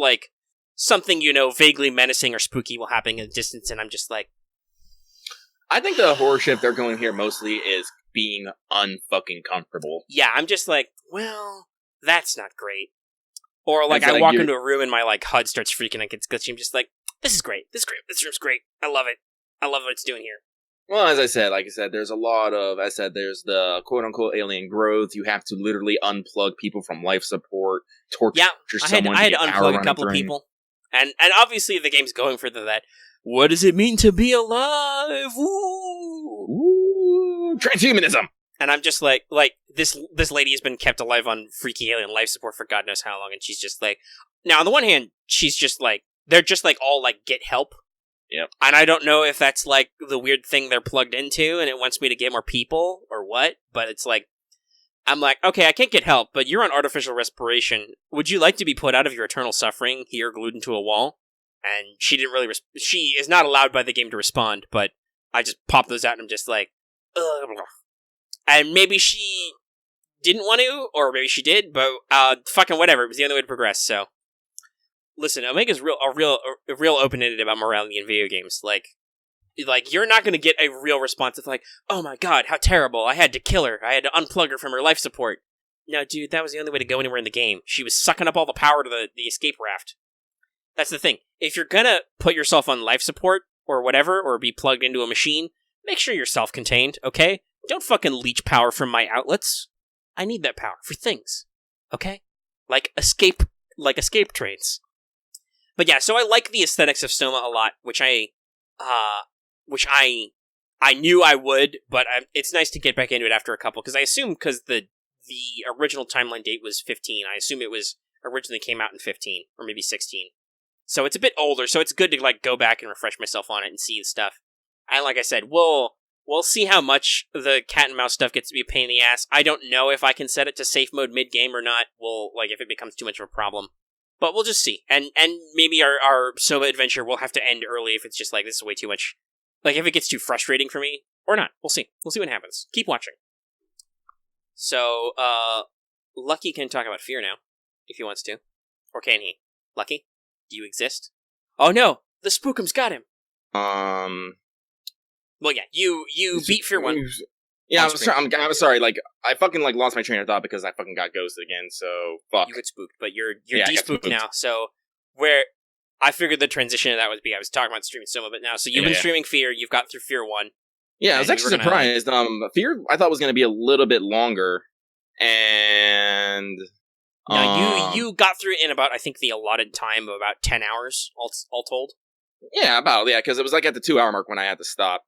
something, vaguely menacing or spooky will happen in the distance, and I'm just like... I think the horror shift they're going here mostly is being unfucking comfortable. Yeah, I'm just like, well, that's not great. Or, I walk into a room and my, HUD starts freaking and gets glitchy. I'm just like, this is great. This room's great. I love it. I love what it's doing here. Well, as I said, there's a lot of, there's the quote-unquote alien growth. You have to literally unplug people from life support, torture someone. I had to unplug a couple of people. And obviously the game's going for that. What does it mean to be alive? Ooh, transhumanism! And I'm just like this lady has been kept alive on freaky alien life support for God knows how long, and she's just now on the one hand, she's just they're just all get help. Yep. And I don't know if that's the weird thing they're plugged into and it wants me to get more people or what, but it's I'm like, okay, I can't get help, but you're on artificial respiration. Would you like to be put out of your eternal suffering here glued into a wall? And she didn't really, she is not allowed by the game to respond, but I just pop those out and I'm just like, ugh. And maybe she didn't want to, or maybe she did, but fucking whatever. It was the only way to progress. So, listen, Omega's real open-ended about morality in video games. You're not going to get a real response of oh my god, how terrible! I had to kill her. I had to unplug her from her life support. No, dude, that was the only way to go anywhere in the game. She was sucking up all the power to the escape raft. That's the thing. If you're gonna put yourself on life support or whatever, or be plugged into a machine, make sure you're self-contained, okay? Don't fucking leech power from my outlets. I need that power for things, okay? Like escape trains. But yeah, so I like the aesthetics of Soma a lot, which I knew I would, but it's nice to get back into it after a couple, because I assume because the original timeline date was 15, I assume it was originally came out in 15, or maybe 16. So it's a bit older, so it's good to like go back and refresh myself on it and see the stuff. And like I said, we'll see how much the cat and mouse stuff gets to be a pain in the ass. I don't know if I can set it to safe mode mid-game or not, if it becomes too much of a problem. But we'll just see. And maybe our Soma adventure will have to end early if it's just like, this is way too much. Like, if it gets too frustrating for me, or not. We'll see. We'll see what happens. Keep watching. So, Lucky can talk about F.E.A.R. now, if he wants to. Or can he? Lucky? Do you exist? Oh no! The Spookums got him! Well, yeah, you beat F.E.A.R. 1. Yeah, I'm sorry, like, I fucking, like, lost my train of thought because I fucking got ghosted again, so, fuck. You get spooked, but you're de-spooked now, so, where, I figured the transition of that would be, I was talking about streaming Soma, but now, so you've been streaming F.E.A.R., you've got through F.E.A.R. 1. Yeah, I was actually surprised, F.E.A.R. I thought was gonna be a little bit longer, and... No, you got through it in about, I think, the allotted time of about 10 hours, all told. Yeah, because it was, like, at the 2-hour mark when I had to stop,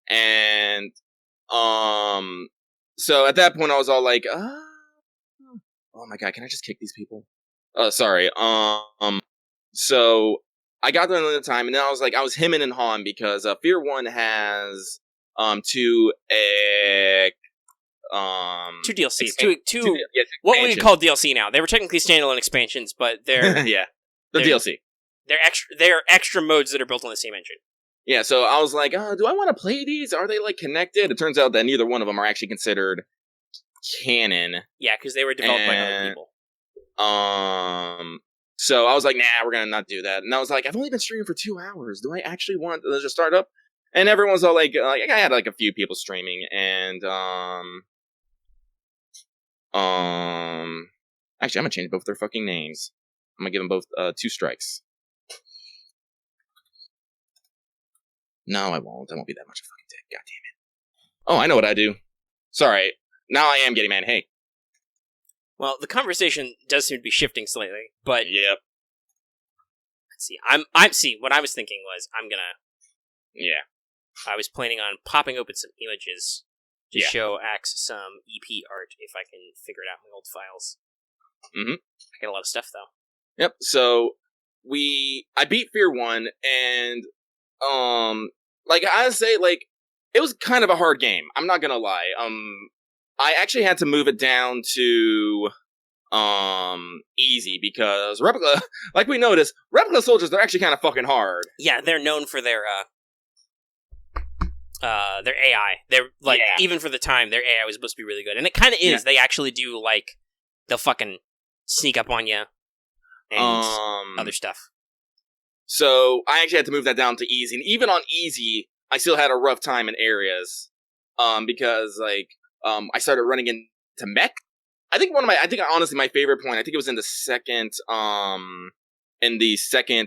and... So at that point I was all like, oh my god, can I just kick these people? Sorry. So I got there another time, and then I was hemming and hawing because F.E.A.R. 1 has two DLCs, two what we call DLC now. They were technically standalone expansions, but they're they're DLC. They're extra modes that are built on the same engine. Yeah, so I was like, do I want to play these? Are they, like, connected? It turns out that neither one of them are actually considered canon. Yeah, because they were developed by other people. So I was like, nah, we're gonna not do that. And I was like, I've only been streaming for 2 hours. Do I actually want to just start up? And everyone was all like, I had, like, a few people streaming, and, actually, I'm gonna change both their fucking names. I'm gonna give them both, 2 strikes. No, I won't. I won't be that much of a fucking dick. God damn it. Oh, I know what I do. Sorry. Now I am getting mad. Hey. Well, the conversation does seem to be shifting slightly, but... Yep. Let's see. What I was thinking was, Yeah. I was planning on popping open some images to show Axe some EP art, if I can figure it out in my old files. Mm-hmm. I got a lot of stuff, though. Yep, so... I beat F.E.A.R. 1, and... I say, like, it was kind of a hard game. I'm not gonna lie. I actually had to move it down to, easy, because Replica, like we noticed, Replica soldiers, they're actually kind of fucking hard. Yeah, they're known for their AI. They're, like, even for the time, their AI was supposed to be really good. And it kind of is. Yeah. They actually do, like, they'll fucking sneak up on you and other stuff. So, I actually had to move that down to easy. And even on easy, I still had a rough time in areas. Because, like, I started running into mech. Honestly, my favorite point, I think it was in the second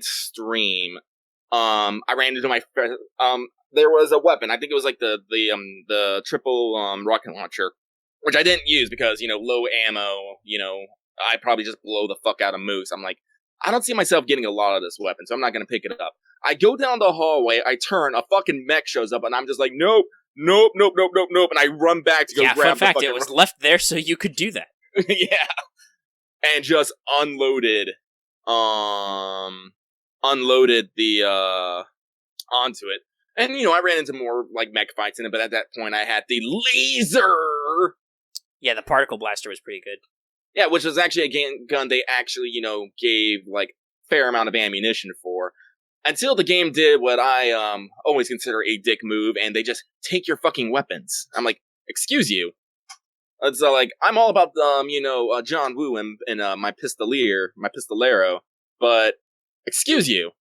stream. I ran into there was a weapon. I think it was, like, the triple, rocket launcher. Which I didn't use because, low ammo, I'd probably just blow the fuck out of Moose. I'm like, I don't see myself getting a lot of this weapon, so I'm not going to pick it up. I go down the hallway, I turn, a fucking mech shows up, and I'm just like, nope, and I run back to go grab fun fact, it was left there so you could do that. Yeah. And just unloaded the, onto it. And, I ran into more, like, mech fights in it, but at that point I had the laser! Yeah, the particle blaster was pretty good. Yeah, which was actually a gun they actually, gave, like, fair amount of ammunition for. Until the game did what I, always consider a dick move, and they just take your fucking weapons. I'm like, excuse you. It's like, I'm all about, John Woo and my pistolero, but, excuse you.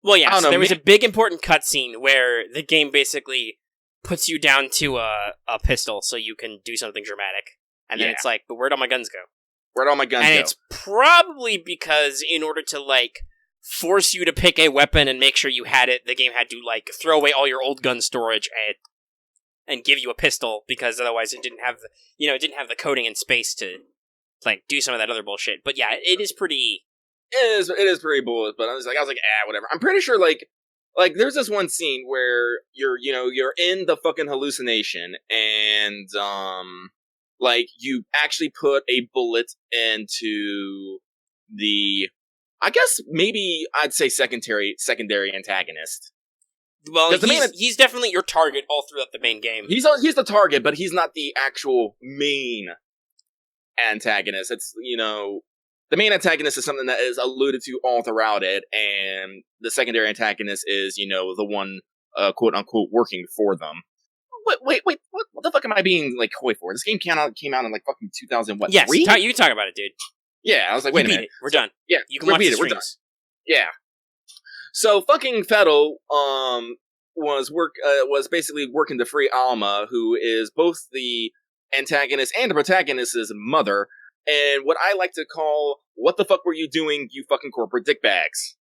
Well, yeah, so there was a big important cutscene where the game basically puts you down to a pistol so you can do something dramatic. And then it's like, but where'd all my guns go? Where'd all my guns go? And it's probably because in order to, like, force you to pick a weapon and make sure you had it, the game had to, like, throw away all your old gun storage and give you a pistol because otherwise it didn't have the coding and space to like do some of that other bullshit. But yeah, it is pretty. It is pretty bullet, but I was like, whatever. I'm pretty sure, like there's this one scene where you're in the fucking hallucination, and like you actually put a bullet into the, I guess maybe I'd say secondary antagonist. Well, he's definitely your target all throughout the main game. He's the target, but he's not the actual main antagonist. It's, the main antagonist is something that is alluded to all throughout it, and the secondary antagonist is, the one, quote unquote, working for them. Wait, what the fuck am I being, like, coy for? This game came out in, like, fucking 2000, what, yes, 3? you can talk about it, dude. Yeah, I was like, wait a minute. We're done. Yeah, you can watch the streams. We're done. Yeah. So fucking Fettel was basically working to free Alma, who is both the antagonist and the protagonist's mother, and what I like to call, what the fuck were you doing, you fucking corporate dickbags?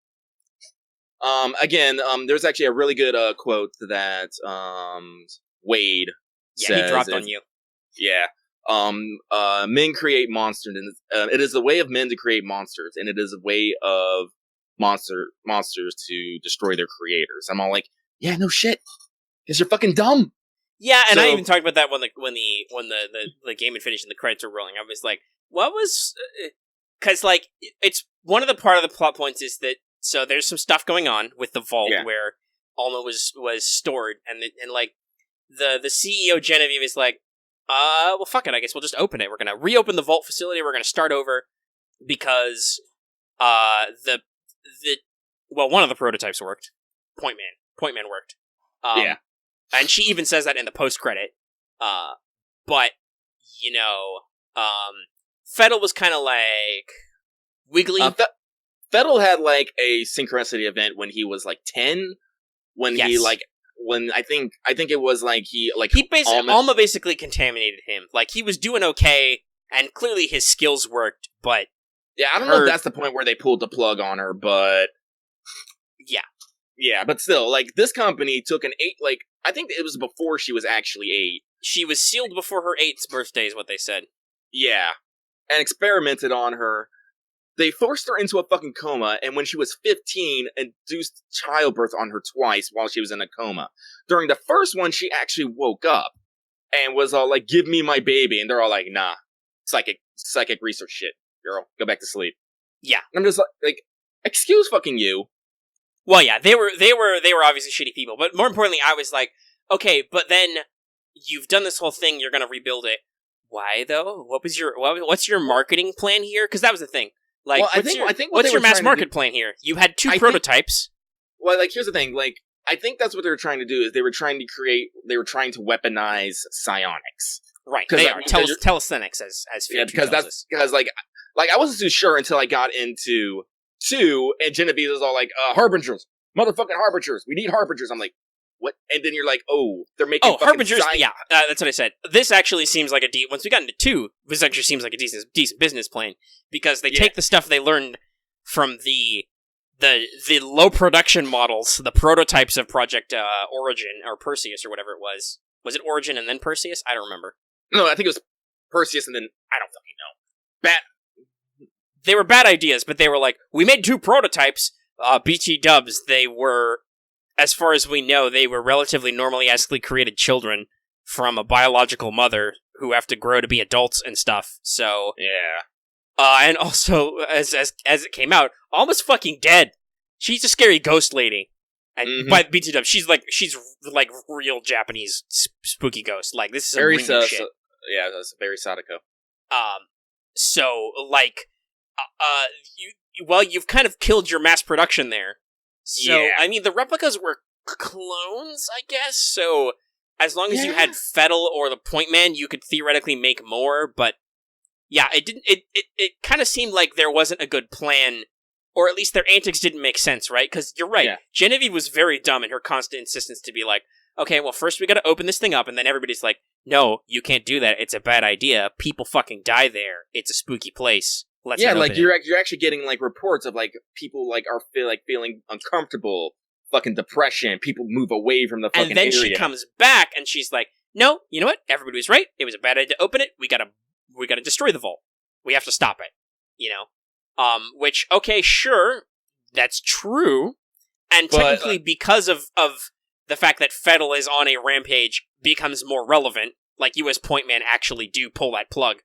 Again, there's actually a really good quote that Wade says. He dropped on you. Yeah. Men create monsters, and it is the way of men to create monsters, and it is a way of monsters to destroy their creators. I'm all like, yeah, no shit, because you're fucking dumb. Yeah, and I even talked about that when the game had finished and the credits were rolling. I was like, what was? Because like it's one of the part of the plot points is that so there's some stuff going on with the vault where Alma was stored, and like the CEO Genevieve is like, well, fuck it, I guess we'll just open it. We're gonna reopen the vault facility. We're gonna start over because one of the prototypes worked. Point Man worked. And she even says that in the post credit. But Fettel was kind of like wiggly. Fettel had like a synchronicity event when he was like 10. When I think it was like Alma basically contaminated him. Like he was doing okay, and clearly his skills worked, but yeah, I don't know if that's the point where they pulled the plug on her, but yeah, but still, like this company took an 8. Like I think it was before she was actually 8. She was sealed before her 8th birthday, is what they said. Yeah, and experimented on her. They forced her into a fucking coma, and when she was 15, induced childbirth on her twice while she was in a coma. During the first one, she actually woke up and was all like, "Give me my baby," and they're all like, "Nah, psychic research shit, girl. Go back to sleep." Yeah, and I'm just like, excuse fucking you. Well, yeah, they were obviously shitty people, but more importantly, I was like, okay, but then you've done this whole thing, you're gonna rebuild it. Why though? What's your marketing plan here? Because that was the thing. Like, well, what's your mass market plan here? You had 2 prototypes. Well, like, here's the thing. Like, I think that's what they were trying to do. Is they were trying to weaponize psionics. Right. They are. Telasthenics as because like I wasn't too sure until I got into 2, and Genevieve was all like, harbingers, motherfucking harbingers. We need harbingers. I'm like, what? And then you're like, oh, they're making harbingers. Yeah, that's what I said. This actually seems like once we got into 2, this actually seems like a decent business plan, because they take the stuff they learned from the low production models, the prototypes of Project Origin or Perseus or whatever it was. Was it Origin and then Perseus? I don't remember. No, I think it was Perseus and then I don't fucking know. They were bad ideas, but they were like, we made 2 prototypes. BT dubs. They were, as far as we know, they were relatively normally created children from a biological mother who have to grow to be adults and stuff. So yeah. And also, as it came out, Alma's fucking dead. She's a scary ghost lady. And by BT dub, she's like real Japanese spooky ghost. Like, this is some very shit. Yeah, that's very Sadako. So like, you've kind of killed your mass production there. So yeah. I mean, the replicas were clones, I guess. So as long as you had Fettel or the Point Man, you could theoretically make more. But yeah, it didn't. It kind of seemed like there wasn't a good plan, or at least their antics didn't make sense, right? Because you're right, Genevieve was very dumb in her constant insistence to be like, okay, well, first we got to open this thing up, and then everybody's like, no, you can't do that. It's a bad idea. People fucking die there. It's a spooky place. Let's like you're actually getting like reports of like people like are feeling uncomfortable, fucking depression. People move away from the fucking area. And then she comes back and she's like, no, you know what? Everybody was right. It was a bad idea to open it. We gotta destroy the vault. We have to stop it. You know? Which, okay, sure, that's true. And technically, because of the fact that Fettel is on a rampage becomes more relevant, like you as Point Man actually do pull that plug.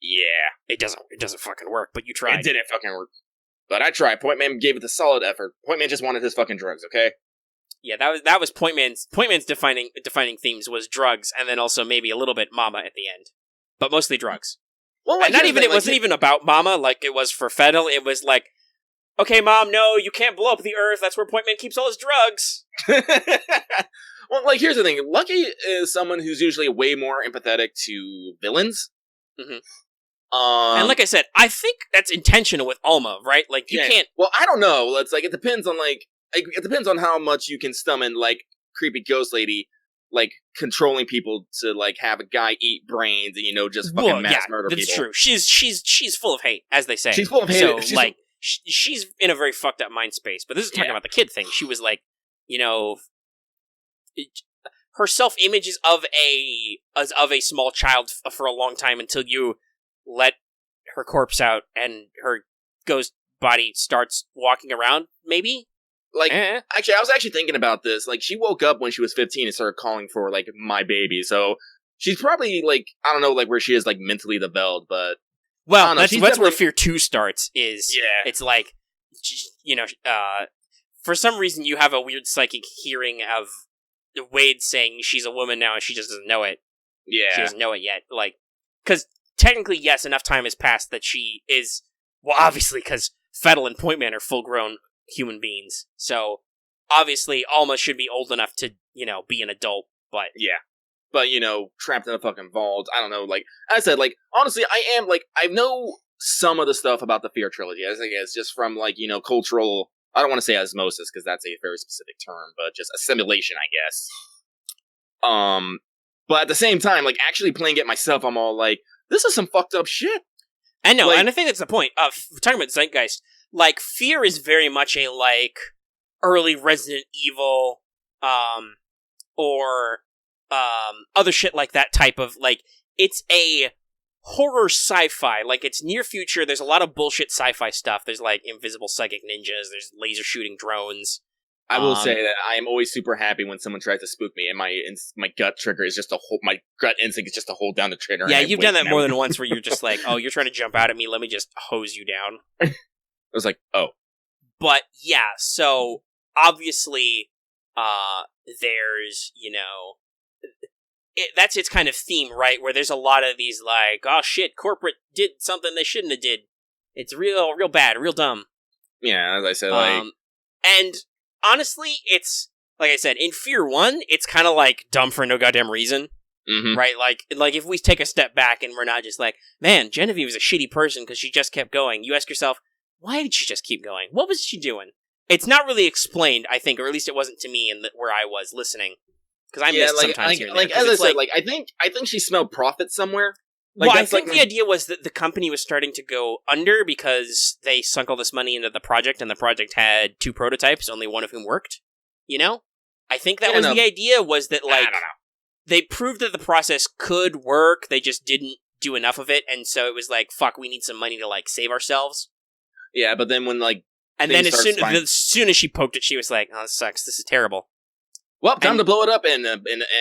Yeah. It doesn't fucking work, but you tried. It didn't fucking work. But I tried. Point Man gave it a solid effort. Point Man just wanted his fucking drugs, okay? Yeah, that was Point Man's defining themes was drugs, and then also maybe a little bit Mama at the end. But mostly drugs. Well, like, and it wasn't even about Mama like it was for Fettel. It was like, okay, Mom, no, you can't blow up the Earth. That's where Point Man keeps all his drugs. Well, like, here's the thing. Lucky is someone who's usually way more empathetic to villains. Mm-hmm. And like I said, I think that's intentional with Alma, right? Like, you can't... Well, I don't know. It's like, it depends on how much you can summon, like, creepy ghost lady, like, controlling people to, like, have a guy eat brains and, you know, just fucking murder people. That's true. She's full of hate, as they say. She's full of hate. So, she's in a very fucked up mind space. But this is talking about the kid thing. She was like, you know... her self-image is of a small child for a long time until you let her corpse out and her ghost body starts walking around, maybe? Like, actually, I was actually thinking about this. Like, she woke up when she was 15 and started calling for, like, my baby. So, she's probably, like, I don't know, like, where she is, like, mentally developed, but... Well, that's where F.E.A.R. 2 starts, is... Yeah. It's like, you know, for some reason you have a weird psychic hearing of Wade saying she's a woman now and she just doesn't know it. Yeah. She doesn't know it yet. Like, because technically, yes, enough time has passed that she is... Well, obviously, because Fettel and Point Man are full-grown human beings. So, obviously, Alma should be old enough to, you know, be an adult, but... Yeah. But, you know, trapped in a fucking vault, I don't know, like, I said, like, honestly, I know some of the stuff about the F.E.A.R. trilogy. I think it's just from, like, you know, cultural... I don't want to say osmosis, because that's a very specific term, but just assimilation, I guess. But at the same time, like, actually playing it myself, I'm all like, this is some fucked up shit. I know, like, and I think that's the point. Talking about Zeitgeist, like, F.E.A.R. is very much a, like, early Resident Evil, or, other shit like that type of, like, it's a horror sci-fi, like, it's near future, there's a lot of bullshit sci-fi stuff, there's, like, invisible psychic ninjas, there's laser shooting drones. I will say that I am always super happy when someone tries to spook me, and my gut trigger is just my gut instinct is just to hold down the trigger. Yeah, you've done that more than once, where you're just like, oh, you're trying to jump out at me, let me just hose you down. I was like, oh. But, yeah, so, obviously, there's, you know... that's its kind of theme, right? Where there's a lot of these, like, oh shit, corporate did something they shouldn't have did. It's real bad, real dumb. Yeah, as I said, like... And, honestly, it's, like I said, in F.E.A.R. 1, it's kind of, like, dumb for no goddamn reason. Mm-hmm. Right? Like, if we take a step back and we're not just like, man, Genevieve was a shitty person because she just kept going, you ask yourself, why did she just keep going? What was she doing? It's not really explained, I think, or at least it wasn't to me where I was listening. Because I missed sometimes here and there. Like, as I said, like, I think she smelled profit somewhere. Like, well, I think the idea was that the company was starting to go under because they sunk all this money into the project, and the project had 2 prototypes, only one of whom worked. You know? I think that was the idea, was that, like, they proved that the process could work, they just didn't do enough of it, and so it was like, fuck, we need some money to, like, save ourselves. Yeah, but then when, like... And then as soon as she poked it, she was like, oh, this sucks, this is terrible. Well, time to blow it up and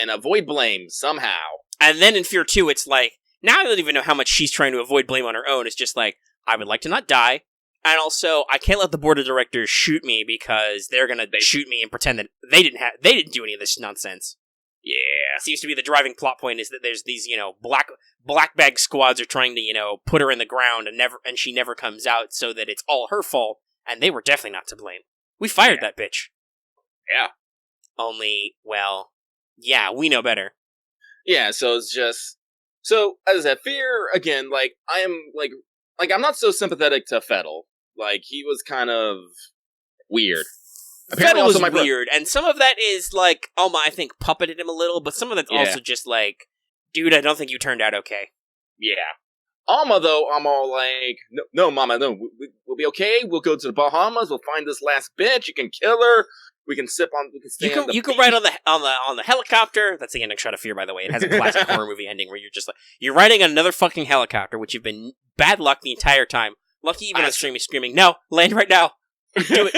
avoid blame, somehow. And then in F.E.A.R. 2, it's like, now I don't even know how much she's trying to avoid blame on her own. It's just like, I would like to not die, and also, I can't let the board of directors shoot me because they're gonna shoot me and pretend that they didn't do any of this nonsense. Yeah. It seems to be the driving plot point is that there's these, you know, black bag squads are trying to, you know, put her in the ground and she never comes out, so that it's all her fault, and they were definitely not to blame. We fired that bitch. Yeah. Only, well, yeah, we know better. Yeah, so it's just... So, as I said, F.E.A.R., again, like, I am, like, I'm not so sympathetic to Fettel. Like, he was kind of weird. Fettel was weird, and some of that is, like, Alma, I think, puppeted him a little, but some of that's also just like, dude, I don't think you turned out okay. Yeah. Alma, though, I'm all like, no, Mama, no, we'll be okay, we'll go to the Bahamas, we'll find this last bitch, you can kill her, We can sip on. We can stay on the you can ride on the helicopter. That's the ending shot of Fear, by the way. It has a classic horror movie ending where you're just like you're riding on another fucking helicopter, which you've been bad luck the entire time. Lucky even on stream is screaming, "No, land right now, do it!"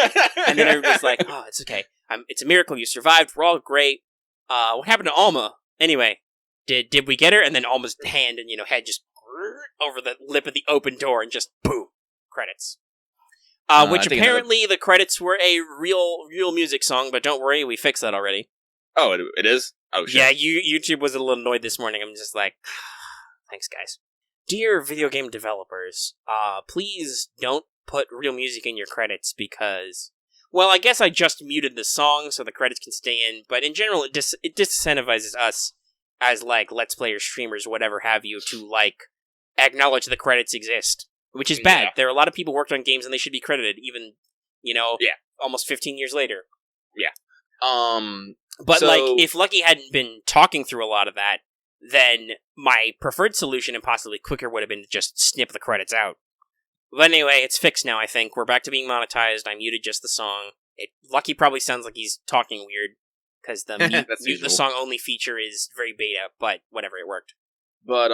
And then everybody's like, "Oh, it's okay. It's a miracle you survived. We're all great. What happened to Alma? Anyway, did we get her?" And then Alma's hand and head just over the lip of the open door and just boom, credits. Which apparently the credits were a real music song, but don't worry, we fixed that already. Oh, it is? Oh, shit. Yeah, YouTube was a little annoyed this morning. I'm just like, thanks, guys. Dear video game developers, please don't put real music in your credits because, well, I guess I just muted the song so the credits can stay in, but in general, it disincentivizes us as, like, Let's Players, streamers, whatever have you, to, like, acknowledge the credits exist. Which is bad. Yeah. There are a lot of people worked on games and they should be credited, even, almost 15 years later. Yeah. But, if Lucky hadn't been talking through a lot of that, then my preferred solution and possibly quicker would have been to just snip the credits out. But anyway, it's fixed now, I think. We're back to being monetized. I muted just the song. Lucky probably sounds like he's talking weird, because the mute the song only feature is very beta, but whatever, it worked. But,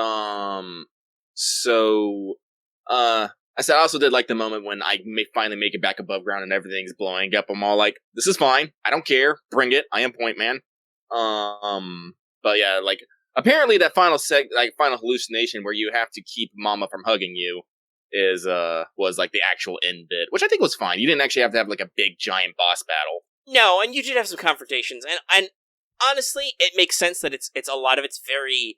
I said I also did like the moment when I finally make it back above ground and everything's blowing up. I'm all like, this is fine. I don't care. Bring it. I am Point Man. But yeah, like, apparently that final hallucination where you have to keep Mama from hugging you was like the actual end bit, which I think was fine. You didn't actually have to have like a big giant boss battle. No, and you did have some confrontations, and honestly, it makes sense that it's a lot of it's very,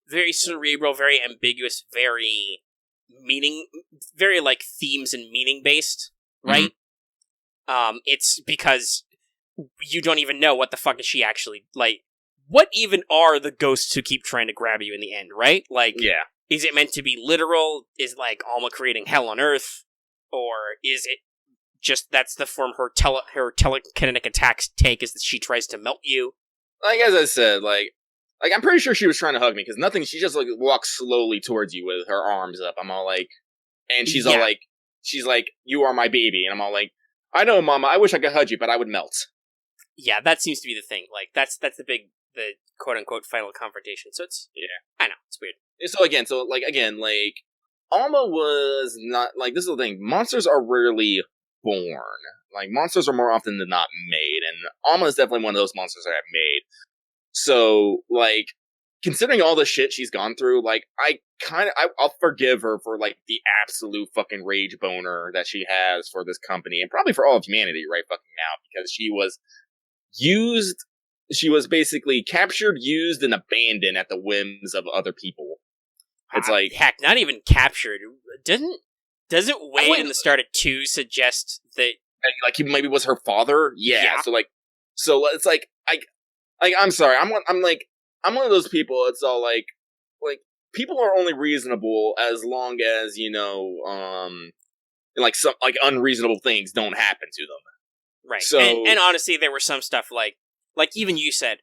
very cerebral, very ambiguous, very like themes and meaning based, right? Mm-hmm. It's because you don't even know what the fuck is she actually like. What even are the ghosts who keep trying to grab you in the end, right? Like, yeah, is it meant to be literal? Is like Alma creating hell on Earth, or is it just that's the form her telekinetic attacks take? Is that she tries to melt you? Like as I said, like I'm pretty sure she was trying to hug me, because nothing, she just, like, walks slowly towards you with her arms up. I'm all like, and she's all like, you are my baby. And I'm all like, I know, Mama, I wish I could hug you, but I would melt. Yeah, that seems to be the thing. Like, that's the quote-unquote final confrontation. So it's, I know, it's weird. So, Alma was not, like, this is the thing, monsters are rarely born. Like, monsters are more often than not made, and Alma is definitely one of those monsters that I've made. So, like, considering all the shit she's gone through, like, I'll forgive her for, like, the absolute fucking rage boner that she has for this company, and probably for all of humanity right fucking now, because she was basically captured, used, and abandoned at the whims of other people. It's like... Heck, not even captured. Doesn't Wade in the start of 2 suggest that... Like, he maybe was her father? Yeah. So it's like, I'm sorry. I'm one of those people. It's all like people are only reasonable as long as some unreasonable things don't happen to them. Right. So, and honestly, there were some stuff like even you said,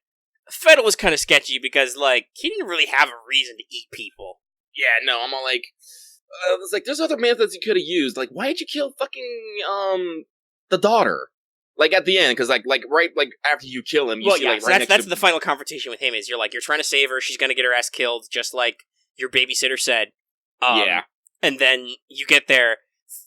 Fettel was kind of sketchy because he didn't really have a reason to eat people. Yeah. No. I'm all like, it's like there's other methods you could have used. Like, why did you kill fucking the daughter? Like, at the end, because, right after you kill him, you see, right next that's the final confrontation with him, is you're trying to save her, she's gonna get her ass killed, just like your babysitter said. Yeah. And then you get there,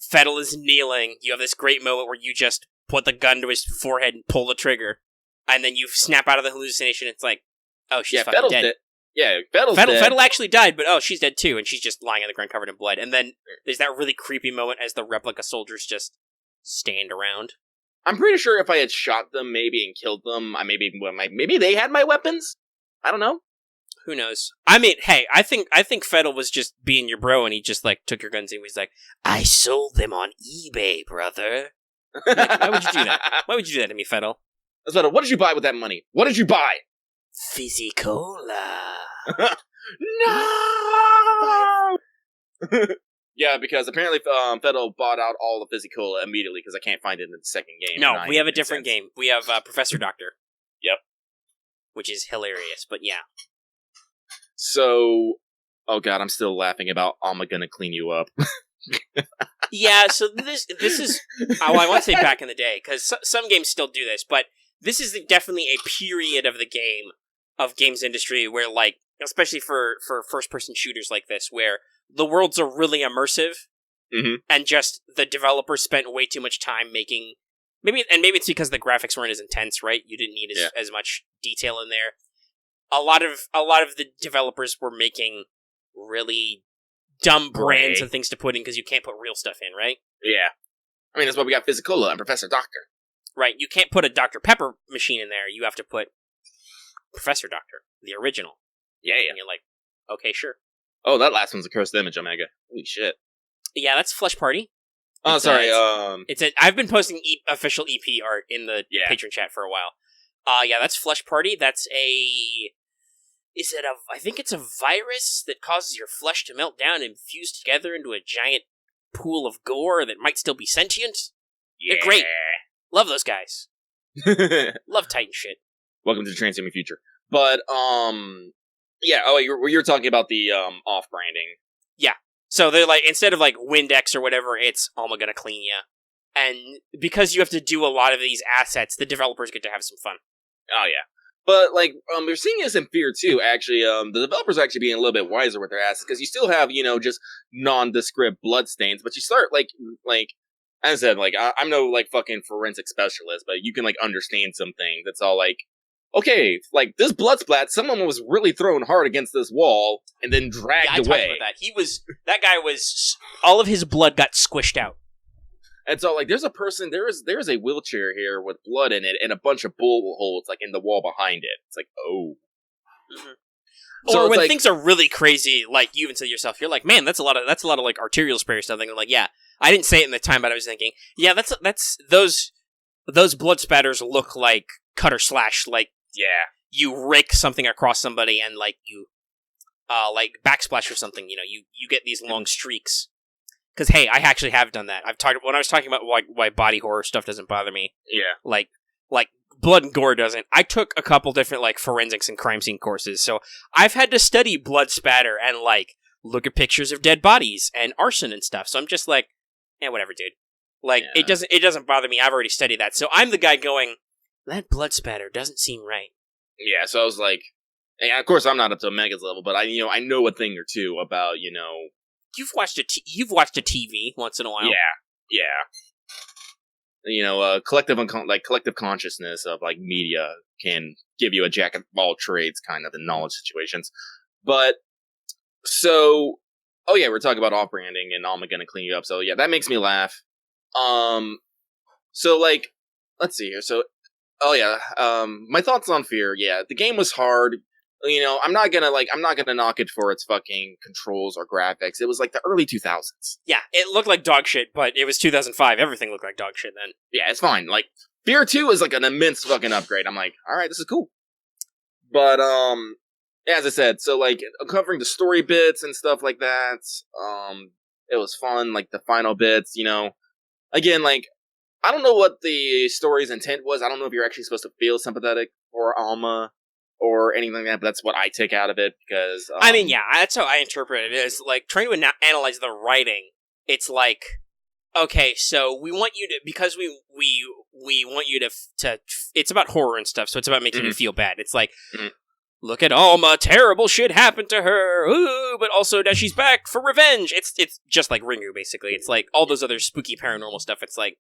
Fettel is kneeling, you have this great moment where you just put the gun to his forehead and pull the trigger, and then you snap out of the hallucination, it's like, oh, she's fucking dead. Yeah, Fettel's dead. Fettel actually died, but she's dead too, and she's just lying on the ground covered in blood. And then there's that really creepy moment as the replica soldiers just stand around. I'm pretty sure if I had shot them, maybe, and killed them, maybe they had my weapons? I don't know. Who knows? I mean, hey, I think Fettel was just being your bro, and he just, took your guns and he was like, I sold them on eBay, brother. Why would you do that? Why would you do that to me, Fettel? That's better. What did you buy with that money? What did you buy? Fizzy-Cola. No! Yeah, because apparently Fettel bought out all the Fizzy-Cola immediately because I can't find it in the second game. No, we have a different game. We have Professor Doctor. Yep. Which is hilarious, but yeah. So, oh god, I'm still laughing about Alma gonna clean you up. Yeah, so this is, oh, I want to say back in the day, because some games still do this, but this is definitely a period of the games industry where, like, especially for first-person shooters like this, where the worlds are really immersive, and just the developers spent way too much time making, maybe it's because the graphics weren't as intense, right? You didn't need as much detail in there. A lot of the developers were making really dumb brands and things to put in because you can't put real stuff in, right? Yeah. I mean, that's why we got Physicola and Professor Doctor. Right, you can't put a Dr. Pepper machine in there. You have to put Professor Doctor, the original. Yeah. And you're like, okay, sure. Oh, that last one's a cursed image, Omega. Holy shit. Yeah, that's Flesh Party. Oh, sorry. I've been posting official EP art in the patron chat for a while. Yeah, that's Flesh Party. That's I think it's a virus that causes your flesh to melt down and fuse together into a giant pool of gore that might still be sentient. Yeah. They're great. Love those guys. Love Titan shit. Welcome to the transhuman future. But, yeah, you're talking about the, off-branding. Yeah. So they're like, instead of like Windex or whatever, it's Alma gonna clean ya. And because you have to do a lot of these assets, the developers get to have some fun. Oh, yeah. But, like, we're seeing this in F.E.A.R. too, actually. The developers are actually being a little bit wiser with their assets, because you still have, just nondescript bloodstains, but you start, like, as I said, like, I'm no, like, fucking forensic specialist, but you can, like, understand something that's all, like, okay, like, this blood splat, someone was really thrown hard against this wall, and then dragged away. Talked about that. That guy was, all of his blood got squished out. And so, like, there's a person, there's a wheelchair here with blood in it and a bunch of bullet holes, like, in the wall behind it. It's like, oh. Mm-hmm. So or when things are really crazy, like, you even said yourself, you're like, man, that's a lot of, like, arterial spray or something. I'm like, yeah. I didn't say it in the time, but I was thinking, yeah, that's those blood spatters look like cut or slash, like, yeah, you rake something across somebody and, like, you, like, backsplash or something, you get these long streaks. Because, hey, I actually have done that. When I was talking about why body horror stuff doesn't bother me. Yeah. Like blood and gore doesn't. I took a couple different, like, forensics and crime scene courses, so I've had to study blood spatter and, like, look at pictures of dead bodies and arson and stuff. So I'm just like, whatever, dude. Like, it doesn't bother me. I've already studied that. So I'm the guy going, that blood spatter doesn't seem right. Yeah, so I was like, and of course I'm not up to Omega's level, but I know a thing or two about, You've watched a TV once in a while. Yeah. Collective consciousness of, like, media can give you a jack of all trades kind of in knowledge situations. But, so, oh yeah, we're talking about off-branding and I'm gonna clean you up. So yeah, that makes me laugh. So, like, let's see here. So, oh yeah, my thoughts on F.E.A.R. Yeah, the game was hard. I'm not gonna knock it for its fucking controls or graphics. It was like the early 2000s. Yeah, it looked like dog shit, but it was 2005. Everything looked like dog shit then. Yeah, it's fine. Like, F.E.A.R. 2 is like an immense fucking upgrade. I'm like, alright, this is cool. But, as I said, so, like, covering the story bits and stuff like that, it was fun, like, the final bits, Again, like, I don't know what the story's intent was. I don't know if you're actually supposed to feel sympathetic for Alma or anything like that, but that's what I take out of it, because... I mean, yeah, that's how I interpret it. It's like, trying to analyze the writing, it's like, okay, so we want you to... Because we want you to... It's about horror and stuff, so it's about making you feel bad. It's like, look at Alma, terrible shit happened to her, ooh, but also now she's back for revenge. It's just like Ringu, basically. It's like all those other spooky paranormal stuff. It's like...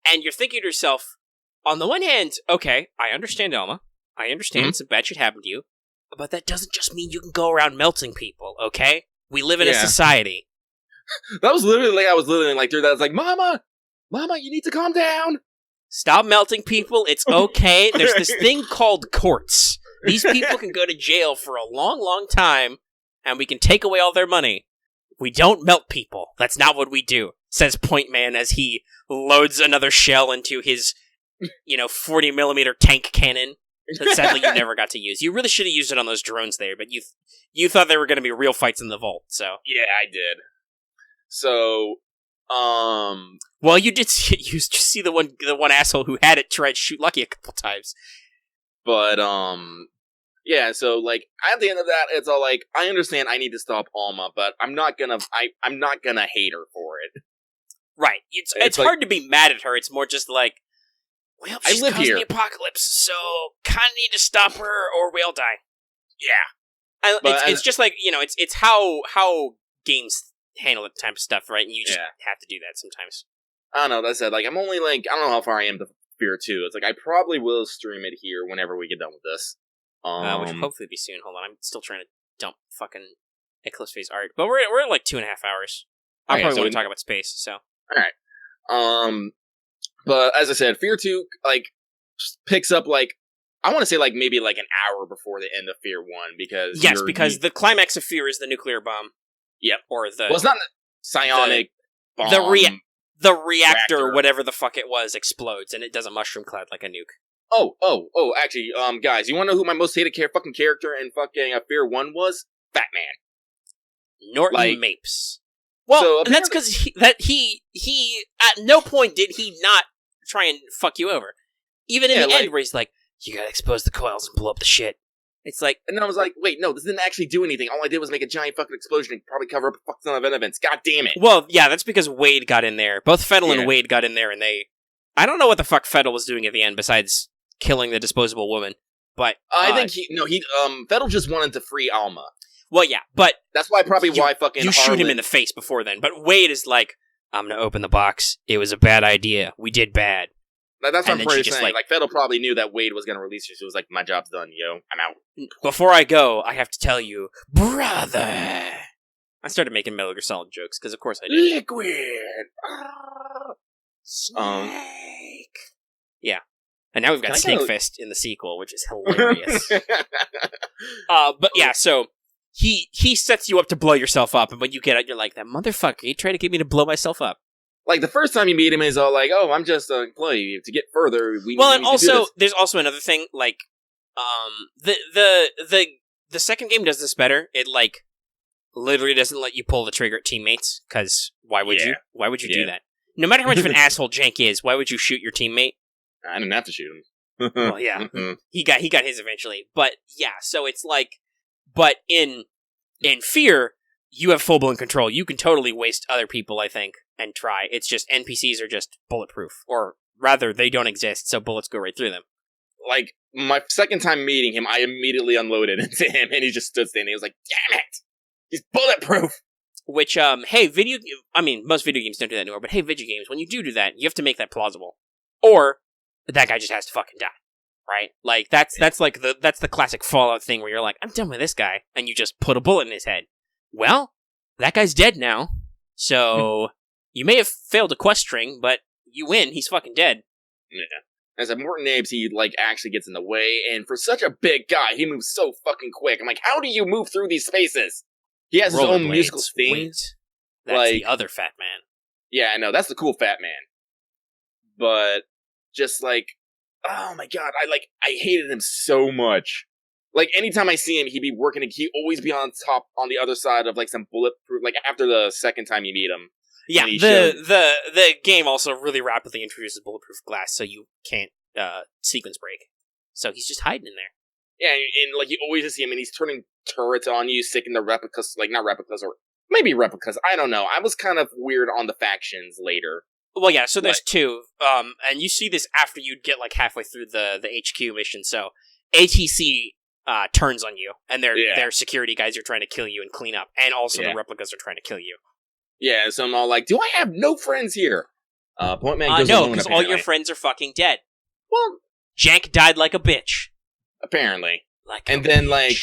And you're thinking to yourself, on the one hand, okay, I understand Alma. I understand some bad shit happened to you, but that doesn't just mean you can go around melting people, okay? We live in a society. That was literally, I was literally like, through that, I was like, Mama, you need to calm down. Stop melting people, it's okay. There's this thing called courts. These people can go to jail for a long, long time, and we can take away all their money. We don't melt people. That's not what we do, says Point Man as he loads another shell into his, 40mm tank cannon. That sadly you never got to use. You really should have used it on those drones there, but you thought there were going to be real fights in the vault, so... Yeah, I did. So, Well, you did see the one asshole who had it try to shoot Lucky a couple times. But, yeah, so, like, at the end of that, it's all like, I understand I need to stop Alma, but I'm not gonna hate her for it. Right. It's like, hard to be mad at her. It's more just like, well, she's I live causing here. the apocalypse, so kind of need to stop her or we'll die. Yeah. It's just like, it's how games handle that type of stuff, right? And you just have to do that sometimes. I don't know. That said, like, I'm only like, I don't know how far I am to F.E.A.R 2. It's like, I probably will stream it here whenever we get done with this. Which will hopefully be soon. Hold on, I'm still trying to dump fucking Eclipse Phase art, but we're at like 2.5 hours. I probably want to talk about space. So, all right. But as I said, F.E.A.R 2 like picks up like I want to say like maybe like an hour before the end of F.E.A.R 1 because because the climax of F.E.A.R is the nuclear bomb. Yep. Or the it's not psionic bomb. The reactor, whatever the fuck it was, explodes and it does a mushroom cloud like a nuke. Oh, actually, guys, you want to know who my most hated fucking character in fucking F.E.A.R 1 was? Fat Man. Norton Mapes. Well, so and that's because he at no point did he not try and fuck you over. Even in the end where he's like, you gotta expose the coils and blow up the shit. It's like... And then I was like, wait, no, this didn't actually do anything. All I did was make a giant fucking explosion and probably cover up a fuck ton of events. God damn it. Well, yeah, that's because Wade got in there. Both Fettel and Wade got in there and they... I don't know what the fuck Fettel was doing at the end besides killing the disposable woman, but... I think Fettel just wanted to free Alma. Well, yeah, but... That's why fucking You shoot him in the face before then, but Wade is like, I'm gonna open the box. It was a bad idea. We did bad. That's what I'm pretty saying. Like, Fettel probably knew that Wade was gonna release her, so it was like, my job's done, yo. I'm out. Before I go, I have to tell you, brother! I started making Metal Gear Solid jokes, because of course I did. Liquid! Snake! Yeah. And now we've got Snake Fist in the sequel, which is hilarious. But yeah, so... He sets you up to blow yourself up, and when you get out, you're like, that motherfucker, he tried to get me to blow myself up. Like, the first time you meet him, he's all like, oh, I'm just an employee. To get further, we need and also, to do this. There's also another thing, like, the second game does this better. It, like, literally doesn't let you pull the trigger at teammates, because why would you? Why would you do that? No matter how much of an asshole Jank is, why would you shoot your teammate? I didn't have to shoot him. Well, yeah. He got his eventually. But, yeah, so it's like... But in F.E.A.R, you have full-blown control. You can totally waste other people, I think, and try. It's just NPCs are just bulletproof. Or, rather, they don't exist, so bullets go right through them. Like, my second time meeting him, I immediately unloaded into him, and he just stood standing. He was like, damn it! He's bulletproof! Which, hey, most video games don't do that anymore, but hey, video games, when you do that, you have to make that plausible. Or, that guy just has to fucking die. Right? Like, that's the classic Fallout thing where you're like, I'm done with this guy, and you just put a bullet in his head. Well, that guy's dead now, so you may have failed a quest string, but you win, he's fucking dead. Yeah. As a Morton Apes, he, like, actually gets in the way, and for such a big guy, he moves so fucking quick. I'm like, how do you move through these spaces? He has his own musical thing. That's like, the other Fat Man. Yeah, I know, that's the cool Fat Man. But, just like, oh my god, I hated him so much. Like, anytime I see him, he'd be working, he'd always be on the other side of, like, some bulletproof, like, after the second time you meet him. Yeah, the game also really rapidly introduces bulletproof glass, so you can't, sequence break. So he's just hiding in there. Yeah, and like, you always just see him, and he's turning turrets on you, sticking the replicas, like, not replicas, or maybe replicas, I don't know. I was kind of weird on the factions later. Well, yeah, so there's two, and you see this after you get, like, halfway through the HQ mission, so ATC turns on you, and their security guys are trying to kill you and clean up, and also the replicas are trying to kill you. Yeah, so I'm all like, do I have no friends here? Point Man goes no, because all your friends are fucking dead. Well, Jank died like a bitch. Apparently. Apparently,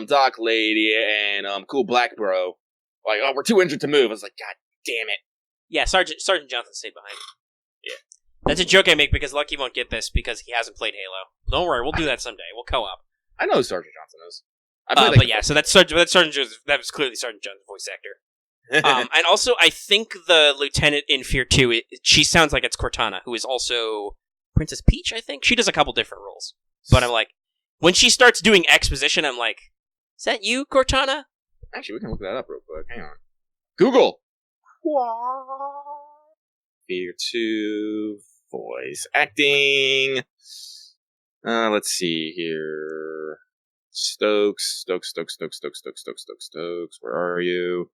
Doc Lady and Cool Black Bro, like, oh, we're too injured to move. I was like, god damn it. Yeah, Sergeant Johnson stayed behind. Yeah. That's a joke I make because Lucky won't get this because he hasn't played Halo. Don't worry, we'll do that someday. We'll co-op. I know who Sergeant Johnson is. But yeah, so that's Sergeant Johnson. That was clearly Sergeant Johnson's voice actor. And also, I think the lieutenant in F.E.A.R 2, she sounds like it's Cortana, who is also Princess Peach, I think? She does a couple different roles. But I'm like, when she starts doing exposition, I'm like, is that you, Cortana? Actually, we can look that up real quick. Hang on. Google! F.E.A.R 2 voice acting. Let's see here. Stokes. Where are you?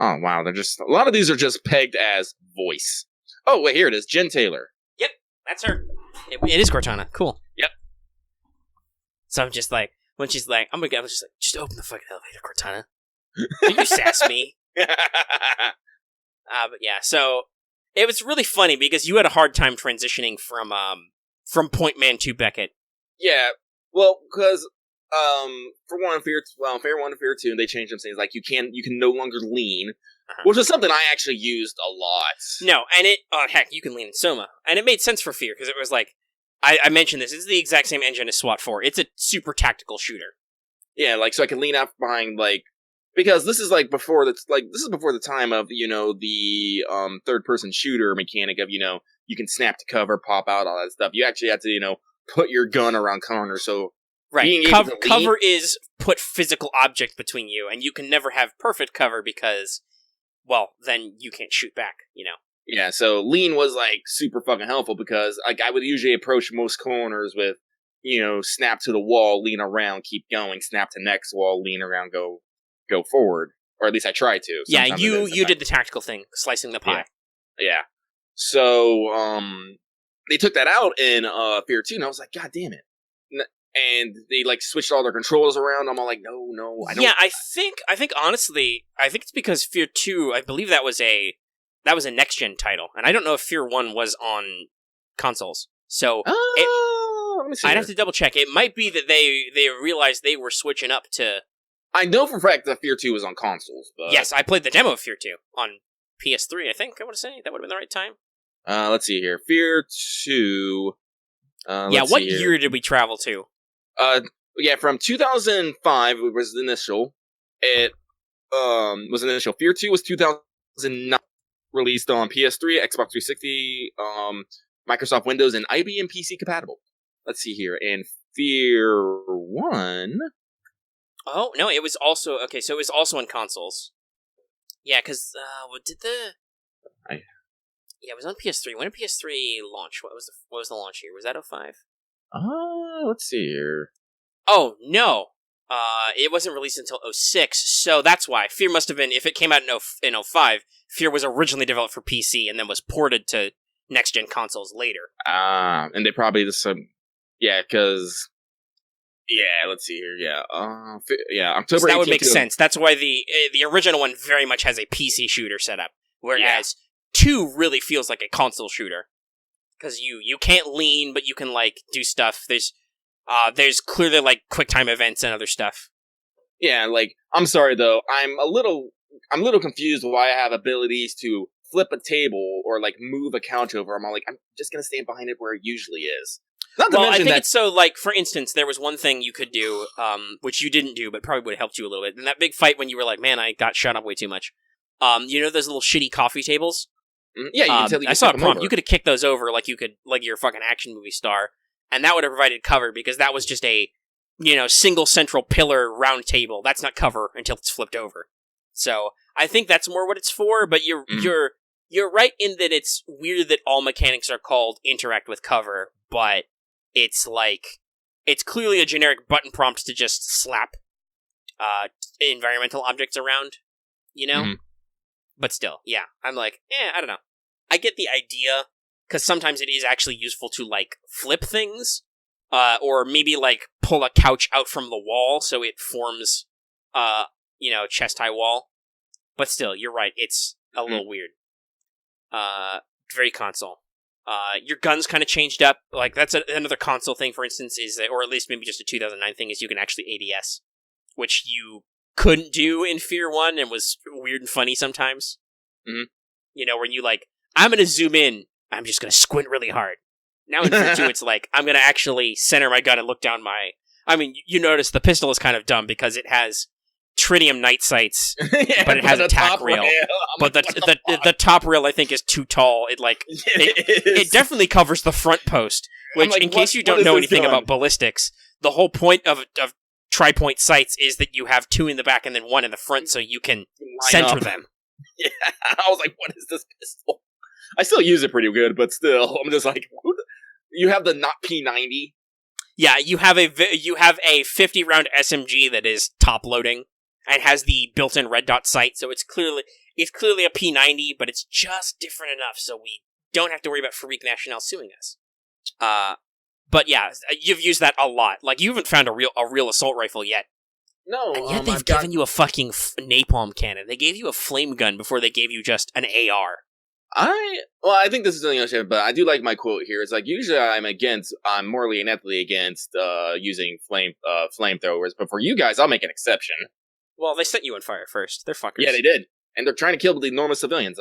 Oh, wow. They're just... A lot of these are just pegged as voice. Oh, wait, here it is. Jen Taylor. Yep, that's her. It is Cortana. Cool. Yep. So I'm just like, when she's like, I was just like, just open the fucking elevator, Cortana. Did you sass me? But yeah, so it was really funny because you had a hard time transitioning from Point Man to Beckett. Yeah, well, because for one, F.E.A.R. 1 and F.E.A.R. 2, they changed some things. Like you can no longer lean, which is something I actually used a lot. No, and heck, you can lean in Soma, and it made sense for F.E.A.R. because it was like I mentioned this. It's the exact same engine as SWAT 4. It's a super tactical shooter. Yeah, like so I can lean out behind like. Because this is like before the time of the third person shooter mechanic of you can snap to cover, pop out, all that stuff. You actually have to put your gun around corners. So right, cover is put physical object between you, and you can never have perfect cover because then you can't shoot back. Yeah, so lean was like super fucking helpful because like I would usually approach most corners with snap to the wall, lean around, keep going, snap to next wall, lean around, go forward, or at least I try to. Yeah, you did the tactical thing, slicing the pie. Yeah. So, they took that out in F.E.A.R. 2, and I was like, God damn it! And they like switched all their controls around. I'm all like, no, I don't. Yeah, I think honestly, it's because F.E.A.R. 2. I believe that was a next gen title, and I don't know if F.E.A.R. 1 was on consoles. So let me see. I'd have to double check. It might be that they realized they were switching up to. I know for a fact that F.E.A.R. 2 was on consoles, but... Yes, I played the demo of F.E.A.R. 2 on PS3, I think, I want to say. That would have been the right time. Let's see here. F.E.A.R. 2... what year did we travel to? From 2005, it was the initial. It was an initial. F.E.A.R. 2 was 2009. Released on PS3, Xbox 360, Microsoft Windows, and IBM PC compatible. Let's see here. And F.E.A.R. 1... Oh, no, it was also... Okay, so it was also on consoles. Yeah, because... Yeah, it was on PS3. When did PS3 launch? What was the launch year? Was that 05? Let's see here. Oh, no. It wasn't released until 06, so that's why. F.E.A.R. must have been... If it came out in 05, F.E.A.R. was originally developed for PC and then was ported to next-gen consoles later. And they probably just... yeah, because... Yeah, let's see here. Yeah, October. So that would make sense. That's why the original one very much has a PC shooter setup, whereas 2 really feels like a console shooter because you can't lean, but you can like do stuff. There's clearly like QuickTime events and other stuff. Yeah, like I'm sorry though, I'm a little confused why I have abilities to flip a table or like move a couch over. I'm just gonna stand behind it where it usually is. I think it's so, like, for instance, there was one thing you could do, which you didn't do, but probably would have helped you a little bit. In that big fight when you were like, man, I got shot up way too much. Those little shitty coffee tables? Yeah, I saw a prompt. You could have kicked those over like you're a fucking action movie star, and that would have provided cover, because that was just a, single central pillar round table. That's not cover until it's flipped over. So, I think that's more what it's for, but you're right in that it's weird that all mechanics are called interact with cover, but it's clearly a generic button prompt to just slap environmental objects around, Mm-hmm. But still, yeah, I'm like, I don't know. I get the idea, because sometimes it is actually useful to, like, flip things, or maybe, like, pull a couch out from the wall so it forms, chest-high wall. But still, you're right, it's a little weird. Very console. Your guns kind of changed up. Like, that's another console thing, for instance, or at least maybe just a 2009 thing, is you can actually ADS, which you couldn't do in F.E.A.R. 1 and was weird and funny sometimes. Mm-hmm. When you I'm going to zoom in, I'm just going to squint really hard. Now in F.E.A.R. 2, it's I'm going to actually center my gun and look down you notice the pistol is kind of dumb because it has tritium night sights, but it has a tack rail. But the top rail, I think, is too tall. It definitely covers the front post, which, in case you don't know anything about ballistics, the whole point of tri-point sights is that you have 2 in the back and then 1 in the front, so you can center them. Yeah, I was like, what is this pistol? I still use it pretty good, but still, I'm just like, you have the not P90? Yeah, you have a 50-round SMG that is top-loading, and has the built-in red dot sight, so it's it's clearly a P90, but it's just different enough so we don't have to worry about Farik National suing us. But yeah, you've used that a lot. Like, you haven't found a real assault rifle yet. No, and yet they've given you a fucking napalm cannon. They gave you a flame gun before they gave you just an AR. I think this is something else, but I do like my quote here. It's like, usually I'm morally and ethically against using flamethrowers, but for you guys, I'll make an exception. Well, they set you on fire first. They're fuckers. Yeah, they did. And they're trying to kill the enormous civilians.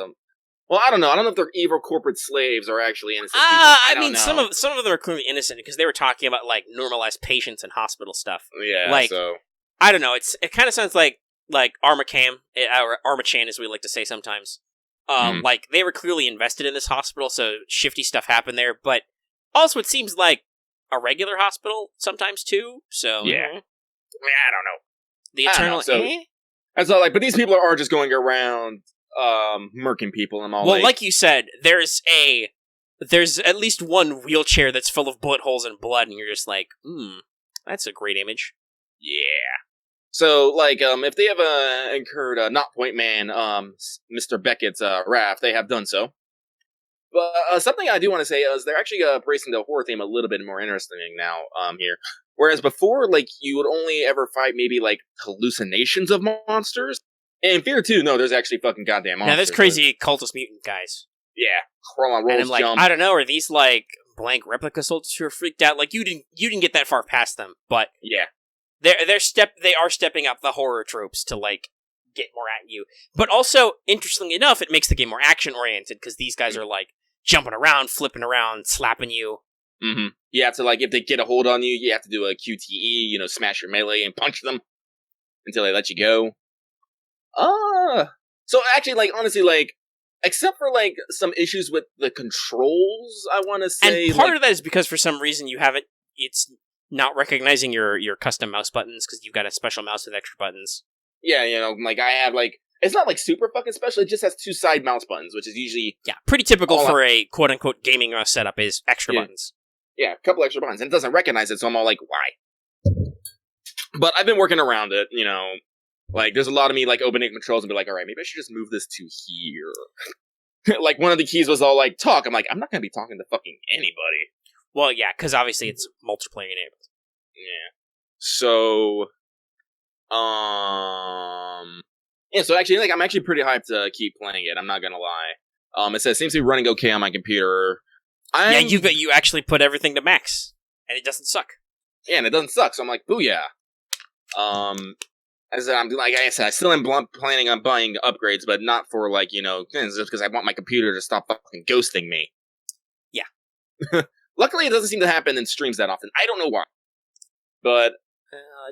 Well, I don't know. I don't know if they're evil corporate slaves or actually innocent people. I mean, some of them are clearly innocent because they were talking about, like, normalized patients and hospital stuff. Yeah, like, so... I don't know. It kind of sounds like Armacam, or Armachan, as we like to say sometimes. Like, they were clearly invested in this hospital, so shifty stuff happened there, but also it seems like a regular hospital sometimes, too, so... Yeah. I don't know. The Eternal... That's all, like, but these people are just going around, murking people and all, well, like you said, there's at least one wheelchair that's full of bullet holes and blood, and you're just like, that's a great image. Yeah. So, like, if they have incurred Not Point Man, Mr. Beckett's wrath, they have done so. But something I do want to say is they're actually bracing the horror theme a little bit more interesting now here. Whereas before, like, you would only ever fight maybe, like, hallucinations of monsters. And in F.E.A.R. 2, no, there's actually fucking goddamn monsters. Now, there's crazy cultist mutant guys. Yeah. Crawl on rolls, and I'm like, jump. I don't know, are these, like, blank replica soldiers who are freaked out? Like, you didn't get that far past them, but... Yeah. They are stepping up the horror tropes to, like, get more at you. But also, interestingly enough, it makes the game more action-oriented, because these guys are, like, jumping around, flipping around, slapping you. Mm-hmm. You have to, like, if they get a hold on you, you have to do a QTE, smash your melee and punch them until they let you go. So actually, like, honestly, like, except for, like, some issues with the controls, I want to say... And part of that is because for some reason it's not recognizing your custom mouse buttons, because you've got a special mouse with extra buttons. Yeah, like, I have, like... It's not, like, super fucking special, it just has 2 side mouse buttons, which is usually... Yeah, pretty typical for a quote-unquote gaming mouse setup is extra buttons. Yeah, a couple extra buttons, and it doesn't recognize it, so I'm all like, why? But I've been working around it, Like, there's a lot of me, like, opening controls and be like, alright, maybe I should just move this to here. Like, one of the keys was all like, talk. I'm like, I'm not gonna be talking to fucking anybody. Well, yeah, because obviously it's multiplayer enabled. Yeah. So, yeah, so actually, like, I'm actually pretty hyped to keep playing it, I'm not gonna lie. It seems to be running okay on my computer. Yeah, you actually put everything to max, and it doesn't suck. Yeah, and it doesn't suck, so I'm like, booyah. As I said, I still am planning on buying upgrades, but not for, like, just because I want my computer to stop fucking ghosting me. Yeah. Luckily, it doesn't seem to happen in streams that often. I don't know why. But...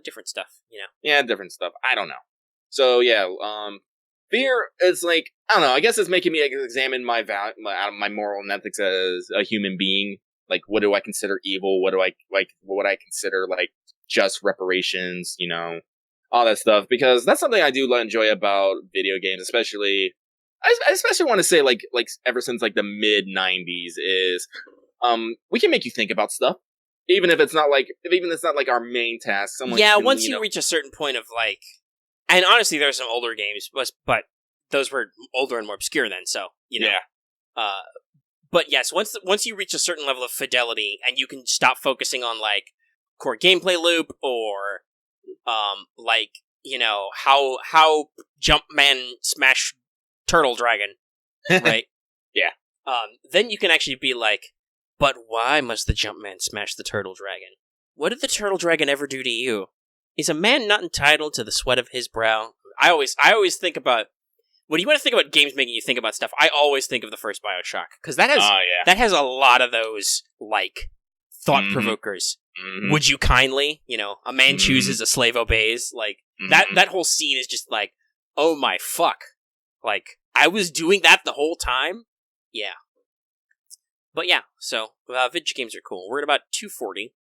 different stuff, Yeah, different stuff. I don't know. So, yeah, F.E.A.R. is, like, I don't know, I guess it's making me examine my moral and ethics as a human being. Like, what do I consider evil? What do I consider, like, just reparations, all that stuff, because that's something I do enjoy about video games, especially. I especially want to say, like ever since, like, the mid-90s is, we can make you think about stuff, even if it's not like our main task. Once you reach a certain point of, like, and honestly, there are some older games, but those were older and more obscure then, so Yeah. But yes, once you reach a certain level of fidelity, and you can stop focusing on, like, core gameplay loop or like, how Jumpman smash Turtle Dragon, right? Yeah. Then you can actually be like, but why must the Jumpman smash the Turtle Dragon? What did the Turtle Dragon ever do to you? Is a man not entitled to the sweat of his brow? I always think about, when you want to think about games making you think about stuff, I always think of the first BioShock, because that has a lot of those, like, thought-provokers. Mm-hmm. Would you kindly? A man chooses, a slave obeys. Like, that whole scene is just like, oh my fuck. Like, I was doing that the whole time? Yeah. But yeah, so, video games are cool. We're at about 2:40,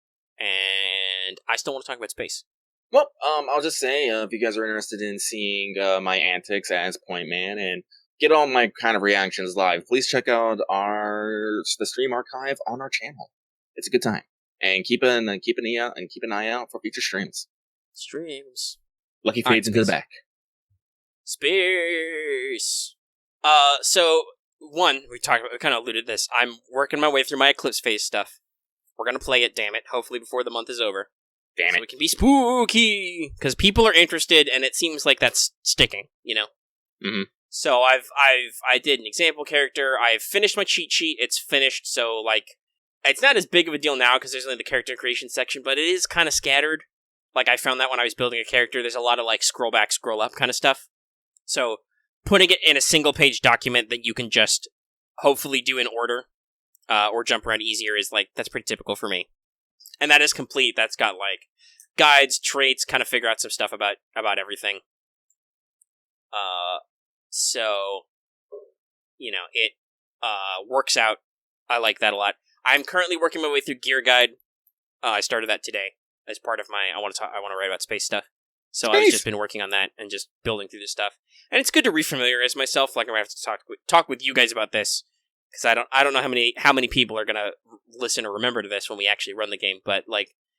and I still want to talk about space. Well, I'll just say, if you guys are interested in seeing my antics as Point Man and get all my kind of reactions live, please check out the stream archive on our channel. It's a good time. And keep an eye out for future streams. Lucky fades into the back. Space. So one, we kind of alluded to this. I'm working my way through my Eclipse phase stuff. We're gonna play it, damn it, hopefully before the month is over. Damn so it. it can be spooky, because people are interested, and it seems like that's sticking, Mm-hmm. So I did an example character, I've finished my cheat sheet, it's finished, so, it's not as big of a deal now, because there's only the character creation section, but it is kind of scattered. I found that when I was building a character, there's a lot of, scroll back, scroll up kind of stuff. So, putting it in a single-page document that you can just hopefully do in order, or jump around easier is, that's pretty typical for me. And that is complete. That's got, guides, traits, kind of figure out some stuff about everything. So, it, works out. I like that a lot. I'm currently working my way through Gear Guide. I started that today as part of my, I want to write about space stuff. So I've just been working on that and just building through this stuff. And it's good to refamiliarize myself. I'm going to have to talk with you guys about this. Because I don't know how many people are going to listen or remember to this when we actually run the game. But,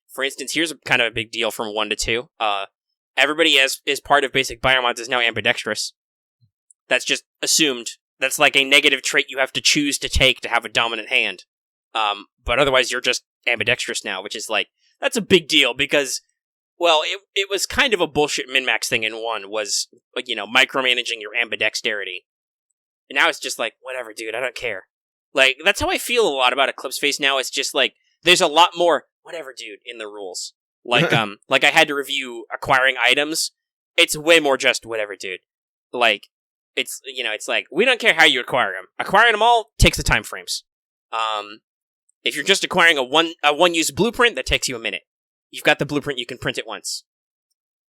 for instance, here's kind of a big deal from 1 to 2. Everybody is part of basic biomods is now ambidextrous. That's just assumed. That's a negative trait you have to choose to take to have a dominant hand. But otherwise, you're just ambidextrous now, which is, that's a big deal because, well, it was kind of a bullshit min-max thing in 1, was, micromanaging your ambidexterity. And now it's just whatever, dude, I don't care. That's how I feel a lot about Eclipse Phase now. It's just there's a lot more whatever, dude, in the rules. I had to review acquiring items. It's way more just whatever, dude. It's, it's we don't care how you acquire them. Acquiring them all takes the time frames. If you're just acquiring a one-use blueprint, that takes you a minute. You've got the blueprint, you can print it once.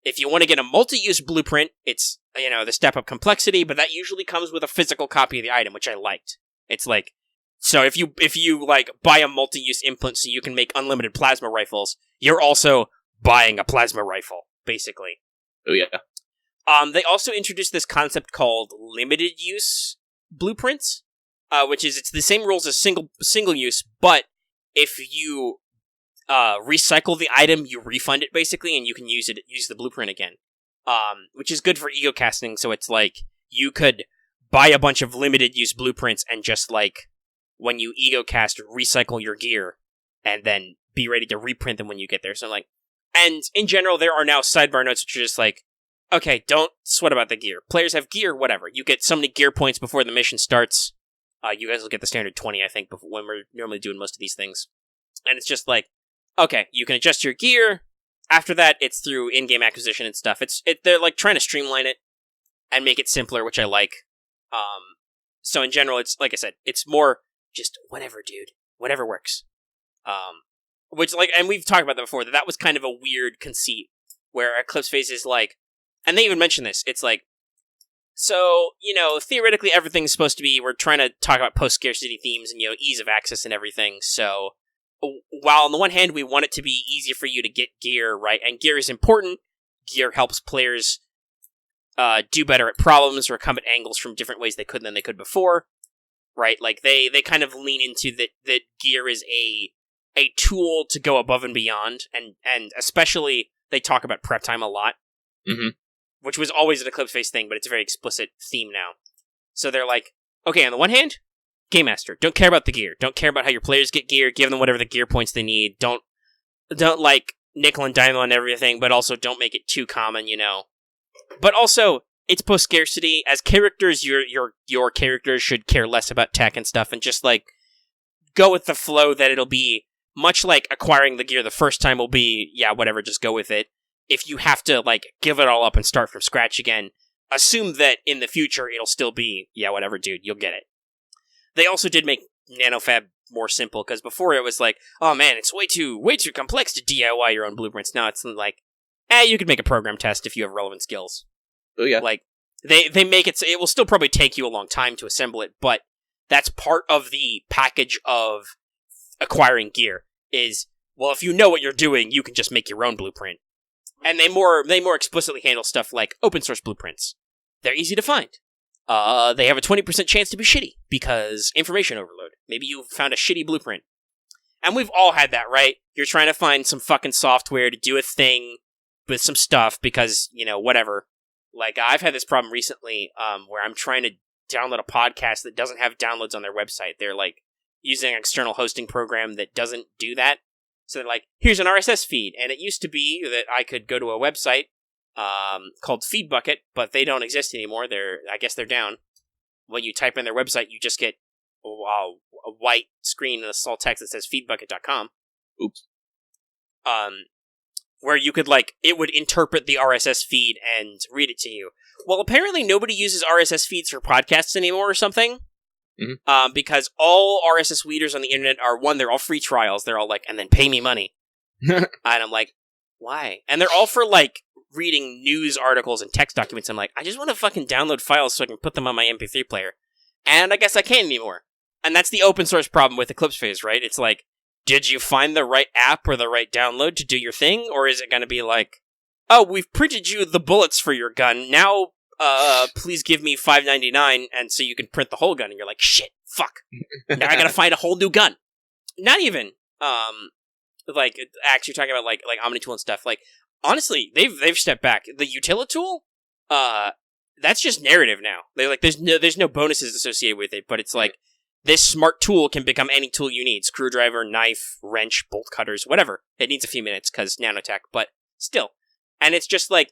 If you want to get a multi-use blueprint, it's, the step-up complexity, but that usually comes with a physical copy of the item, which I liked. It's so if you buy a multi-use implant so you can make unlimited plasma rifles, you're also buying a plasma rifle, basically. Oh, yeah. They also introduced this concept called limited-use blueprints, which is, it's the same rules as single-use, but if you recycle the item, you refund it basically, and you can use the blueprint again. Which is good for ego casting, so it's you could buy a bunch of limited use blueprints and just when you ego cast, recycle your gear, and then be ready to reprint them when you get there. So and in general, there are now sidebar notes which are just okay, don't sweat about the gear. Players have gear, whatever. You get so many gear points before the mission starts. You guys will get the standard 20, I think, when we're normally doing most of these things. And it's just okay, you can adjust your gear. After that, it's through in-game acquisition and stuff. They're trying to streamline it and make it simpler, which I like. So in general, it's like I said, it's more just whatever, dude, whatever works. Which and we've talked about that before. That was kind of a weird conceit where Eclipse Phase is and they even mentioned this. It's so theoretically everything's supposed to be. We're trying to talk about post-scarcity themes and ease of access and everything. So, while on the one hand, we want it to be easier for you to get gear, right? And gear is important. Gear helps players do better at problems or come at angles from different ways than they could before, right? They kind of lean into that gear is a tool to go above and beyond, and especially they talk about prep time a lot, which was always an Eclipse Phase thing, but it's a very explicit theme now. So they're okay, on the one hand, Game Master, don't care about the gear. Don't care about how your players get gear. Give them whatever the gear points they need. Don't nickel and dime on everything, but also don't make it too common, But also, it's post-scarcity. As characters, your characters should care less about tech and stuff, and just go with the flow that it'll be much like acquiring the gear the first time will be, yeah, whatever, just go with it. If you have to give it all up and start from scratch again, assume that in the future it'll still be, yeah, whatever, dude, you'll get it. They also did make NanoFab more simple, because before it was oh man, it's way too complex to DIY your own blueprints. Now it's you could make a program test if you have relevant skills. Oh yeah. They make it so it will still probably take you a long time to assemble it, but that's part of the package of acquiring gear is, well, if you know what you're doing, you can just make your own blueprint. And they more explicitly handle stuff like open source blueprints. They're easy to find. They have a 20% chance to be shitty, because information overload. Maybe you found a shitty blueprint. And we've all had that, right? You're trying to find some fucking software to do a thing with some stuff, because, whatever. I've had this problem recently, where I'm trying to download a podcast that doesn't have downloads on their website. They're like using an external hosting program that doesn't do that. So they're like, here's an RSS feed. And it used to be that I could go to a website called FeedBucket, but they don't exist anymore. I guess they're down. When you type in their website, you just get a white screen and a small text that says feedbucket.com. Oops. Where you could, like, it would interpret the RSS feed and read it to you. Well, apparently nobody uses RSS feeds for podcasts anymore or something. Mm-hmm. Because all RSS readers on the internet are, one, they're all free trials. They're all like, and then pay me money. And I'm like, why? And they're all for, like, reading news articles and text documents. I'm like, I just want to fucking download files so I can put them on my MP3 player. And I guess I can't anymore. And that's the open source problem with Eclipse Phase, right? It's like, did you find the right app or the right download to do your thing? Or is it going to be like, oh, we've printed you the bullets for your gun. Now, please give me $5.99 and so you can print the whole gun. And you're like, shit, fuck. Now I got to find a whole new gun. Not even, like, actually talking about like Omnitool and stuff. Like, honestly, they've stepped back. The Utilitool, that's just narrative now. They're like, there's no bonuses associated with it, but it's like, this smart tool can become any tool you need. Screwdriver, knife, wrench, bolt cutters, whatever. It needs a few minutes because nanotech, but still. And it's just like,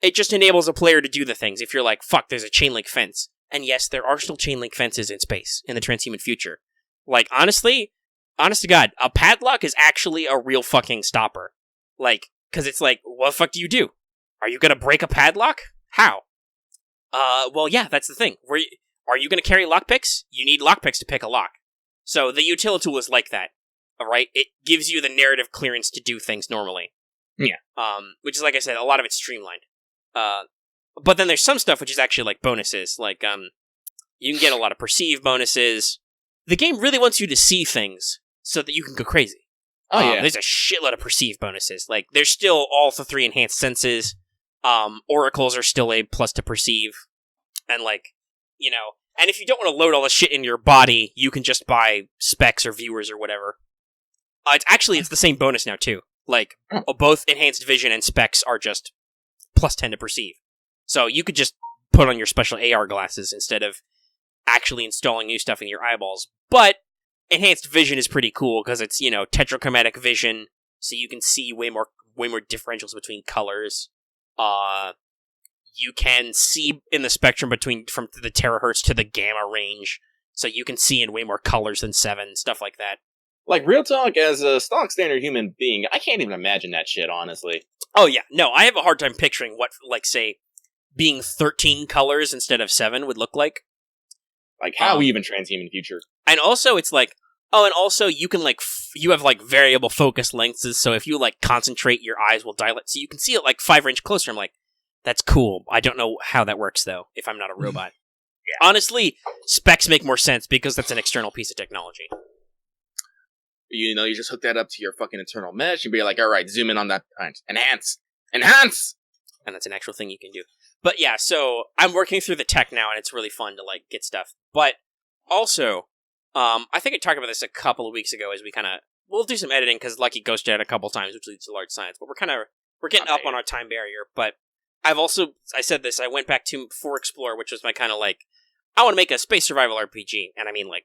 it just enables a player to do the things. If you're like, fuck, there's a chain link fence. And yes, there are still chain link fences in space, in the transhuman future. Like, honestly, honest to God, a padlock is actually a real fucking stopper. Like, because it's like, what the fuck do you do? Are you going to break a padlock? How? Well, yeah, that's the thing. Are you going to carry lockpicks? You need lockpicks to pick a lock. So the Utilitool is like that, alright? It gives you the narrative clearance to do things normally. Yeah. Which is, like I said, a lot of it's streamlined. But then there's some stuff which is actually like bonuses. Like, you can get a lot of perceive bonuses. The game really wants you to see things so that you can go crazy. Oh, yeah. There's a shitload of perceive bonuses. Like, there's still all the 3 enhanced senses. Oracles are still a plus to perceive. And, like, you know, and if you don't want to load all the shit in your body, you can just buy specs or viewers or whatever. It's the same bonus now, too. Like, both enhanced vision and specs are just plus 10 to perceive. So you could just put on your special AR glasses instead of actually installing new stuff in your eyeballs. But enhanced vision is pretty cool because it's, you know, tetrachromatic vision, so you can see way more differentials between colors. You can see in the spectrum from the terahertz to the gamma range, so you can see in way more colors than 7, stuff like that. Like, real talk, as a stock standard human being, I can't even imagine that shit, honestly. Oh, yeah. No, I have a hard time picturing what, like, say, being 13 colors instead of 7 would look like. Like, how even transhuman future? And also, it's like, and also, you can, like, you have, like, variable focus lengths, so if you, like, concentrate, your eyes will dilate, so you can see it, like, 5 inch closer. I'm like, that's cool. I don't know how that works, though, if I'm not a robot. Yeah. Honestly, specs make more sense because that's an external piece of technology. You know, you just hook that up to your fucking internal mesh and be like, alright, zoom in on that point. Enhance! Enhance! And that's an actual thing you can do. But yeah, so I'm working through the tech now, and it's really fun to, like, get stuff. But also, I think I talked about this a couple of weeks ago as we'll do some editing because Lucky ghosted out a couple times, which leads to large science. But we're getting up on our time barrier. But I said this, I went back to F.E.A.R, Explore, which was my kind of like, I want to make a space survival RPG. And I mean, like,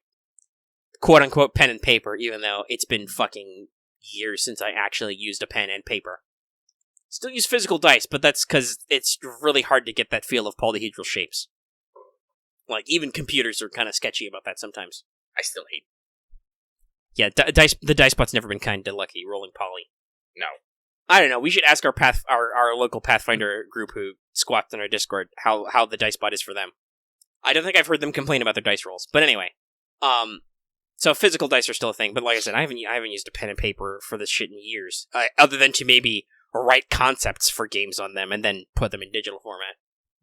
quote unquote pen and paper, even though it's been fucking years since I actually used a pen and paper. Still use physical dice, but that's because it's really hard to get that feel of polyhedral shapes. Like, even computers are kind of sketchy about that sometimes. I still hate. Yeah, the dice bot's never been kind to Lucky, rolling poly. No. I don't know, we should ask our local Pathfinder group who squats on our Discord how the dice bot is for them. I don't think I've heard them complain about their dice rolls. But anyway, so physical dice are still a thing, but like I said, I haven't used a pen and paper for this shit in years. Other than to maybe write concepts for games on them and then put them in digital format.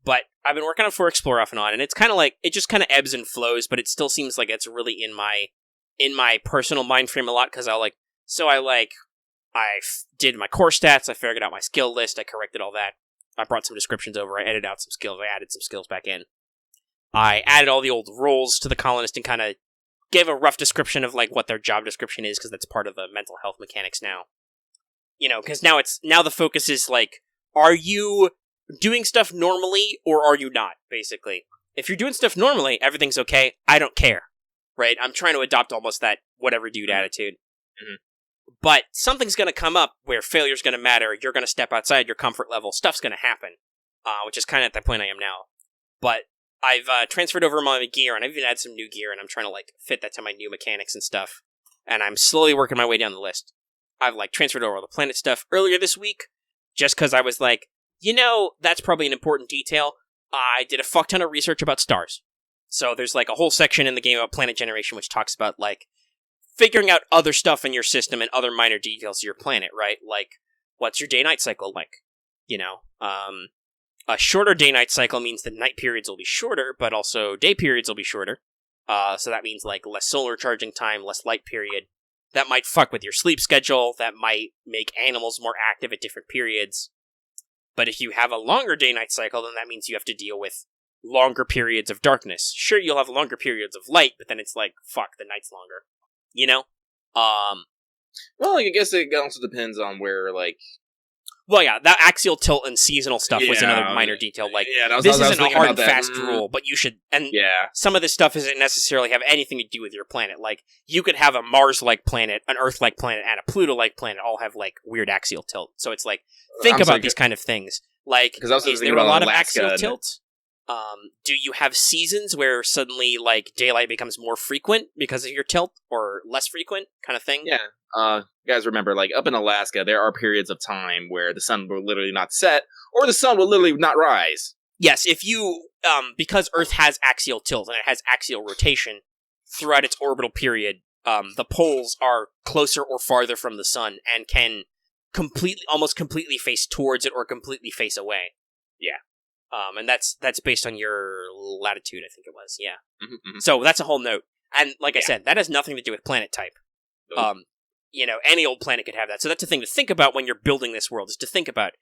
But I've been working on F.E.A.R Explore off and on, and it's kind of like, it just kind of ebbs and flows, but it still seems like it's really in my personal mind frame a lot, because I did my core stats, I figured out my skill list, I corrected all that, I brought some descriptions over, I edited out some skills, I added some skills back in. I added all the old roles to the colonist and kind of gave a rough description of like what their job description is, because that's part of the mental health mechanics now. You know, because now the focus is like, are you doing stuff normally or are you not, basically? if you're doing stuff normally, everything's okay. I don't care, right? I'm trying to adopt almost that whatever dude attitude. Mm-hmm. But something's going to come up where failure's going to matter. You're going to step outside your comfort level. Stuff's going to happen, which is kind of at the point I am now. But I've transferred over my gear, and I've even had some new gear, and I'm trying to like fit that to my new mechanics and stuff. And I'm slowly working my way down the list. I've like transferred over all the planet stuff earlier this week, just because I was like, that's probably an important detail. I did a fuck ton of research about stars. So there's like a whole section in the game about planet generation, which talks about like figuring out other stuff in your system and other minor details of your planet, right? Like, what's your day-night cycle like? A shorter day-night cycle means that night periods will be shorter, but also day periods will be shorter. So that means like less solar charging time, less light period. That might fuck with your sleep schedule. That might make animals more active at different periods. But if you have a longer day-night cycle, then that means you have to deal with longer periods of darkness. Sure, you'll have longer periods of light, but then it's like, fuck, the night's longer. Well, I guess it also depends on where, like... Well, yeah, that axial tilt and seasonal stuff was another minor detail. Like, this isn't a hard and fast rule, but you should... And some of this stuff doesn't necessarily have anything to do with your planet. Like, you could have a Mars-like planet, an Earth-like planet, and a Pluto-like planet all have, like, weird axial tilt. So it's like, think about these kind of things. Like, is there a lot of axial tilt? Do you have seasons where suddenly, like, daylight becomes more frequent because of your tilt, or less frequent, kind of thing? Yeah. You guys remember, like, up in Alaska, there are periods of time where the sun will literally not set, or the sun will literally not rise. Yes, if you, because Earth has axial tilt, and it has axial rotation throughout its orbital period, the poles are closer or farther from the sun, and can almost completely face towards it, or completely face away. Yeah. And that's based on your latitude, I think it was, yeah. Mm-hmm. So that's a whole note. And like I said, that has nothing to do with planet type. Nope. Any old planet could have that. So that's the thing to think about when you're building this world, is to think about,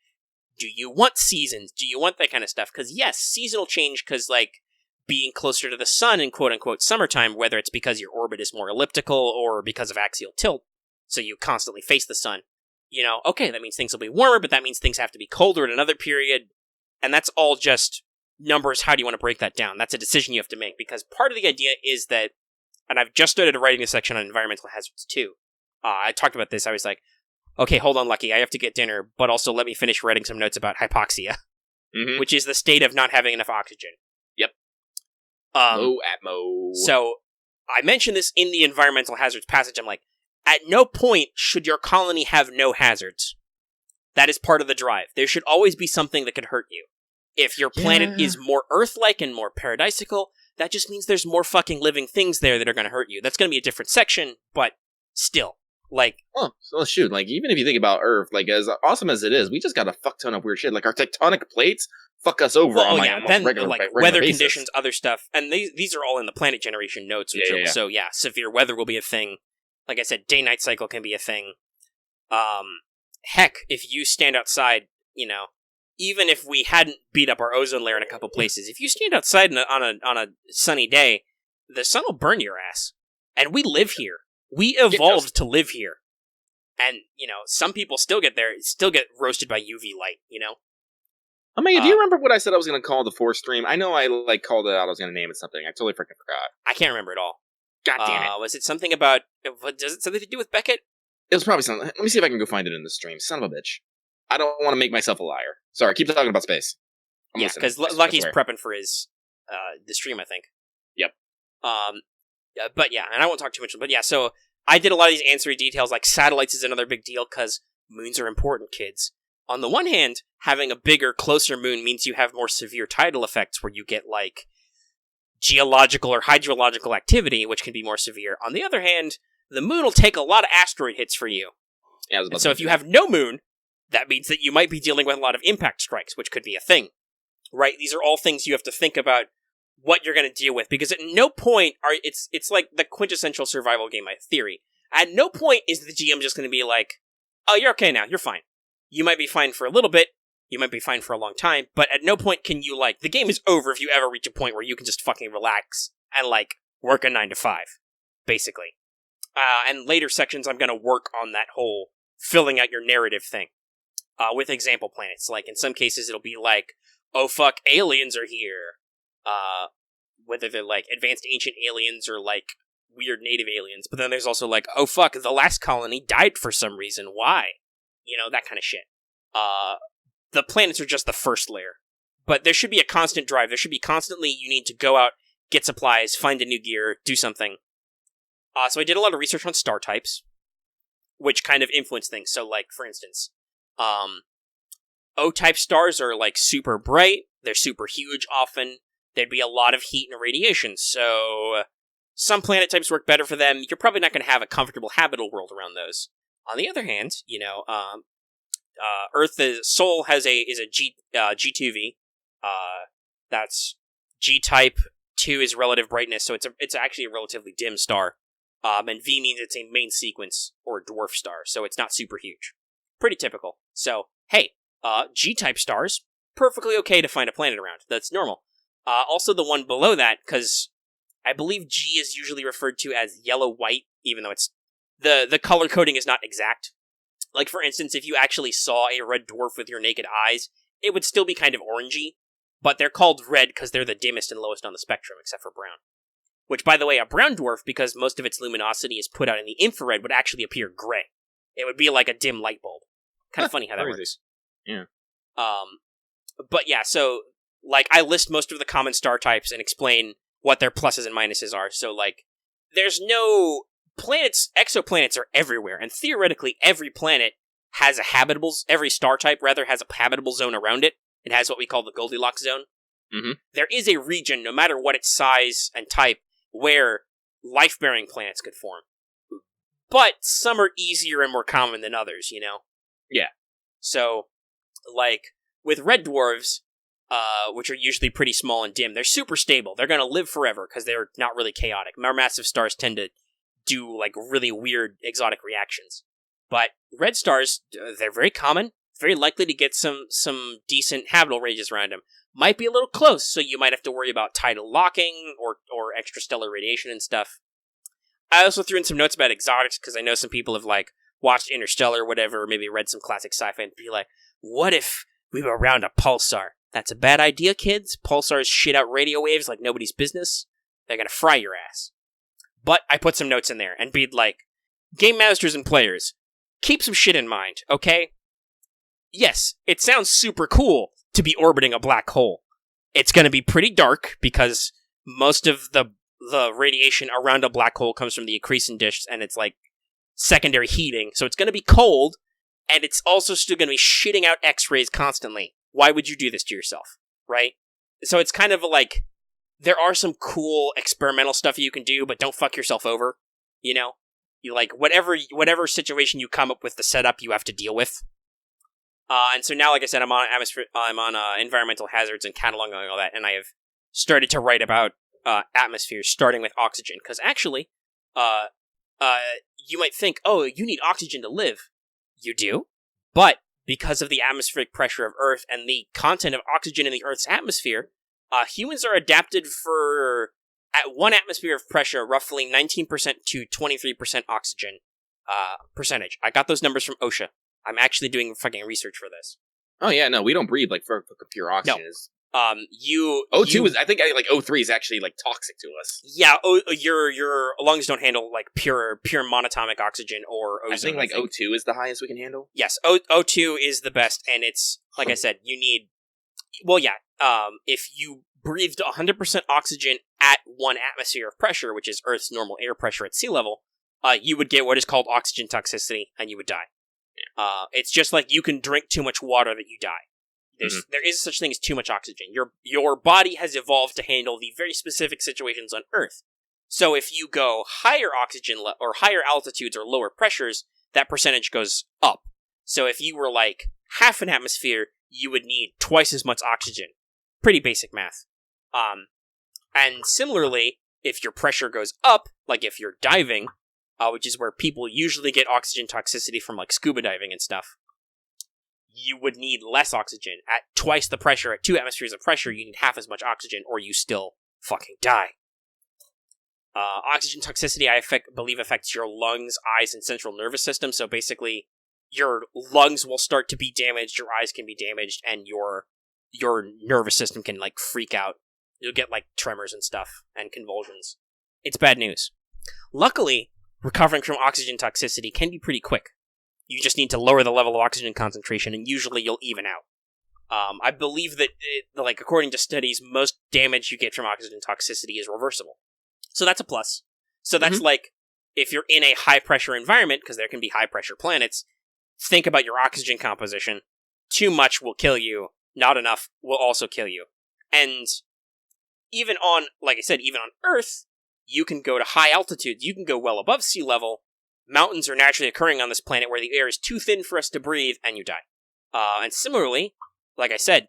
do you want seasons? Do you want that kind of stuff? Because yes, seasonal change, because like being closer to the sun in quote-unquote summertime, whether it's because your orbit is more elliptical or because of axial tilt, so you constantly face the sun, okay, that means things will be warmer, but that means things have to be colder at another period. And that's all just numbers. How do you want to break that down? That's a decision you have to make, because part of the idea is that, and I've just started writing a section on environmental hazards too. I talked about this. I was like, okay, hold on, Lucky. I have to get dinner, but also let me finish writing some notes about hypoxia, which is the state of not having enough oxygen. Yep. Low atmo. So I mentioned this in the environmental hazards passage. I'm like, at no point should your colony have no hazards. That is part of the drive. There should always be something that could hurt you. If your planet is more Earth-like and more paradisical, that just means there's more fucking living things there that are going to hurt you. That's going to be a different section, but still, like... Oh, so shoot, like, even if you think about Earth, like, as awesome as it is, we just got a fuck ton of weird shit. Like, our tectonic plates fuck us over on, like, then, regular weather basis. conditions, other stuff, and these are all in the planet generation notes, so severe weather will be a thing. Like I said, day-night cycle can be a thing. Heck, if you stand outside, even if we hadn't beat up our ozone layer in a couple places, if you stand outside on a sunny day, the sun will burn your ass. And we live here. We evolved to live here. And, some people still get roasted by UV light, Omega, do you remember what I said I was going to call the fourth stream? I know I, called it out. I was going to name it something. I totally freaking forgot. I can't remember at all. God damn it. Was it something about... Does it something to do with Beckett? It was probably something. Let me see if I can go find it in the stream. Son of a bitch. I don't want to make myself a liar. Sorry, keep talking about space. Yeah, because Lucky's prepping for his the stream, I think. Yep. But yeah, and I won't talk too much. But yeah, so I did a lot of these ancillary details, like satellites is another big deal, because moons are important, kids. On the one hand, having a bigger, closer moon means you have more severe tidal effects, where you get, like, geological or hydrological activity, which can be more severe. On the other hand, the moon will take a lot of asteroid hits for you. Yeah, so if you have no moon, that means that you might be dealing with a lot of impact strikes, which could be a thing. Right? These are all things you have to think about what you're going to deal with, because at no point it's like the quintessential survival game theory. At no point is the GM just going to be like, oh, you're okay now, you're fine. You might be fine for a little bit, you might be fine for a long time, but at no point can you, the game is over if you ever reach a point where you can just fucking relax and, work a 9 to 5, basically. And later sections, I'm going to work on that whole filling out your narrative thing with example planets. Like, in some cases, it'll be like, oh, fuck, aliens are here. whether they're like advanced ancient aliens or like weird native aliens. But then there's also like, oh fuck, the last colony died for some reason. Why? You know, that kind of shit. The planets are just the first layer. But there should be a constant drive. There should be constantly, you need to go out, get supplies, find a new gear, do something. So I did a lot of research on star types, which kind of influence things. So, like, for instance, O-type stars are, like, super bright. They're super huge often. There'd be a lot of heat and radiation. So, some planet types work better for them. You're probably not going to have a comfortable habitable world around those. On the other hand, you know, Earth's Sol is a G2V. That's G-type. 2 is relative brightness, so it's actually a relatively dim star. And V means it's a main sequence or dwarf star, so it's not super huge. Pretty typical. So, hey, G-type stars, perfectly okay to find a planet around. That's normal. Also the one below that, because I believe G is usually referred to as yellow-white, even though it's the color coding is not exact. Like, for instance, if you actually saw a red dwarf with your naked eyes, it would still be kind of orangey, but they're called red because they're the dimmest and lowest on the spectrum, except for brown. Which, by the way, a brown dwarf, because most of its luminosity is put out in the infrared, would actually appear gray. It would be like a dim light bulb. Kind of funny how that works. Yeah. But yeah, so, like, I list most of the common star types and explain what their pluses and minuses are. So, like, there's no... exoplanets are everywhere, and theoretically every planet has every star type, rather, has a habitable zone around it. It has what we call the Goldilocks zone. Mm-hmm. There is a region, no matter what its size and type, where life-bearing planets could form. But some are easier and more common than others, you know? Yeah. So, like, with red dwarves, which are usually pretty small and dim, they're super stable. They're going to live forever, because they're not really chaotic. More massive stars tend to do, like, really weird, exotic reactions. But red stars, they're very common, very likely to get some decent habitable ranges around them. Might be a little close, so you might have to worry about tidal locking or extrastellar radiation and stuff. I also threw in some notes about exotics, because I know some people have, like, watched Interstellar or whatever, or maybe read some classic sci-fi and be like, what if we were around a pulsar? That's a bad idea, kids. Pulsars shit out radio waves like nobody's business. They're gonna fry your ass. But I put some notes in there and be like, game masters and players, keep some shit in mind, okay? Yes, it sounds super cool to be orbiting a black hole. It's going to be pretty dark because most of the radiation around a black hole comes from the accretion dish, and it's like secondary heating, so it's going to be cold, and it's also still going to be shitting out X-rays constantly. Why would you do this to yourself, right? So it's kind of like, there are some cool experimental stuff you can do, but don't fuck yourself over, you know? You like, whatever situation you come up with, the setup you have to deal with. And so now, like I said, I'm on environmental hazards and cataloging all that, and I have started to write about atmospheres, starting with oxygen. Because actually, you might think, oh, you need oxygen to live. You do, but because of the atmospheric pressure of Earth and the content of oxygen in the Earth's atmosphere, humans are adapted for, at 1 atmosphere of pressure, roughly 19% to 23% oxygen percentage. I got those numbers from OSHA. I'm actually doing fucking research for this. Oh yeah, no, we don't breathe like for pure oxygen. No. O2 is, I think, like O3 is actually like toxic to us. Yeah, your lungs don't handle like pure monatomic oxygen or ozone. I think O2 is the highest we can handle. Yes, O2 is the best, and it's like I said, you need. Well, yeah. If you breathed 100% oxygen at 1 atmosphere of pressure, which is Earth's normal air pressure at sea level, you would get what is called oxygen toxicity, and you would die. It's just like you can drink too much water that you die. There is such thing as too much oxygen. Your body has evolved to handle the very specific situations on Earth. So if you go higher oxygen or higher altitudes or lower pressures, that percentage goes up. So if you were like half an atmosphere, you would need twice as much oxygen. Pretty basic math. And similarly, if your pressure goes up, like if you're diving, which is where people usually get oxygen toxicity from like scuba diving and stuff, you would need less oxygen. At twice the pressure, at 2 atmospheres of pressure, you need half as much oxygen, or you still fucking die. Oxygen toxicity, I believe, affects your lungs, eyes, and central nervous system, so basically, your lungs will start to be damaged, your eyes can be damaged, and your nervous system can, like, freak out. You'll get, like, tremors and stuff, and convulsions. It's bad news. Luckily, recovering from oxygen toxicity can be pretty quick. You just need to lower the level of oxygen concentration, and usually you'll even out. I believe that, according to studies, most damage you get from oxygen toxicity is reversible. So that's a plus. So that's if you're in a high-pressure environment, because there can be high-pressure planets, think about your oxygen composition. Too much will kill you. Not enough will also kill you. And even on, like I said, even on Earth, you can go to high altitudes. You can go well above sea level. Mountains are naturally occurring on this planet where the air is too thin for us to breathe, and you die. And similarly, like I said,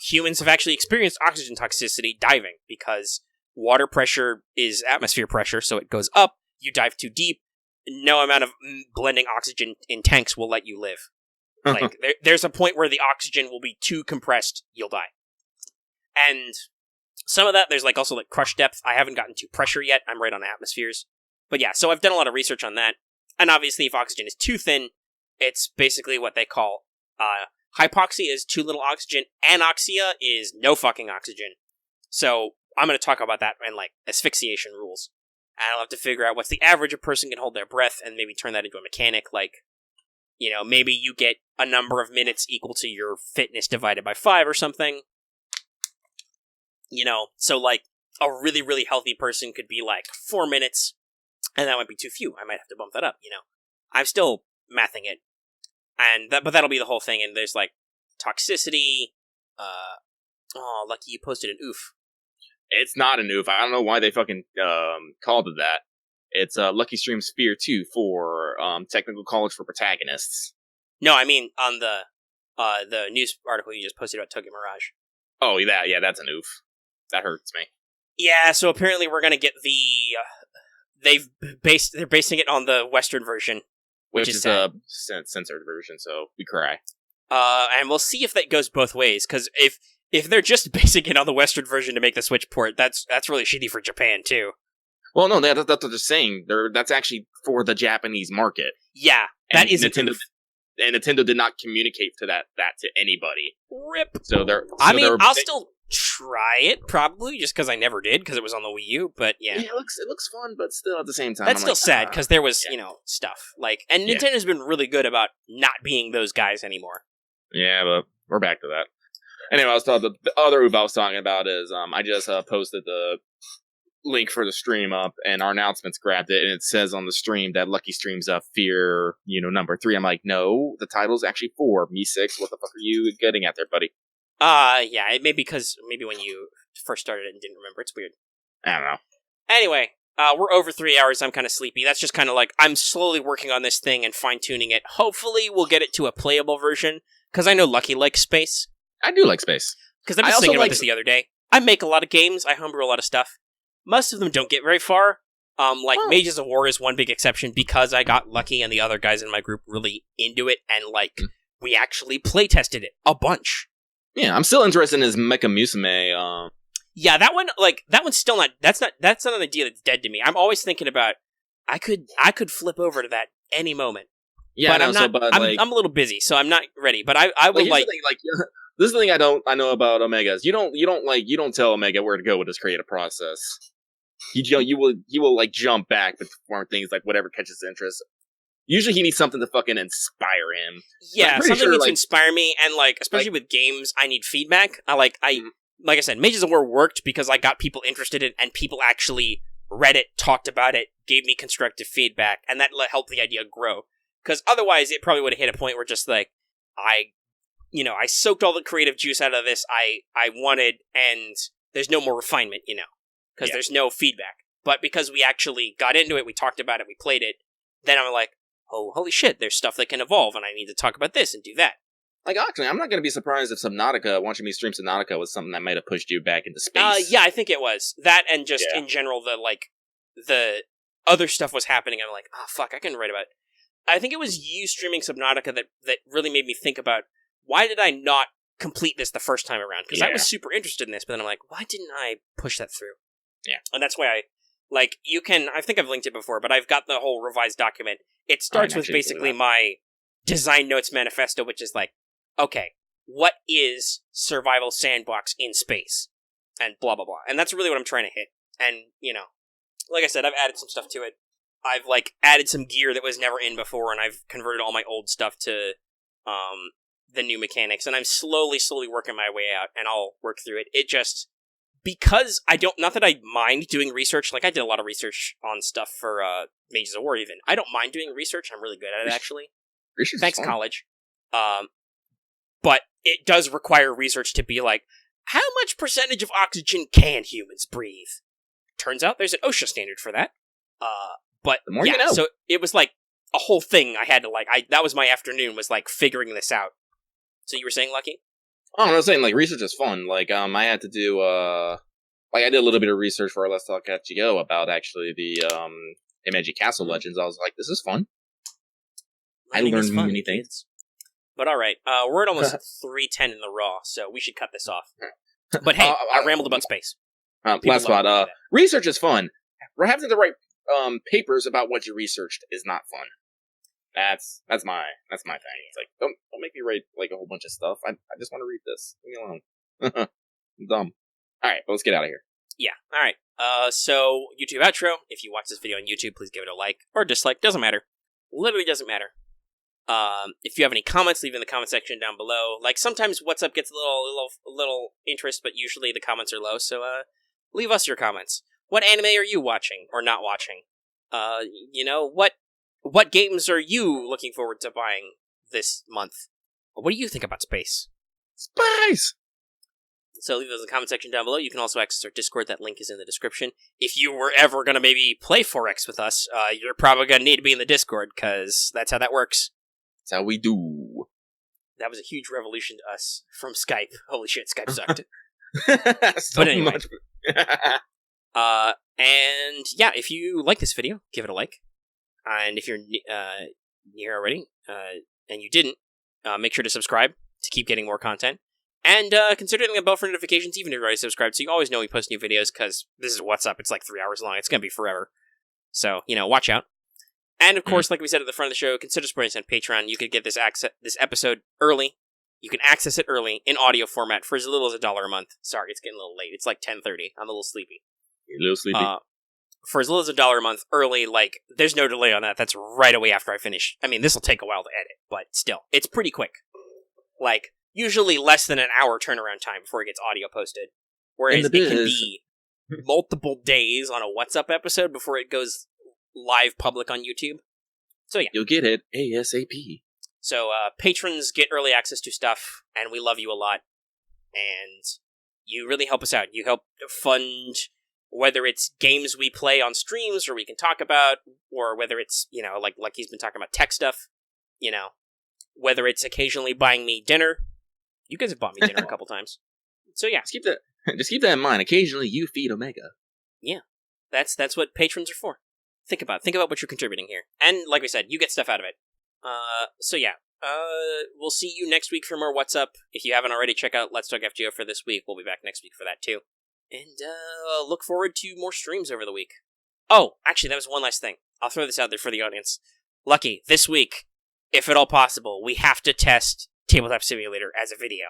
humans have actually experienced oxygen toxicity diving, because water pressure is atmosphere pressure, so it goes up, you dive too deep, no amount of blending oxygen in tanks will let you live. Like, there's a point where the oxygen will be too compressed, you'll die. And some of that, there's also crush depth. I haven't gotten to pressure yet, I'm right on atmospheres. But yeah, so I've done a lot of research on that. And obviously, if oxygen is too thin, it's basically what they call hypoxia is too little oxygen. Anoxia is no fucking oxygen. So I'm going to talk about that and asphyxiation rules. And I'll have to figure out what's the average a person can hold their breath and maybe turn that into a mechanic. Maybe you get a number of minutes equal to your fitness divided by 5 or something. So a really, really healthy person could be 4 minutes. And that might be too few. I might have to bump that up, I'm still mathing it. But that'll be the whole thing. And there's toxicity. Lucky you posted an oof. It's not an oof. I don't know why they fucking called it that. It's Lucky Stream's F.E.A.R 2 for Technical College for Protagonists. No, I mean on the news article you just posted about Tokyo Mirage. Oh, that's an oof. That hurts me. Yeah, so apparently we're gonna get they're basing it on the Western version, which is a censored version, so we cry. And we'll see if that goes both ways, because if they're just basing it on the Western version to make the Switch port, that's really shitty for Japan too. Well, no, that's what they're saying. That's actually for the Japanese market. Yeah, that is Nintendo. And Nintendo did not communicate that to anybody. Rip. I'll still try it probably just because I never did because it was on the Wii U. But yeah, it looks fun, but still at the same time, that's still sad because there was stuff and Nintendo's been really good about not being those guys anymore. Yeah, but we're back to that. Anyway, the other oof I was talking about is I just posted the link for the stream up, and our announcements grabbed it, and it says on the stream that Lucky Stream's F.E.A.R, number 3. I'm like, no, the title's actually 4. Me 6. What the fuck are you getting at there, buddy? Yeah, it may be because maybe when you first started it and didn't remember. It's weird. I don't know. Anyway, we're over 3 hours. I'm kind of sleepy. That's just kind of I'm slowly working on this thing and fine-tuning it. Hopefully, we'll get it to a playable version, because I know Lucky likes space. I do like space. Because I'm just thinking about this the other day. I make a lot of games. I homebrew a lot of stuff. Most of them don't get very far. Mages of War is one big exception because I got lucky and the other guys in my group really into it, and we actually play tested it a bunch. Yeah, I'm still interested in his Mecha Musume. Yeah, that one's still not. That's not an idea that's dead to me. I'm always thinking about I could flip over to that any moment. Yeah, but I'm a little busy, so I'm not ready. But I would This is the thing I know about Omega is you don't tell Omega where to go with his creative process. He will jump back before things whatever catches his interest. Usually he needs something to fucking inspire him. Yeah, something needs to inspire me, and especially with games, I need feedback. Like I said, Mages of War worked because I got people interested in, and people actually read it, talked about it, gave me constructive feedback, and that helped the idea grow. Because otherwise, it probably would have hit a point where just I soaked all the creative juice out of this I wanted, and there's no more refinement, because there's no feedback. But because we actually got into it, we talked about it, we played it, then I'm like, oh, holy shit, there's stuff that can evolve, and I need to talk about this and do that. Actually, I'm not going to be surprised if Subnautica, watching me stream Subnautica, was something that might have pushed you back into space. Yeah, I think it was. That, and just in general, the other stuff was happening, I'm like, oh, fuck, I can write about it. I think it was you streaming Subnautica that really made me think about, why did I not complete this the first time around? Because I was super interested in this, but then I'm like, why didn't I push that through? Yeah. And that's why I think I've linked it before, but I've got the whole revised document. It starts with basically my design notes manifesto, which is okay, what is survival sandbox in space? and blah, blah, blah. And that's really what I'm trying to hit. And, like I said, I've added some stuff to it. I've, added some gear that was never in before, and I've converted all my old stuff to the new mechanics. And I'm slowly working my way out, and I'll work through it. It just... Because not that I mind doing research, I did a lot of research on stuff for Mages of War even. I don't mind doing research, I'm really good at it, actually. Thanks, college. But it does require research to be how much percentage of oxygen can humans breathe? Turns out there's an OSHA standard for that. But the more you know. So it was a whole thing I had to that was my afternoon, was figuring this out. So you were saying, Lucky? Oh, I was saying, research is fun. I had to do, I did a little bit of research for our Let's Talk FGO about, actually, the, MG Castle Legends. I was like, this is fun. I learned many things. But alright, we're at almost 3:10 in the Raw, so we should cut this off. But hey, I rambled about space. Last spot, research is fun. Having the right, papers about what you researched is not fun. That's my thing. It's don't make me write a whole bunch of stuff. I just want to read this. Leave me alone. I'm dumb. Alright, let's get out of here. Yeah, alright. So YouTube outro. If you watch this video on YouTube, please give it a like or dislike. Doesn't matter. Literally doesn't matter. If you have any comments, leave in the comment section down below. Sometimes What's Up gets a little interest, but usually the comments are low, so leave us your comments. What anime are you watching or not watching? What games are you looking forward to buying this month? What do you think about space? Space! So leave those in the comment section down below. You can also access our Discord. That link is in the description. If you were ever going to maybe play 4X with us, you're probably going to need to be in the Discord, because that's how that works. That's how we do. That was a huge revolution to us from Skype. Holy shit, Skype sucked. But anyway. And yeah, if you like this video, give it a like. And if you're here already, and you didn't, make sure to subscribe to keep getting more content. And consider hitting the bell for notifications, even if you're already subscribed, so you always know we post new videos, because this is What's Up. It's 3 hours long. It's going to be forever. So, watch out. And, of course, like we said at the front of the show, consider supporting us on Patreon. You could get this episode early. You can access it early in audio format for as little as $1 a month. Sorry, it's getting a little late. It's 10:30. I'm a little sleepy. You're a little sleepy? For as little as $1 a month early, there's no delay on that. That's right away after I finish. I mean, this will take a while to edit, but still, it's pretty quick. Usually less than an hour turnaround time before it gets audio posted. Whereas it can be multiple days on a What's Up episode before it goes live public on YouTube. So yeah. You'll get it ASAP. So patrons get early access to stuff, and we love you a lot. And you really help us out. You help fund... whether it's games we play on streams or we can talk about, or whether it's, like he's been talking about tech stuff, whether it's occasionally buying me dinner. You guys have bought me dinner a couple times. So yeah. Just keep that in mind. Occasionally you feed Omega. Yeah. That's what patrons are for. Think about what you're contributing here. And like we said, you get stuff out of it. So yeah. We'll see you next week for more What's Up. If you haven't already, check out Let's Talk FGO for this week. We'll be back next week for that too. And look forward to more streams over the week. Oh, actually, that was one last thing. I'll throw this out there for the audience. Lucky, this week, if at all possible, we have to test Tabletop Simulator as a video.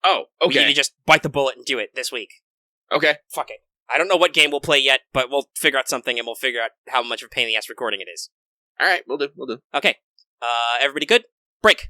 Oh, okay. We need to just bite the bullet and do it this week. Okay. Fuck it. I don't know what game we'll play yet, but we'll figure out something, and we'll figure out how much of a pain in the ass recording it is. Alright, we'll do. Okay. Everybody good? Break.